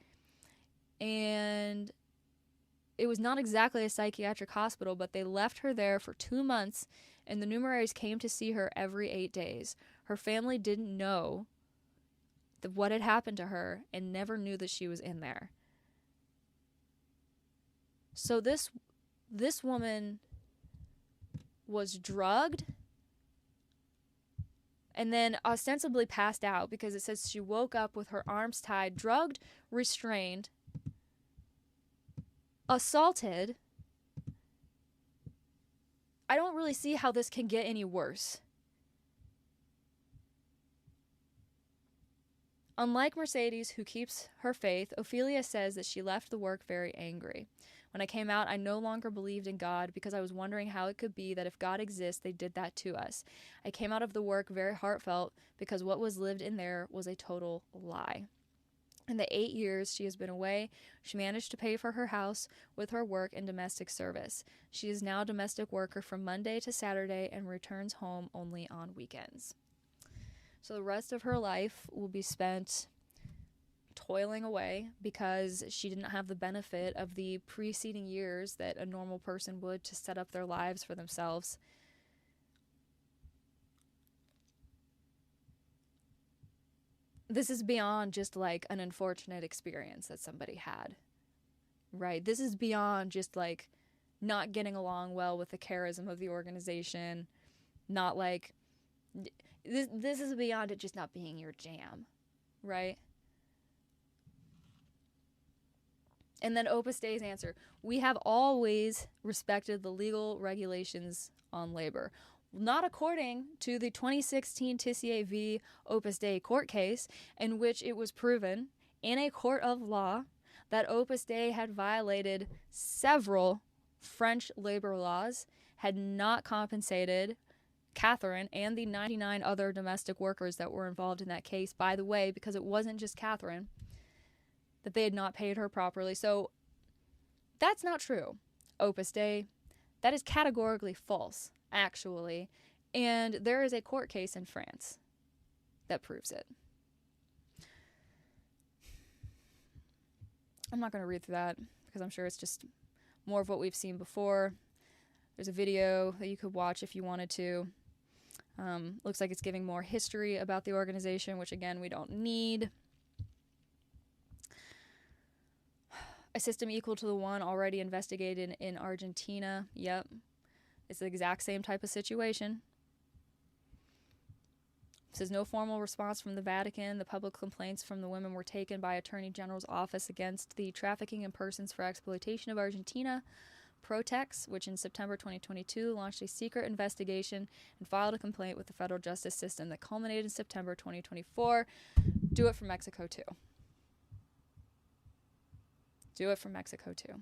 and it was not exactly a psychiatric hospital, but they left her there for 2 months, and the numeraries came to see her every 8 days. Her family didn't know what had happened to her and never knew that she was in there. So this woman was drugged and then ostensibly passed out, because it says she woke up with her arms tied, drugged, restrained, assaulted. I don't really see how this can get any worse. Unlike Mercedes, who keeps her faith, Ophelia says that she left the work very angry. When I came out, I no longer believed in God because I was wondering how it could be that if God exists, they did that to us. I came out of the work very heartfelt because what was lived in there was a total lie. In the 8 years she has been away, she managed to pay for her house with her work and domestic service. She is now a domestic worker from Monday to Saturday and returns home only on weekends. So the rest of her life will be spent toiling away because she didn't have the benefit of the preceding years that a normal person would to set up their lives for themselves. This is beyond just like an unfortunate experience that somebody had, right? This is beyond just like not getting along well with the charism of the organization, not like... This is beyond it just not being your jam, right? And then Opus Dei's answer: we have always respected the legal regulations on labor. Not according to the 2016 Tissier v. Opus Dei court case, in which it was proven in a court of law that Opus Dei had violated several French labor laws, had not compensated Catherine and the 99 other domestic workers that were involved in that case, by the way, because it wasn't just Catherine, that they had not paid her properly. So that's not true, Opus Dei. That is categorically false, actually. And there is a court case in France that proves it. I'm not going to read through that because I'm sure it's just more of what we've seen before. There's a video that you could watch if you wanted to. Looks like it's giving more history about the organization, which again, we don't need. A system equal to the one already investigated in Argentina. Yep. It's the exact same type of situation. It says no formal response from the Vatican. The public complaints from the women were taken by Attorney General's office against the trafficking in persons for exploitation of Argentina. Protex, which in September 2022 launched a secret investigation and filed a complaint with the federal justice system that culminated in September 2024. Do it for Mexico too. Do it for Mexico too.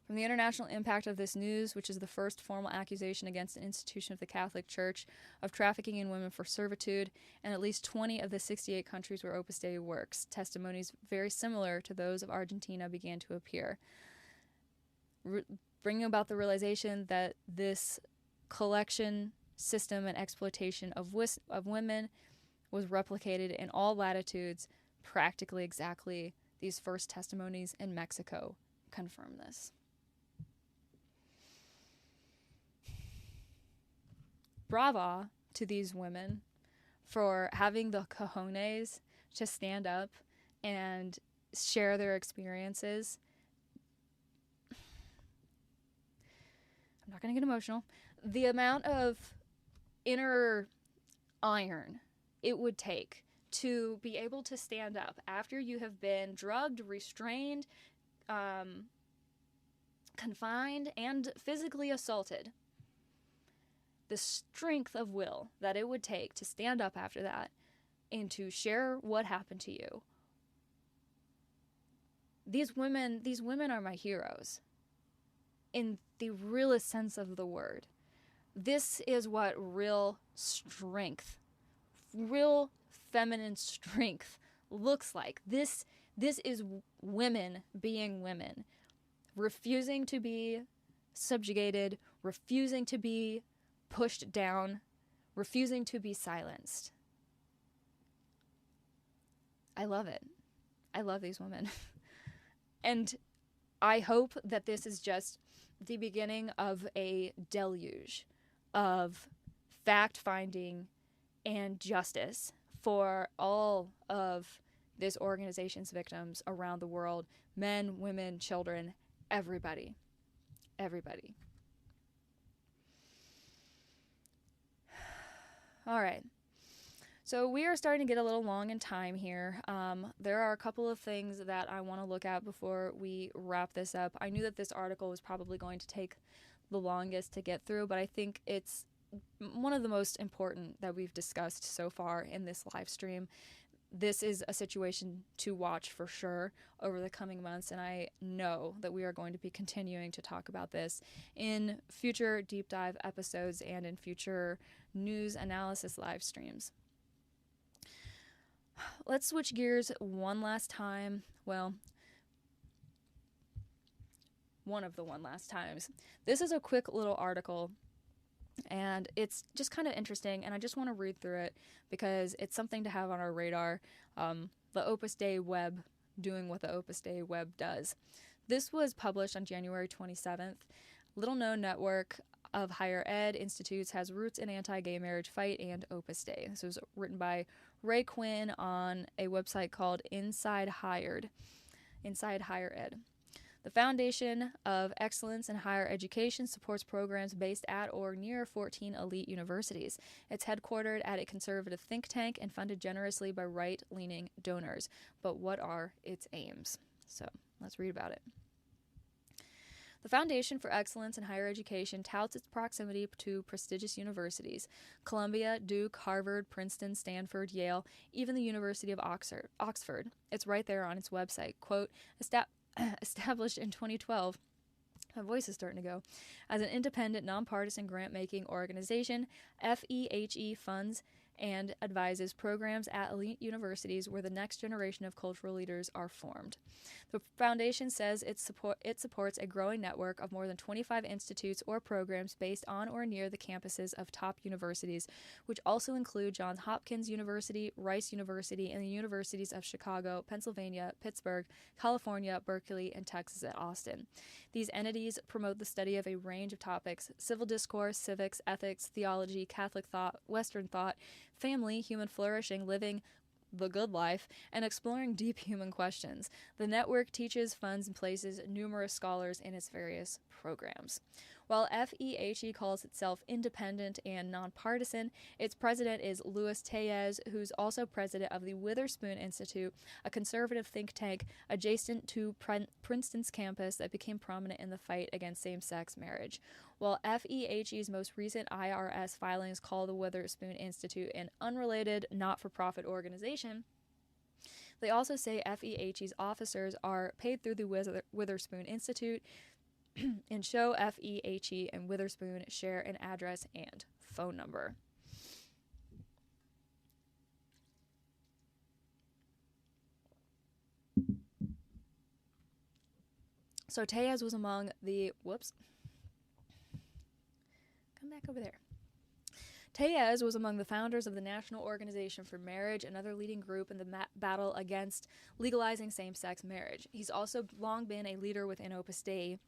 From the international impact of this news, which is the first formal accusation against an institution of the Catholic Church of trafficking in women for servitude, and at least 20 of the 68 countries where Opus Dei works, testimonies very similar to those of Argentina began to appear, bringing about the realization that this collection, system, and exploitation of women was replicated in all latitudes. Practically exactly these first testimonies in Mexico confirm this. Brava to these women for having the cojones to stand up and share their experiences. I'm not going to get emotional. The amount of inner iron it would take to be able to stand up after you have been drugged, restrained, confined, and physically assaulted. The strength of will that it would take to stand up after that and to share what happened to you. These women are my heroes in the realest sense of the word. This is what real strength, real feminine strength looks like. This is women being women, refusing to be subjugated, refusing to be pushed down, refusing to be silenced. I love it. I love these women. And I hope that this is just the beginning of a deluge of fact-finding and justice for all of this organization's victims around the world. Men, women, children, everybody. Everybody. All right. So we are starting to get a little long in time here. There are a couple of things that I want to look at before we wrap this up. I knew that this article was probably going to take the longest to get through, but I think it's one of the most important that we've discussed so far in this live stream. This is a situation to watch for sure over the coming months, and I know that we are going to be continuing to talk about this in future deep dive episodes and in future news analysis live streams. Let's switch gears one last time. Well, one of the one last times. This is a quick little article, and it's just kind of interesting, and I just want to read through it because it's something to have on our radar. The Opus Dei web doing what the Opus Dei web does. This was published on January 27th. Little-known network of higher ed institutes has roots in anti-gay marriage fight and Opus Dei. This was written by Ray Quinn on a website called Inside Higher Ed. The Foundation of Excellence in Higher Education supports programs based at or near 14 elite universities. It's headquartered at a conservative think tank and funded generously by right-leaning donors. But what are its aims? So let's read about it. The Foundation for Excellence in Higher Education touts its proximity to prestigious universities: Columbia, Duke, Harvard, Princeton, Stanford, Yale, even the University of Oxford. It's right there on its website. Quote, established in 2012, my voice is starting to go, as an independent, nonpartisan grant-making organization, FEHE funds and advises programs at elite universities where the next generation of cultural leaders are formed. The foundation says it supports a growing network of more than 25 institutes or programs based on or near the campuses of top universities, which also include Johns Hopkins University, Rice University, and the universities of Chicago, Pennsylvania, Pittsburgh, California, Berkeley, and Texas at Austin. These entities promote the study of a range of topics: civil discourse, civics, ethics, theology, Catholic thought, Western thought, family, human flourishing, living the good life, and exploring deep human questions. The network teaches, funds, and places numerous scholars in its various programs. While FEHE calls itself independent and nonpartisan, its president is Luis Tellez, who's also president of the Witherspoon Institute, a conservative think tank adjacent to Princeton's campus that became prominent in the fight against same-sex marriage. While FEHE's most recent IRS filings call the Witherspoon Institute an unrelated, not-for-profit organization, they also say FEHE's officers are paid through the Witherspoon Institute and show FEHE and Witherspoon share an address and phone number. So Tellez was among the... Come back over there. Tellez was among the founders of the National Organization for Marriage, another leading group in the battle against legalizing same-sex marriage. He's also long been a leader within Opus Dei,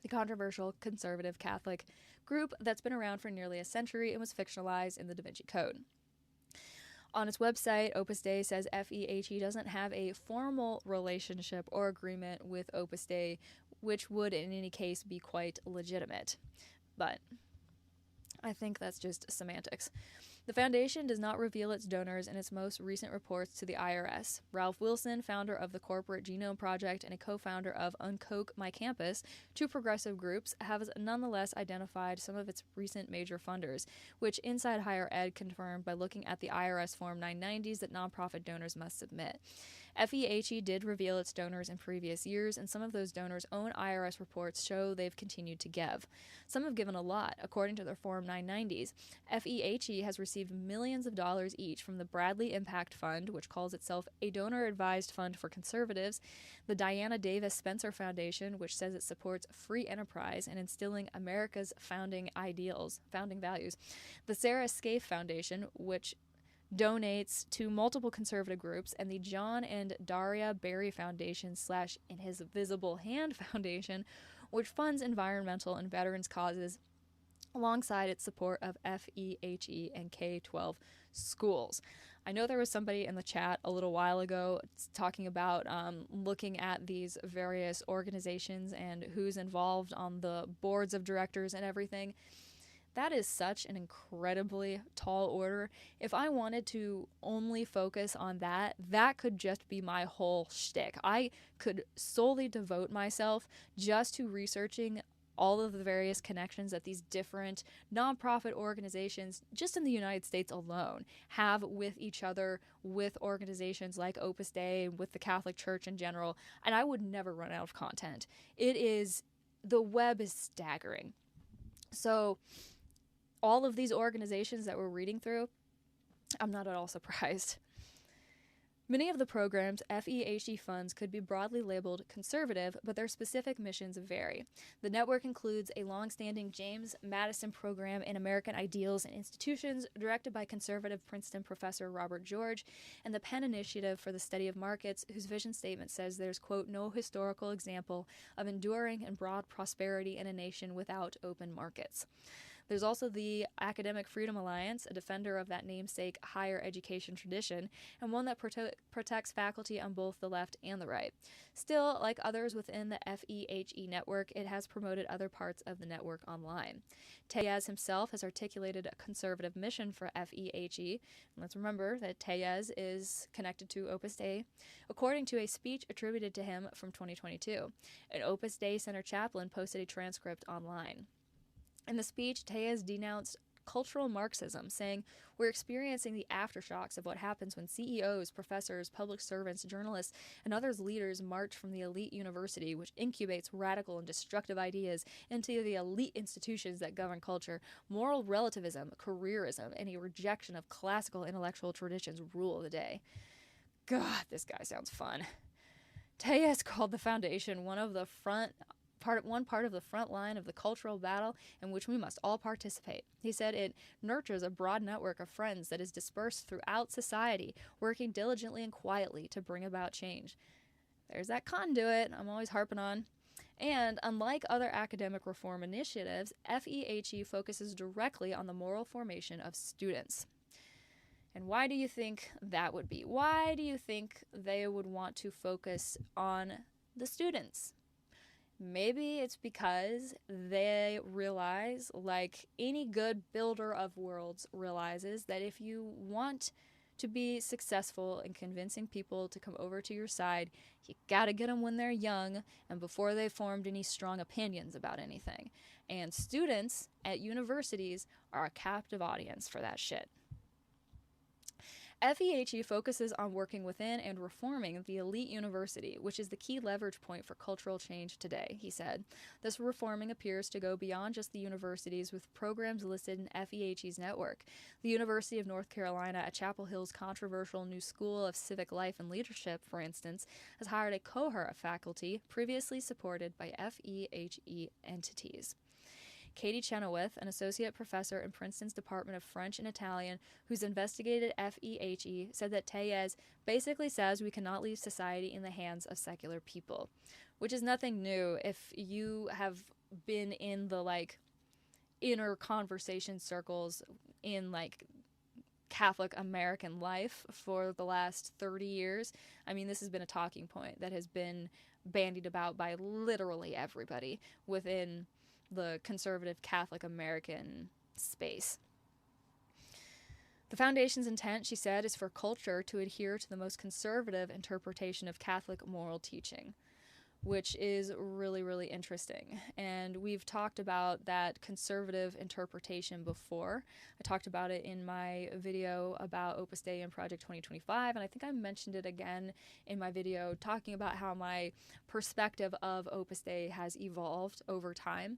the controversial conservative Catholic group that's been around for nearly a century and was fictionalized in the Da Vinci Code. On its website, Opus Dei says FEHE doesn't have a formal relationship or agreement with Opus Dei, which would in any case be quite legitimate. But I think that's just semantics. The foundation does not reveal its donors in its most recent reports to the IRS. Ralph Wilson, founder of the Corporate Genome Project and a co-founder of Uncoke My Campus, two progressive groups, have nonetheless identified some of its recent major funders, which Inside Higher Ed confirmed by looking at the IRS Form 990s that nonprofit donors must submit. FEHE did reveal its donors in previous years, and some of those donors' own IRS reports show they've continued to give. Some have given a lot, according to their Form 990s. FEHE has received millions of dollars each from the Bradley Impact Fund, which calls itself a donor-advised fund for conservatives, the Diana Davis Spencer Foundation, which says it supports free enterprise and instilling America's founding values, the Sarah Scaife Foundation, which donates to multiple conservative groups, and the John and Daria Berry Foundation / In His Visible Hand Foundation, which funds environmental and veterans causes alongside its support of FEHE and K-12 schools. I know there was somebody in the chat a little while ago talking about looking at these various organizations and who's involved on the boards of directors and everything. That is such an incredibly tall order. If I wanted to only focus on that, that could just be my whole shtick. I could solely devote myself just to researching all of the various connections that these different nonprofit organizations, just in the United States alone, have with each other, with organizations like Opus Dei, with the Catholic Church in general, and I would never run out of content. The web is staggering. So all of these organizations that we're reading through, I'm not at all surprised. Many of the programs FEHE funds could be broadly labeled conservative, but their specific missions vary. The network includes a long-standing James Madison program in American Ideals and Institutions, directed by conservative Princeton professor Robert George, and the Penn Initiative for the Study of Markets, whose vision statement says there's, quote, no historical example of enduring and broad prosperity in a nation without open markets. There's also the Academic Freedom Alliance, a defender of that namesake higher education tradition, and one that protects faculty on both the left and the right. Still, like others within the FEHE network, it has promoted other parts of the network online. Tellez himself has articulated a conservative mission for FEHE. And let's remember that Tellez is connected to Opus Dei, according to a speech attributed to him from 2022. An Opus Dei Center chaplain posted a transcript online. In the speech, Tellez denounced cultural Marxism, saying, "We're experiencing the aftershocks of what happens when CEOs, professors, public servants, journalists, and other leaders march from the elite university, which incubates radical and destructive ideas, into the elite institutions that govern culture. Moral relativism, careerism, and a rejection of classical intellectual traditions rule the day." God, this guy sounds fun. Tellez called the foundation one part of the front line of the cultural battle in which we must all participate. He said it nurtures a broad network of friends that is dispersed throughout society, working diligently and quietly to bring about change. There's that conduit I'm always harping on. And unlike other academic reform initiatives, FEHE focuses directly on the moral formation of students. And why do you think that would be? Why do you think they would want to focus on the students? Maybe it's because they realize, like any good builder of worlds realizes, that if you want to be successful in convincing people to come over to your side, you gotta get them when they're young and before they've formed any strong opinions about anything. And students at universities are a captive audience for that shit. FEHE focuses on working within and reforming the elite university, which is the key leverage point for cultural change today, he said. This reforming appears to go beyond just the universities, with programs listed in FEHE's network. The University of North Carolina at Chapel Hill's controversial new School of Civic Life and Leadership, for instance, has hired a cohort of faculty previously supported by FEHE entities. Katie Chenoweth, an associate professor in Princeton's Department of French and Italian, who's investigated FEHE, said that Tellez basically says we cannot leave society in the hands of secular people, which is nothing new. If you have been in the, inner conversation circles in, Catholic American life for the last 30 years, I mean, this has been a talking point that has been bandied about by literally everybody within the conservative Catholic American space. The foundation's intent, she said, is for culture to adhere to the most conservative interpretation of Catholic moral teaching, which is really, really interesting. And we've talked about that conservative interpretation before. I talked about it in my video about Opus Dei and Project 2025, and I think I mentioned it again in my video talking about how my perspective of Opus Dei has evolved over time.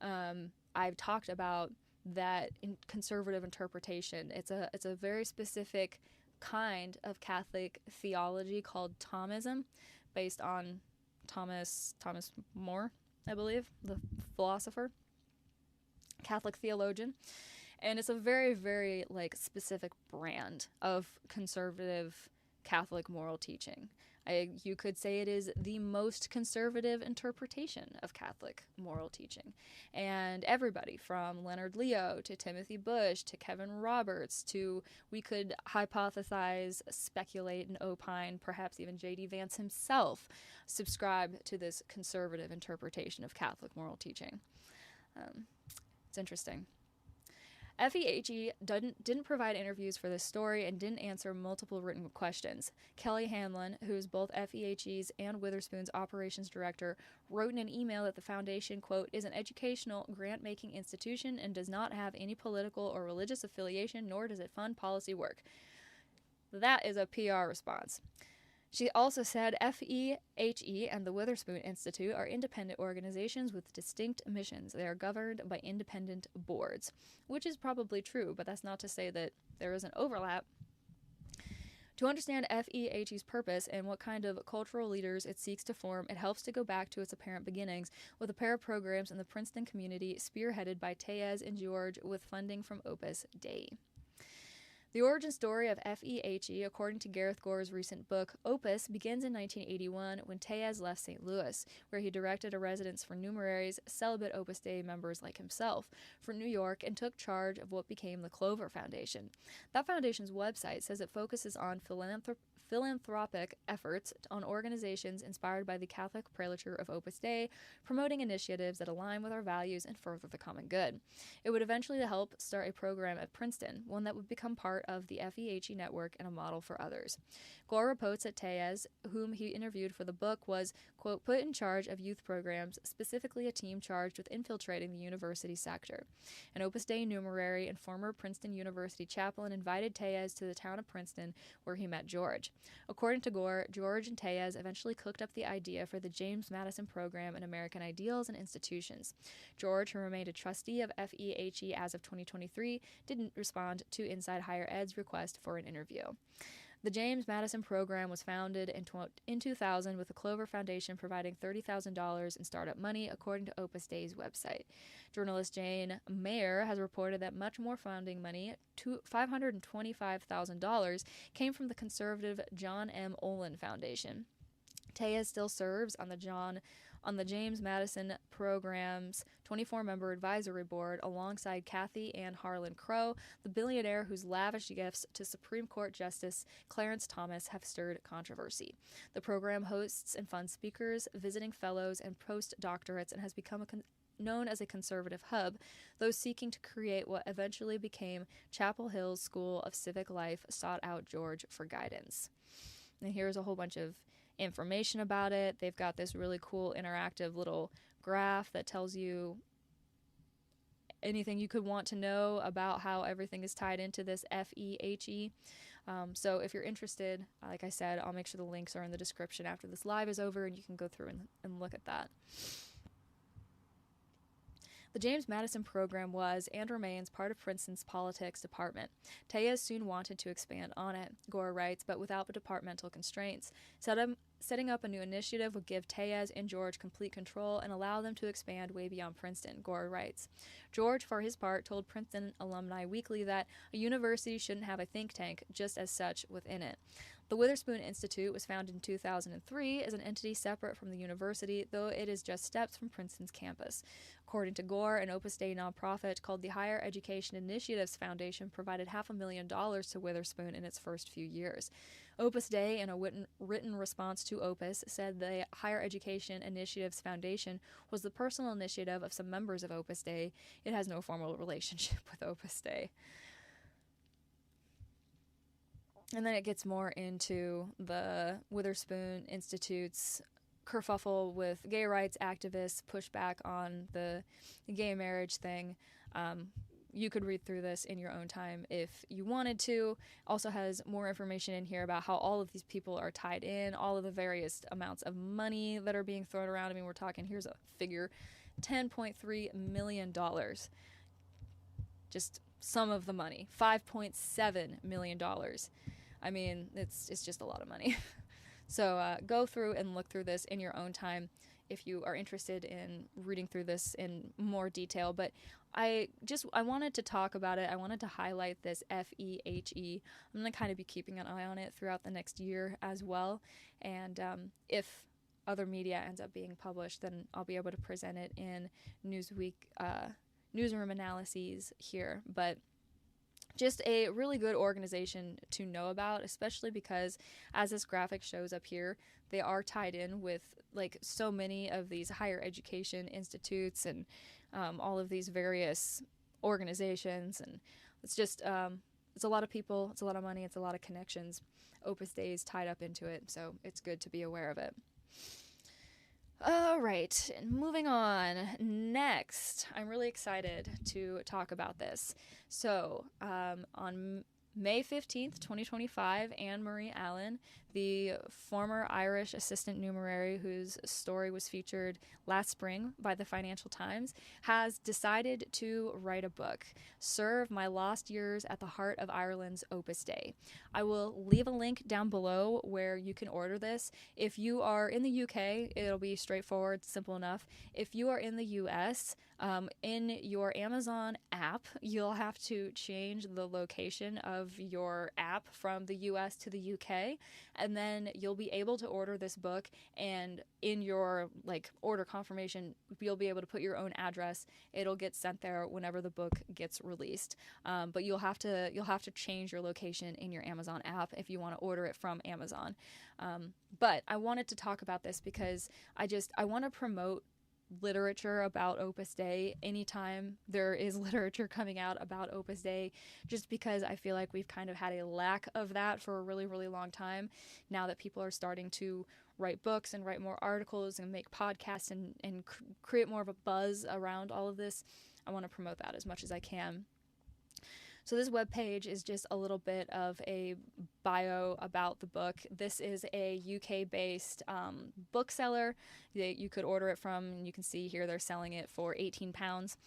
I've talked about that conservative interpretation. It's a very specific kind of Catholic theology called Thomism, based on Thomas More, I believe, the philosopher, Catholic theologian. And it's a very, very specific brand of conservative Catholic moral teaching. You could say it is the most conservative interpretation of Catholic moral teaching. And everybody from Leonard Leo to Timothy Bush to Kevin Roberts to, we could hypothesize, speculate, and opine, perhaps even J.D. Vance himself subscribe to this conservative interpretation of Catholic moral teaching. It's interesting. FEHE didn't provide interviews for this story and didn't answer multiple written questions. Kelly Hanlon, who is both FEHE's and Witherspoon's operations director, wrote in an email that the foundation, quote, is an educational, grant-making institution and does not have any political or religious affiliation, nor does it fund policy work. That is a PR response. She also said FEHE and the Witherspoon Institute are independent organizations with distinct missions. They are governed by independent boards, which is probably true, but that's not to say that there is an overlap. To understand FEHE's purpose and what kind of cultural leaders it seeks to form, it helps to go back to its apparent beginnings with a pair of programs in the Princeton community spearheaded by Tellez and George with funding from Opus Dei. The origin story of FEHE, according to Gareth Gore's recent book, Opus, begins in 1981 when Tellez left St. Louis, where he directed a residence for numeraries, celibate Opus Dei members like himself, for New York, and took charge of what became the Clover Foundation. That foundation's website says it focuses on philanthropic efforts on organizations inspired by the Catholic prelature of Opus Dei, promoting initiatives that align with our values and further the common good. It would eventually help start a program at Princeton, one that would become part part of the FEHE network and a model for others. Gore reports that Tellez, whom he interviewed for the book, was, quote, put in charge of youth programs, specifically a team charged with infiltrating the university sector. An Opus Dei numerary and former Princeton University chaplain invited Tellez to the town of Princeton, where he met George. According to Gore, George and Tellez eventually cooked up the idea for the James Madison Program in American Ideals and Institutions. George, who remained a trustee of FEHE as of 2023, didn't respond to Inside Higher Ed's request for an interview. The James Madison Program was founded in 2000 with the Clover Foundation providing $30,000 in startup money, according to Opus Dei's website. Journalist Jane Mayer has reported that much more founding money, $525,000, came from the conservative John M. Olin Foundation. Tellez still serves on the James Madison Program's 24-member advisory board alongside Kathy Ann Harlan Crow, the billionaire whose lavish gifts to Supreme Court Justice Clarence Thomas have stirred controversy. The program hosts and funds speakers, visiting fellows, and postdoctorates and has become known as a conservative hub. Those seeking to create what eventually became Chapel Hill's School of Civic Life sought out George for guidance. And here's a whole bunch of information about it. They've got this really cool interactive little graph that tells you anything you could want to know about how everything is tied into this FEHE. So if you're interested, like I said, I'll make sure the links are in the description after this live is over, and you can go through and look at that. The James Madison Program was and remains part of Princeton's politics department. Tellez soon wanted to expand on it, Gore writes, but without departmental constraints. Setting up a new initiative would give Tellez and George complete control and allow them to expand way beyond Princeton, Gore writes. George, for his part, told Princeton Alumni Weekly that a university shouldn't have a think tank, just as such, within it. The Witherspoon Institute was founded in 2003 as an entity separate from the university, though it is just steps from Princeton's campus. According to Gore, an Opus Dei nonprofit called the Higher Education Initiatives Foundation provided $500,000 to Witherspoon in its first few years. Opus Dei, in a written response to Opus, said the Higher Education Initiatives Foundation was the personal initiative of some members of Opus Dei. It has no formal relationship with Opus Dei. And then it gets more into the Witherspoon Institute's kerfuffle with gay rights activists, pushback on the gay marriage thing. You could read through this in your own time if you wanted to. Also has more information in here about how all of these people are tied in, all of the various amounts of money that are being thrown around. I mean, we're talking, here's a figure, $10.3 million. Just some of the money, $5.7 million. I mean, it's just a lot of money. So go through and look through this in your own time if you are interested in reading through this in more detail. But I wanted to talk about it. I wanted to highlight this FEHE. I'm going to kind of be keeping an eye on it throughout the next year as well. And if other media ends up being published, then I'll be able to present it in Newsweek newsroom analyses here. But just a really good organization to know about, especially because, as this graphic shows up here, they are tied in with like so many of these higher education institutes and all of these various organizations. And it's just, it's a lot of people, it's a lot of money, it's a lot of connections. Opus Dei is tied up into it, so it's good to be aware of it. All right, moving on. Next, I'm really excited to talk about this. So, on May 15th, 2025, Anne-Marie Allen, the former Irish assistant numerary whose story was featured last spring by the Financial Times, has decided to write a book, Serve My Lost Years at the Heart of Ireland's Opus Dei. I will leave a link down below where you can order this. If you are in the UK, it'll be straightforward, simple enough. If you are in the US, in your Amazon app, you'll have to change the location of your app from the US to the UK, and then you'll be able to order this book, and in your order confirmation, you'll be able to put your own address. It'll get sent there whenever the book gets released. But you'll have to change your location in your Amazon app if you want to order it from Amazon. But I wanted to talk about this because I want to promote literature about Opus Dei anytime there is literature coming out about Opus Dei, just because I feel like we've kind of had a lack of that for a really, really long time. Now that people are starting to write books and write more articles and make podcasts and create more of a buzz around all of this, I want to promote that as much as I can. So this webpage is just a little bit of a bio about the book. This is a UK-based bookseller that you could order it from, and you can see here they're selling it for £18.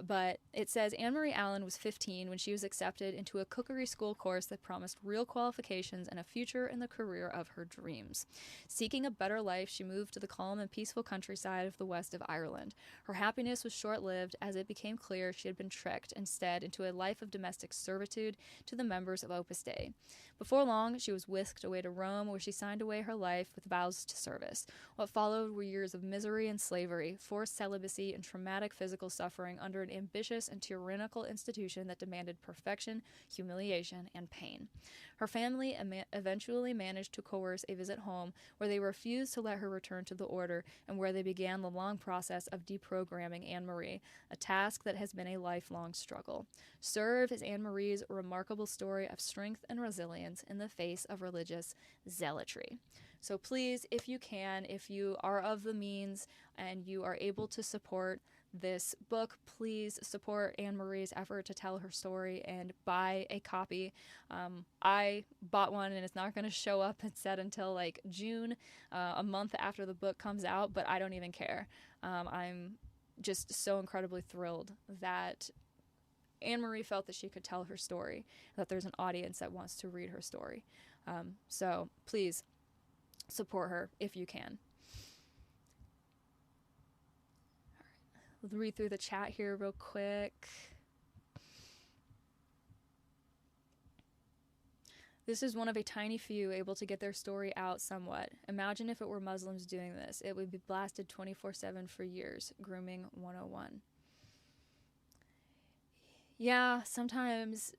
But it says Anne Marie Allen was 15 when she was accepted into a cookery school course that promised real qualifications and a future in the career of her dreams. Seeking a better life, she moved to the calm and peaceful countryside of the west of Ireland. Her happiness was short-lived as it became clear she had been tricked instead into a life of domestic servitude to the members of Opus Dei. Before long, she was whisked away to Rome, where she signed away her life with vows to service. What followed were years of misery and slavery, forced celibacy, and traumatic physical suffering under an ambitious and tyrannical institution that demanded perfection, humiliation, and pain. Her family eventually managed to coerce a visit home, where they refused to let her return to the order, and where they began the long process of deprogramming Anne Marie, a task that has been a lifelong struggle. Serve is Anne Marie's remarkable story of strength and resilience in the face of religious zealotry. So please, if you can, if you are of the means and you are able to support this book, please support Anne Marie's effort to tell her story and buy a copy. I bought one, and it's not going to show up, it said, until like June, a month after the book comes out, but I don't even care. I'm just so incredibly thrilled that Anne Marie felt that she could tell her story, that there's an audience that wants to read her story. So please support her if you can. All right. We'll read through the chat here real quick. This is one of a tiny few able to get their story out somewhat. Imagine if it were Muslims doing this. It would be blasted 24/7 for years. Grooming 101. Yeah, sometimes,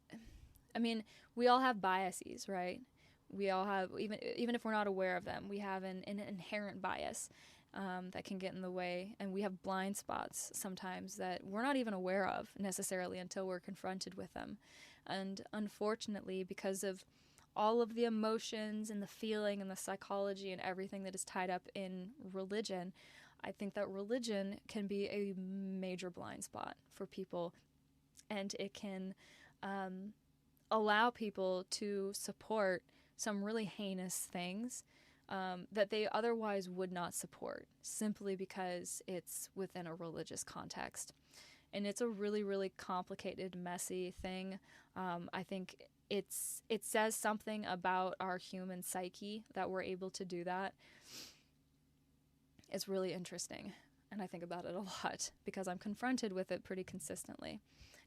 I mean, we all have biases, right? We all have, even if we're not aware of them, we have an inherent bias that can get in the way, and we have blind spots sometimes that we're not even aware of necessarily until we're confronted with them. And unfortunately, because of all of the emotions and the feeling and the psychology and everything that is tied up in religion, I think that religion can be a major blind spot for people, and it can allow people to support some really heinous things that they otherwise would not support, simply because it's within a religious context. And it's a really, really complicated, messy thing. I think it says something about our human psyche that we're able to do that. It's really interesting, and I think about it a lot because I'm confronted with it pretty consistently.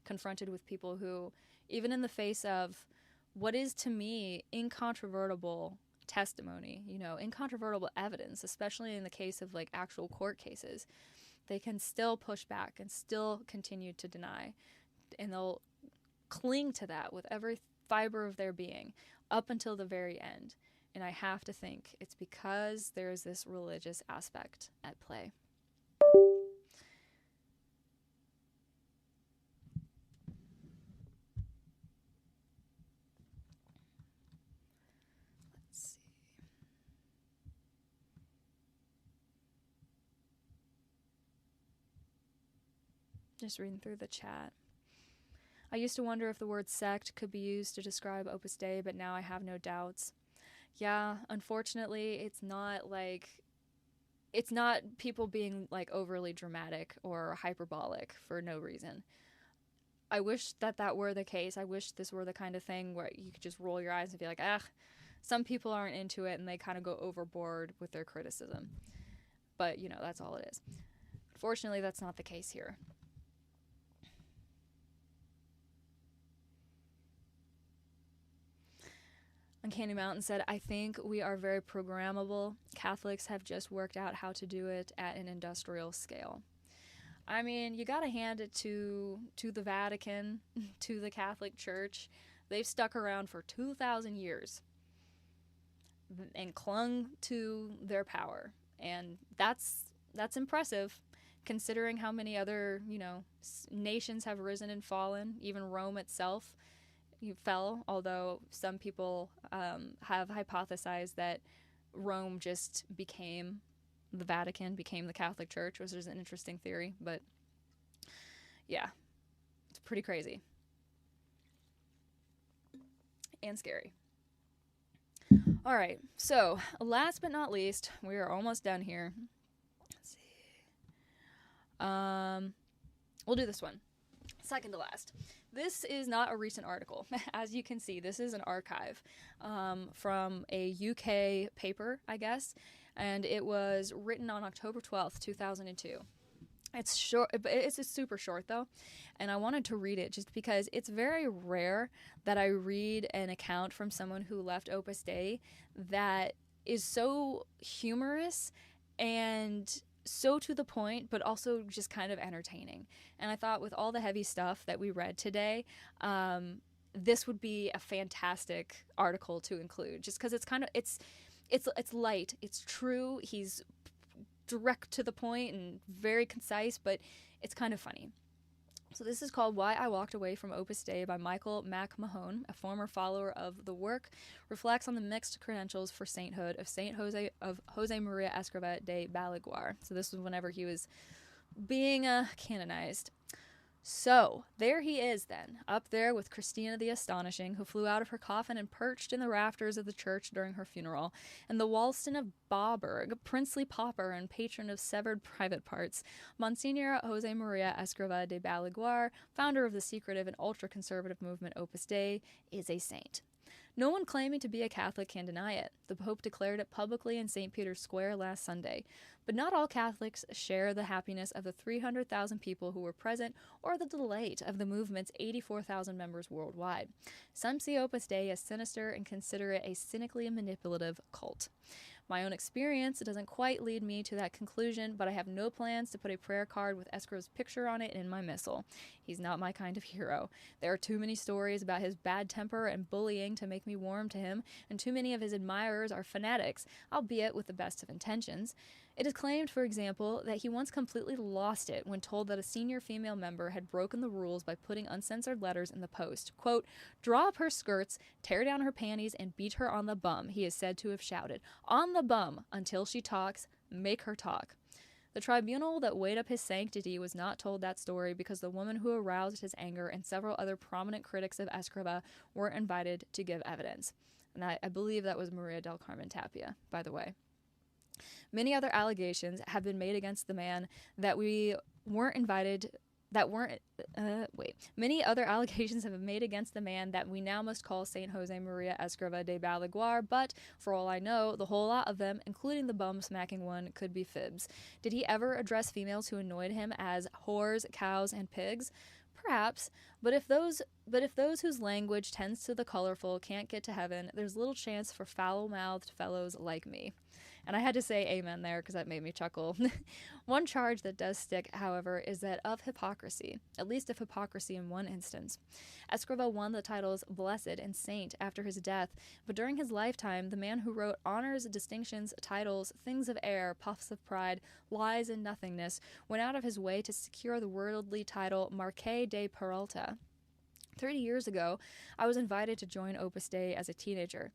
Confronted with people who, even in the face of what is to me incontrovertible testimony, incontrovertible evidence, especially in the case of like actual court cases, they can still push back and still continue to deny, and they'll cling to that with every fiber of their being up until the very end. And I have to think it's because there's this religious aspect at play. Just reading through the chat. I used to wonder if the word sect could be used to describe Opus Dei, but now I have no doubts. Yeah, unfortunately, it's not people being like overly dramatic or hyperbolic for no reason. I wish that were the case. I wish this were the kind of thing where you could just roll your eyes and be like, some people aren't into it and they kind of go overboard with their criticism. But, that's all it is. Unfortunately, that's not the case here. Uncanny Mountain said, I think we are very programmable. Catholics have just worked out how to do it at an industrial scale. I mean, you gotta hand it to the Vatican, to the Catholic Church. They've stuck around for 2,000 years and clung to their power. And that's impressive. considering how many other, nations have risen and fallen. Even Rome itself fell, although some people have hypothesized that Rome just became the Vatican, became the Catholic Church, which is an interesting theory. But yeah, it's pretty crazy and scary. All right, so last but not least, we are almost done here. Let's see. We'll do this one. Second to last. This is not a recent article. As you can see, this is an archive from a UK paper, I guess, and it was written on October 12th, 2002. It's short, it's super short though, and I wanted to read it just because it's very rare that I read an account from someone who left Opus Dei that is so humorous and so to the point, but also just kind of entertaining. And I thought with all the heavy stuff that we read today, this would be a fantastic article to include, just because it's kind of it's light, it's true, he's direct to the point and very concise, but it's kind of funny. So this is called Why I Walked Away from Opus Dei by Michael McMahon, a former follower of the work, reflects on the mixed credentials for sainthood of Saint Jose Maria Escrivá de Balaguer. So this was whenever he was being canonized. So, there he is then, up there with Christina the Astonishing, who flew out of her coffin and perched in the rafters of the church during her funeral, and the Walston of Bauberg, princely pauper and patron of severed private parts, Monsignor Jose Maria Escrivá de Balaguer, founder of the secretive and ultra-conservative movement Opus Dei, is a saint. No one claiming to be a Catholic can deny it. The Pope declared it publicly in St. Peter's Square last Sunday. But not all Catholics share the happiness of the 300,000 people who were present or the delight of the movement's 84,000 members worldwide. Some see Opus Dei as sinister and consider it a cynically manipulative cult. My own experience doesn't quite lead me to that conclusion, but I have no plans to put a prayer card with Escriv's picture on it in my missal. He's not my kind of hero. There are too many stories about his bad temper and bullying to make me warm to him, and too many of his admirers are fanatics, albeit with the best of intentions. It is claimed, for example, that he once completely lost it when told that a senior female member had broken the rules by putting uncensored letters in the post. Quote, "Draw up her skirts, tear down her panties, and beat her on the bum," he is said to have shouted. "On the bum, until she talks, make her talk." The tribunal that weighed up his sanctity was not told that story because the woman who aroused his anger and several other prominent critics of Escrivá weren't invited to give evidence. And I believe that was Maria del Carmen Tapia, by the way. Many other allegations have been made against the man that we weren't invited. Many other allegations have been made against the man that we now must call Saint Jose Maria Escrivá de Balaguer, but for all I know, the whole lot of them, including the bum-smacking one, could be fibs. Did he ever address females who annoyed him as whores, cows, and pigs? Perhaps, but if those whose language tends to the colorful can't get to heaven, there's little chance for foul-mouthed fellows like me. And I had to say amen there because that made me chuckle. One charge that does stick, however, is that of hypocrisy, at least of hypocrisy in one instance. Escrivá won the titles blessed and saint after his death, but during his lifetime, the man who wrote honors, distinctions, titles, things of air, puffs of pride, lies, and nothingness, went out of his way to secure the worldly title Marquis de Peralta. 30 years ago, I was invited to join Opus Dei as a teenager.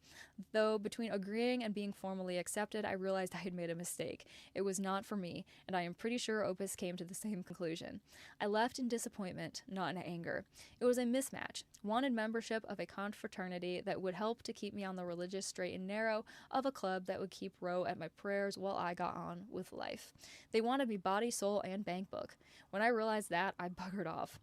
Though between agreeing and being formally accepted, I realized I had made a mistake. It was not for me, and I am pretty sure Opus came to the same conclusion. I left in disappointment, not in anger. It was a mismatch. Wanted membership of a confraternity that would help to keep me on the religious straight and narrow of a club that would keep row at my prayers while I got on with life. They wanted me body, soul, and bank book. When I realized that, I buggered off.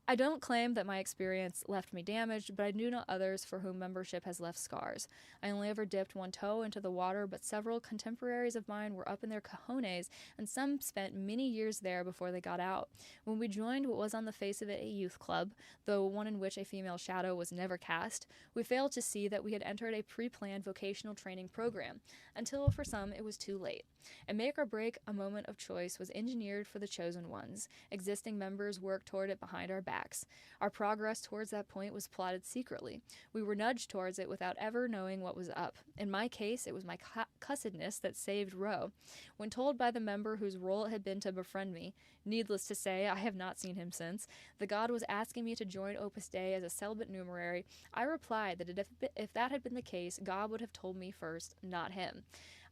I don't claim that my experience left me damaged, but I do know others for whom membership has left scars. I only ever dipped one toe into the water, but several contemporaries of mine were up in their cojones, and some spent many years there before they got out. When we joined what was on the face of it a youth club, though one in which a female shadow was never cast, we failed to see that we had entered a pre-planned vocational training program, until for some it was too late. A make or break, a moment of choice was engineered for the chosen ones. Existing members worked toward it behind our backs. Our progress towards that point was plotted secretly. We were nudged towards it without ever knowing what was up. In my case, it was my cussedness that saved Roe. When told by the member whose role it had been to befriend me, needless to say, I have not seen him since, the God was asking me to join Opus Dei as a celibate numerary, I replied that if that had been the case, God would have told me first, not him.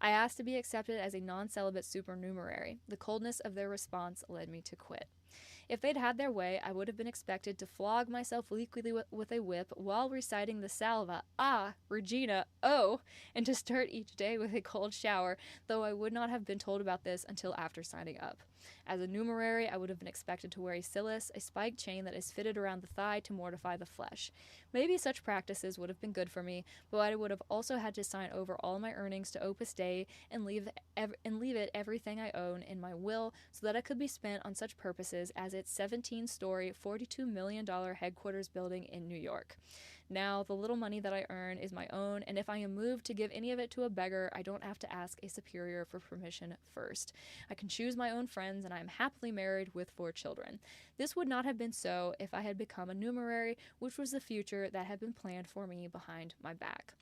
I asked to be accepted as a non-celibate supernumerary. The coldness of their response led me to quit. If they'd had their way, I would have been expected to flog myself weakly with a whip while reciting the salva, ah, Regina, oh, and to start each day with a cold shower, though I would not have been told about this until after signing up. As a numerary, I would have been expected to wear a silis, a spiked chain that is fitted around the thigh to mortify the flesh. Maybe such practices would have been good for me, but I would have also had to sign over all my earnings to Opus Dei and leave it everything I own in my will so that it could be spent on such purposes as its 17-story, $42 million headquarters building in New York. Now, the little money that I earn is my own, and if I am moved to give any of it to a beggar, I don't have to ask a superior for permission first. I can choose my own friends, and I am happily married with 4 children. This would not have been so if I had become a numerary, which was the future that had been planned for me behind my back.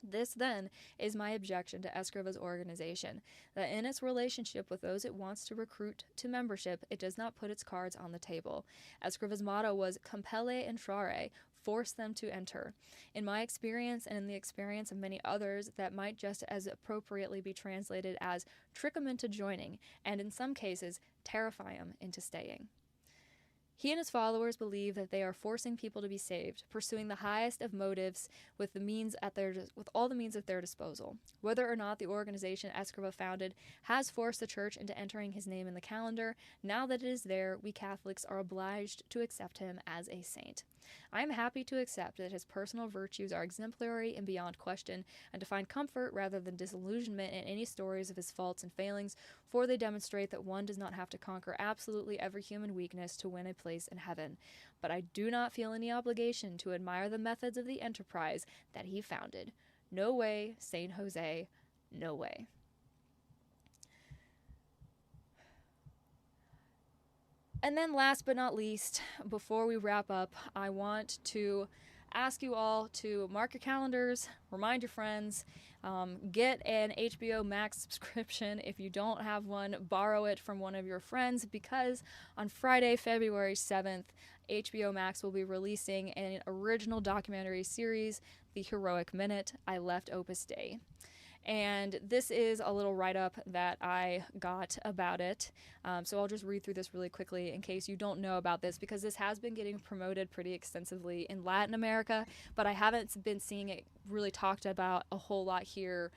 This, then, is my objection to Escriva's organization, that in its relationship with those it wants to recruit to membership, it does not put its cards on the table. Escriva's motto was compelle entrare, force them to enter. In my experience, and in the experience of many others, that might just as appropriately be translated as trick 'em into joining, and in some cases, terrify 'em into staying. He and his followers believe that they are forcing people to be saved, pursuing the highest of motives with all the means at their disposal. Whether or not the organization Escriva founded has forced the church into entering his name in the calendar, now that it is there, we Catholics are obliged to accept him as a saint. I am happy to accept that his personal virtues are exemplary and beyond question, and to find comfort rather than disillusionment in any stories of his faults and failings, for they demonstrate that one does not have to conquer absolutely every human weakness to win a place in heaven. But I do not feel any obligation to admire the methods of the enterprise that he founded. No way, Saint Jose, no way. And then last but not least, before we wrap up, I want to ask you all to mark your calendars, remind your friends, get an HBO Max subscription. If you don't have one, borrow it from one of your friends, because on Friday, February 7th, HBO Max will be releasing an original documentary series, The Heroic Minute, I Left Opus Dei. And this is a little write-up that I got about it. So I'll just read through this really quickly in case you don't know about this, because this has been getting promoted pretty extensively in Latin America, but I haven't been seeing it really talked about a whole lot here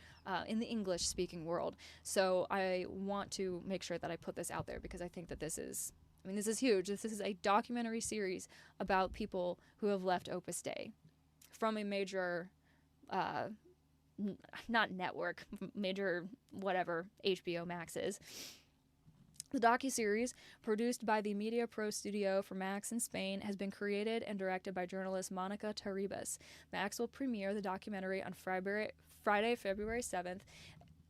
in the English-speaking world. So I want to make sure that I put this out there, because I think that this is huge. This is a documentary series about people who have left Opus Dei from a major not network, major whatever HBO Max is. The docuseries, produced by the Media Pro studio for Max in Spain, has been created and directed by journalist Monica Taribas. Max will premiere the documentary on Friday, February 7th.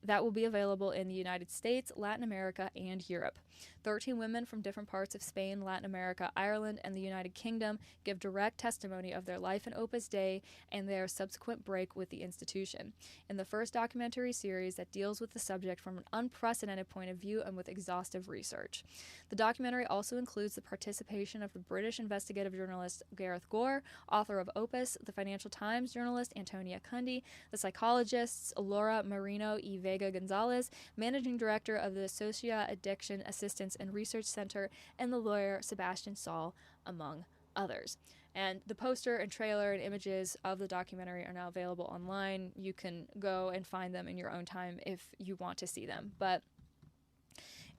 That will be available in the United States, Latin America, and Europe. 13 women from different parts of Spain, Latin America, Ireland, and the United Kingdom give direct testimony of their life in Opus Dei and their subsequent break with the institution. In the first documentary series that deals with the subject from an unprecedented point of view and with exhaustive research. The documentary also includes the participation of the British investigative journalist Gareth Gore, author of Opus, the Financial Times journalist Antonia Cundy, the psychologists Laura Marino y Vega Gonzalez, managing director of the Socia Addiction Assistance and Research Center, and the lawyer Sebastian Saul, among others. And the poster and trailer and images of the documentary are now available online. You can go and find them in your own time if you want to see them. But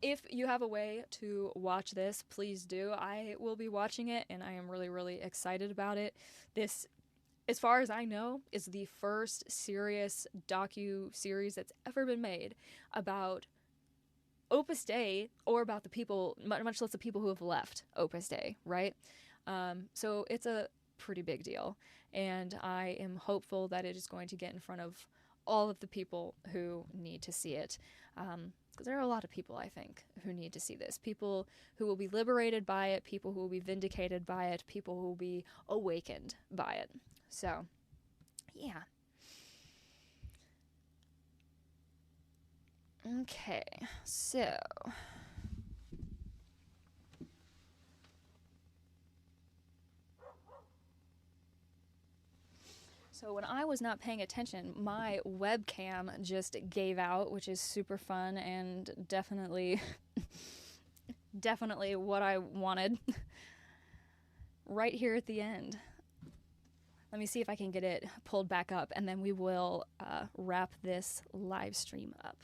if you have a way to watch this, please do. I will be watching it, and I am really, really excited about it. This, as far as I know, is the first serious docu-series that's ever been made about Opus Dei, or about the people, much less the people who have left Opus Dei, right? So it's a pretty big deal, and I am hopeful that it is going to get in front of all of the people who need to see it. Because there are a lot of people, I think, who need to see this. People who will be liberated by it, people who will be vindicated by it, people who will be awakened by it. So, yeah. Okay, so when I was not paying attention, my webcam just gave out, which is super fun and definitely what I wanted right here at the end. Let me see if I can get it pulled back up, and then we will wrap this live stream up.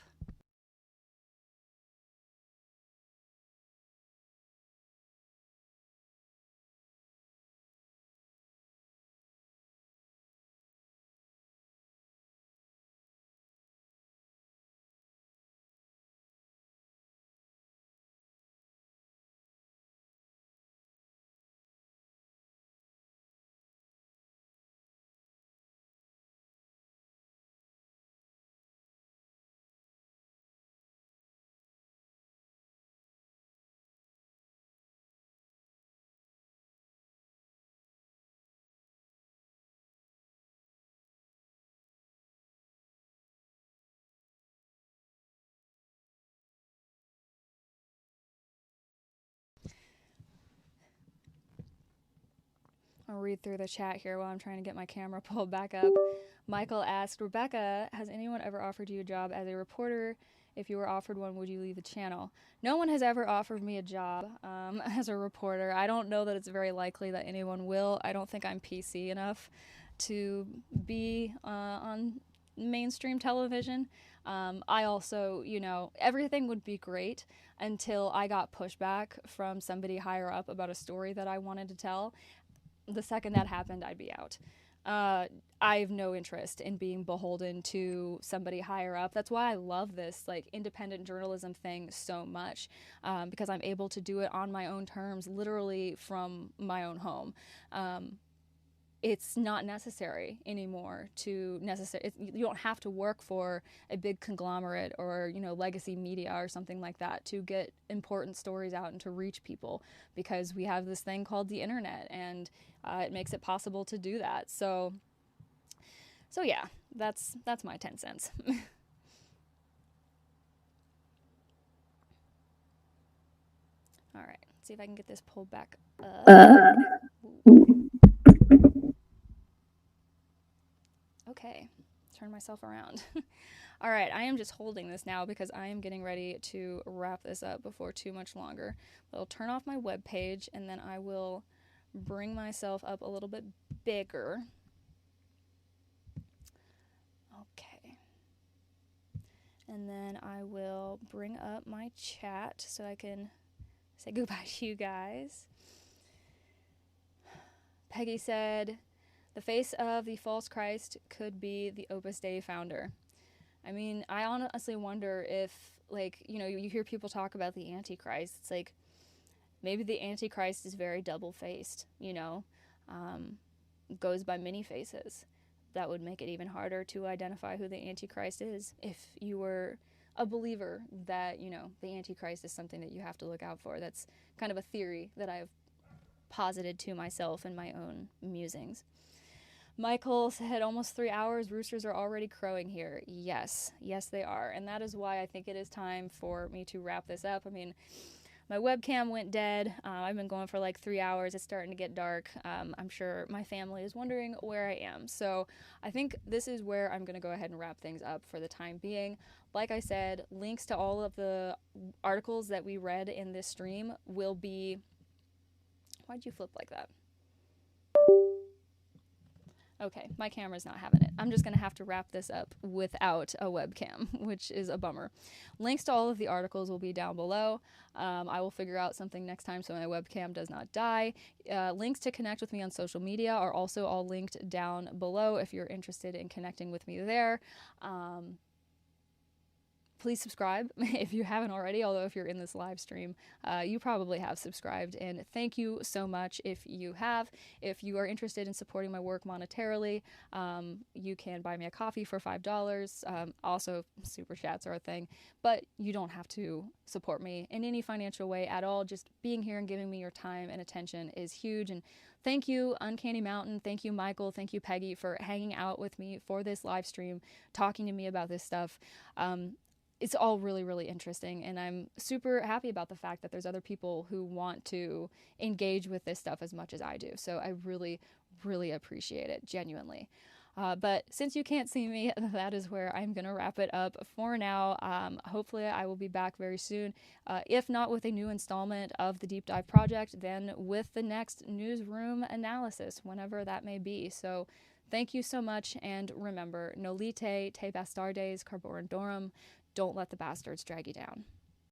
I'll read through the chat here while I'm trying to get my camera pulled back up. Michael asked, Rebecca, has anyone ever offered you a job as a reporter? If you were offered one, would you leave the channel? No one has ever offered me a job as a reporter. I don't know that it's very likely that anyone will. I don't think I'm PC enough to be on mainstream television. I also, everything would be great until I got pushback from somebody higher up about a story that I wanted to tell. The second that happened, I'd be out. I have no interest in being beholden to somebody higher up. That's why I love this independent journalism thing so much, because I'm able to do it on my own terms, literally from my own home. It's not necessary anymore you don't have to work for a big conglomerate or, legacy media or something like that to get important stories out and to reach people, because we have this thing called the internet, and it makes it possible to do that. So yeah, that's my 10 cents. All right, let's see if I can get this pulled back up. Okay, turn myself around. All right, I am just holding this now because I am getting ready to wrap this up before too much longer. I'll turn off my web page, and then I will bring myself up a little bit bigger. Okay. And then I will bring up my chat so I can say goodbye to you guys. Peggy said, the face of the false Christ could be the Opus Dei founder. I mean, I honestly wonder if, you hear people talk about the Antichrist. It's like, maybe the Antichrist is very double-faced, goes by many faces. That would make it even harder to identify who the Antichrist is if you were a believer that, the Antichrist is something that you have to look out for. That's kind of a theory that I've posited to myself in my own musings. Michael said, almost 3 hours, roosters are already crowing here. Yes, they are. And that is why I think it is time for me to wrap this up. I mean, my webcam went dead. I've been going for 3 hours. It's starting to get dark. I'm sure my family is wondering where I am. So I think this is where I'm going to go ahead and wrap things up for the time being. Like I said, links to all of the articles that we read in this stream will be... Why'd you flip like that? Okay, my camera's not having it. I'm just going to have to wrap this up without a webcam, which is a bummer. Links to all of the articles will be down below. I will figure out something next time so my webcam does not die. Links to connect with me on social media are also all linked down below if you're interested in connecting with me there. please subscribe if you haven't already, although if you're in this live stream, you probably have subscribed. And thank you so much if you have. If you are interested in supporting my work monetarily, you can buy me a coffee for $5. Also, super chats are a thing, but you don't have to support me in any financial way at all. Just being here and giving me your time and attention is huge. And thank you, Uncanny Mountain. Thank you, Michael. Thank you, Peggy, for hanging out with me for this live stream, talking to me about this stuff. It's all really, really interesting, and I'm super happy about the fact that there's other people who want to engage with this stuff as much as I do. So I really, really appreciate it, genuinely. But since you can't see me, that is where I'm going to wrap it up for now. Hopefully I will be back very soon. If not with a new installment of the Deep Dive Project, then with the next newsroom analysis, whenever that may be. So thank you so much, and remember, nolite te bastardes carborundorum. Don't let the bastards drag you down.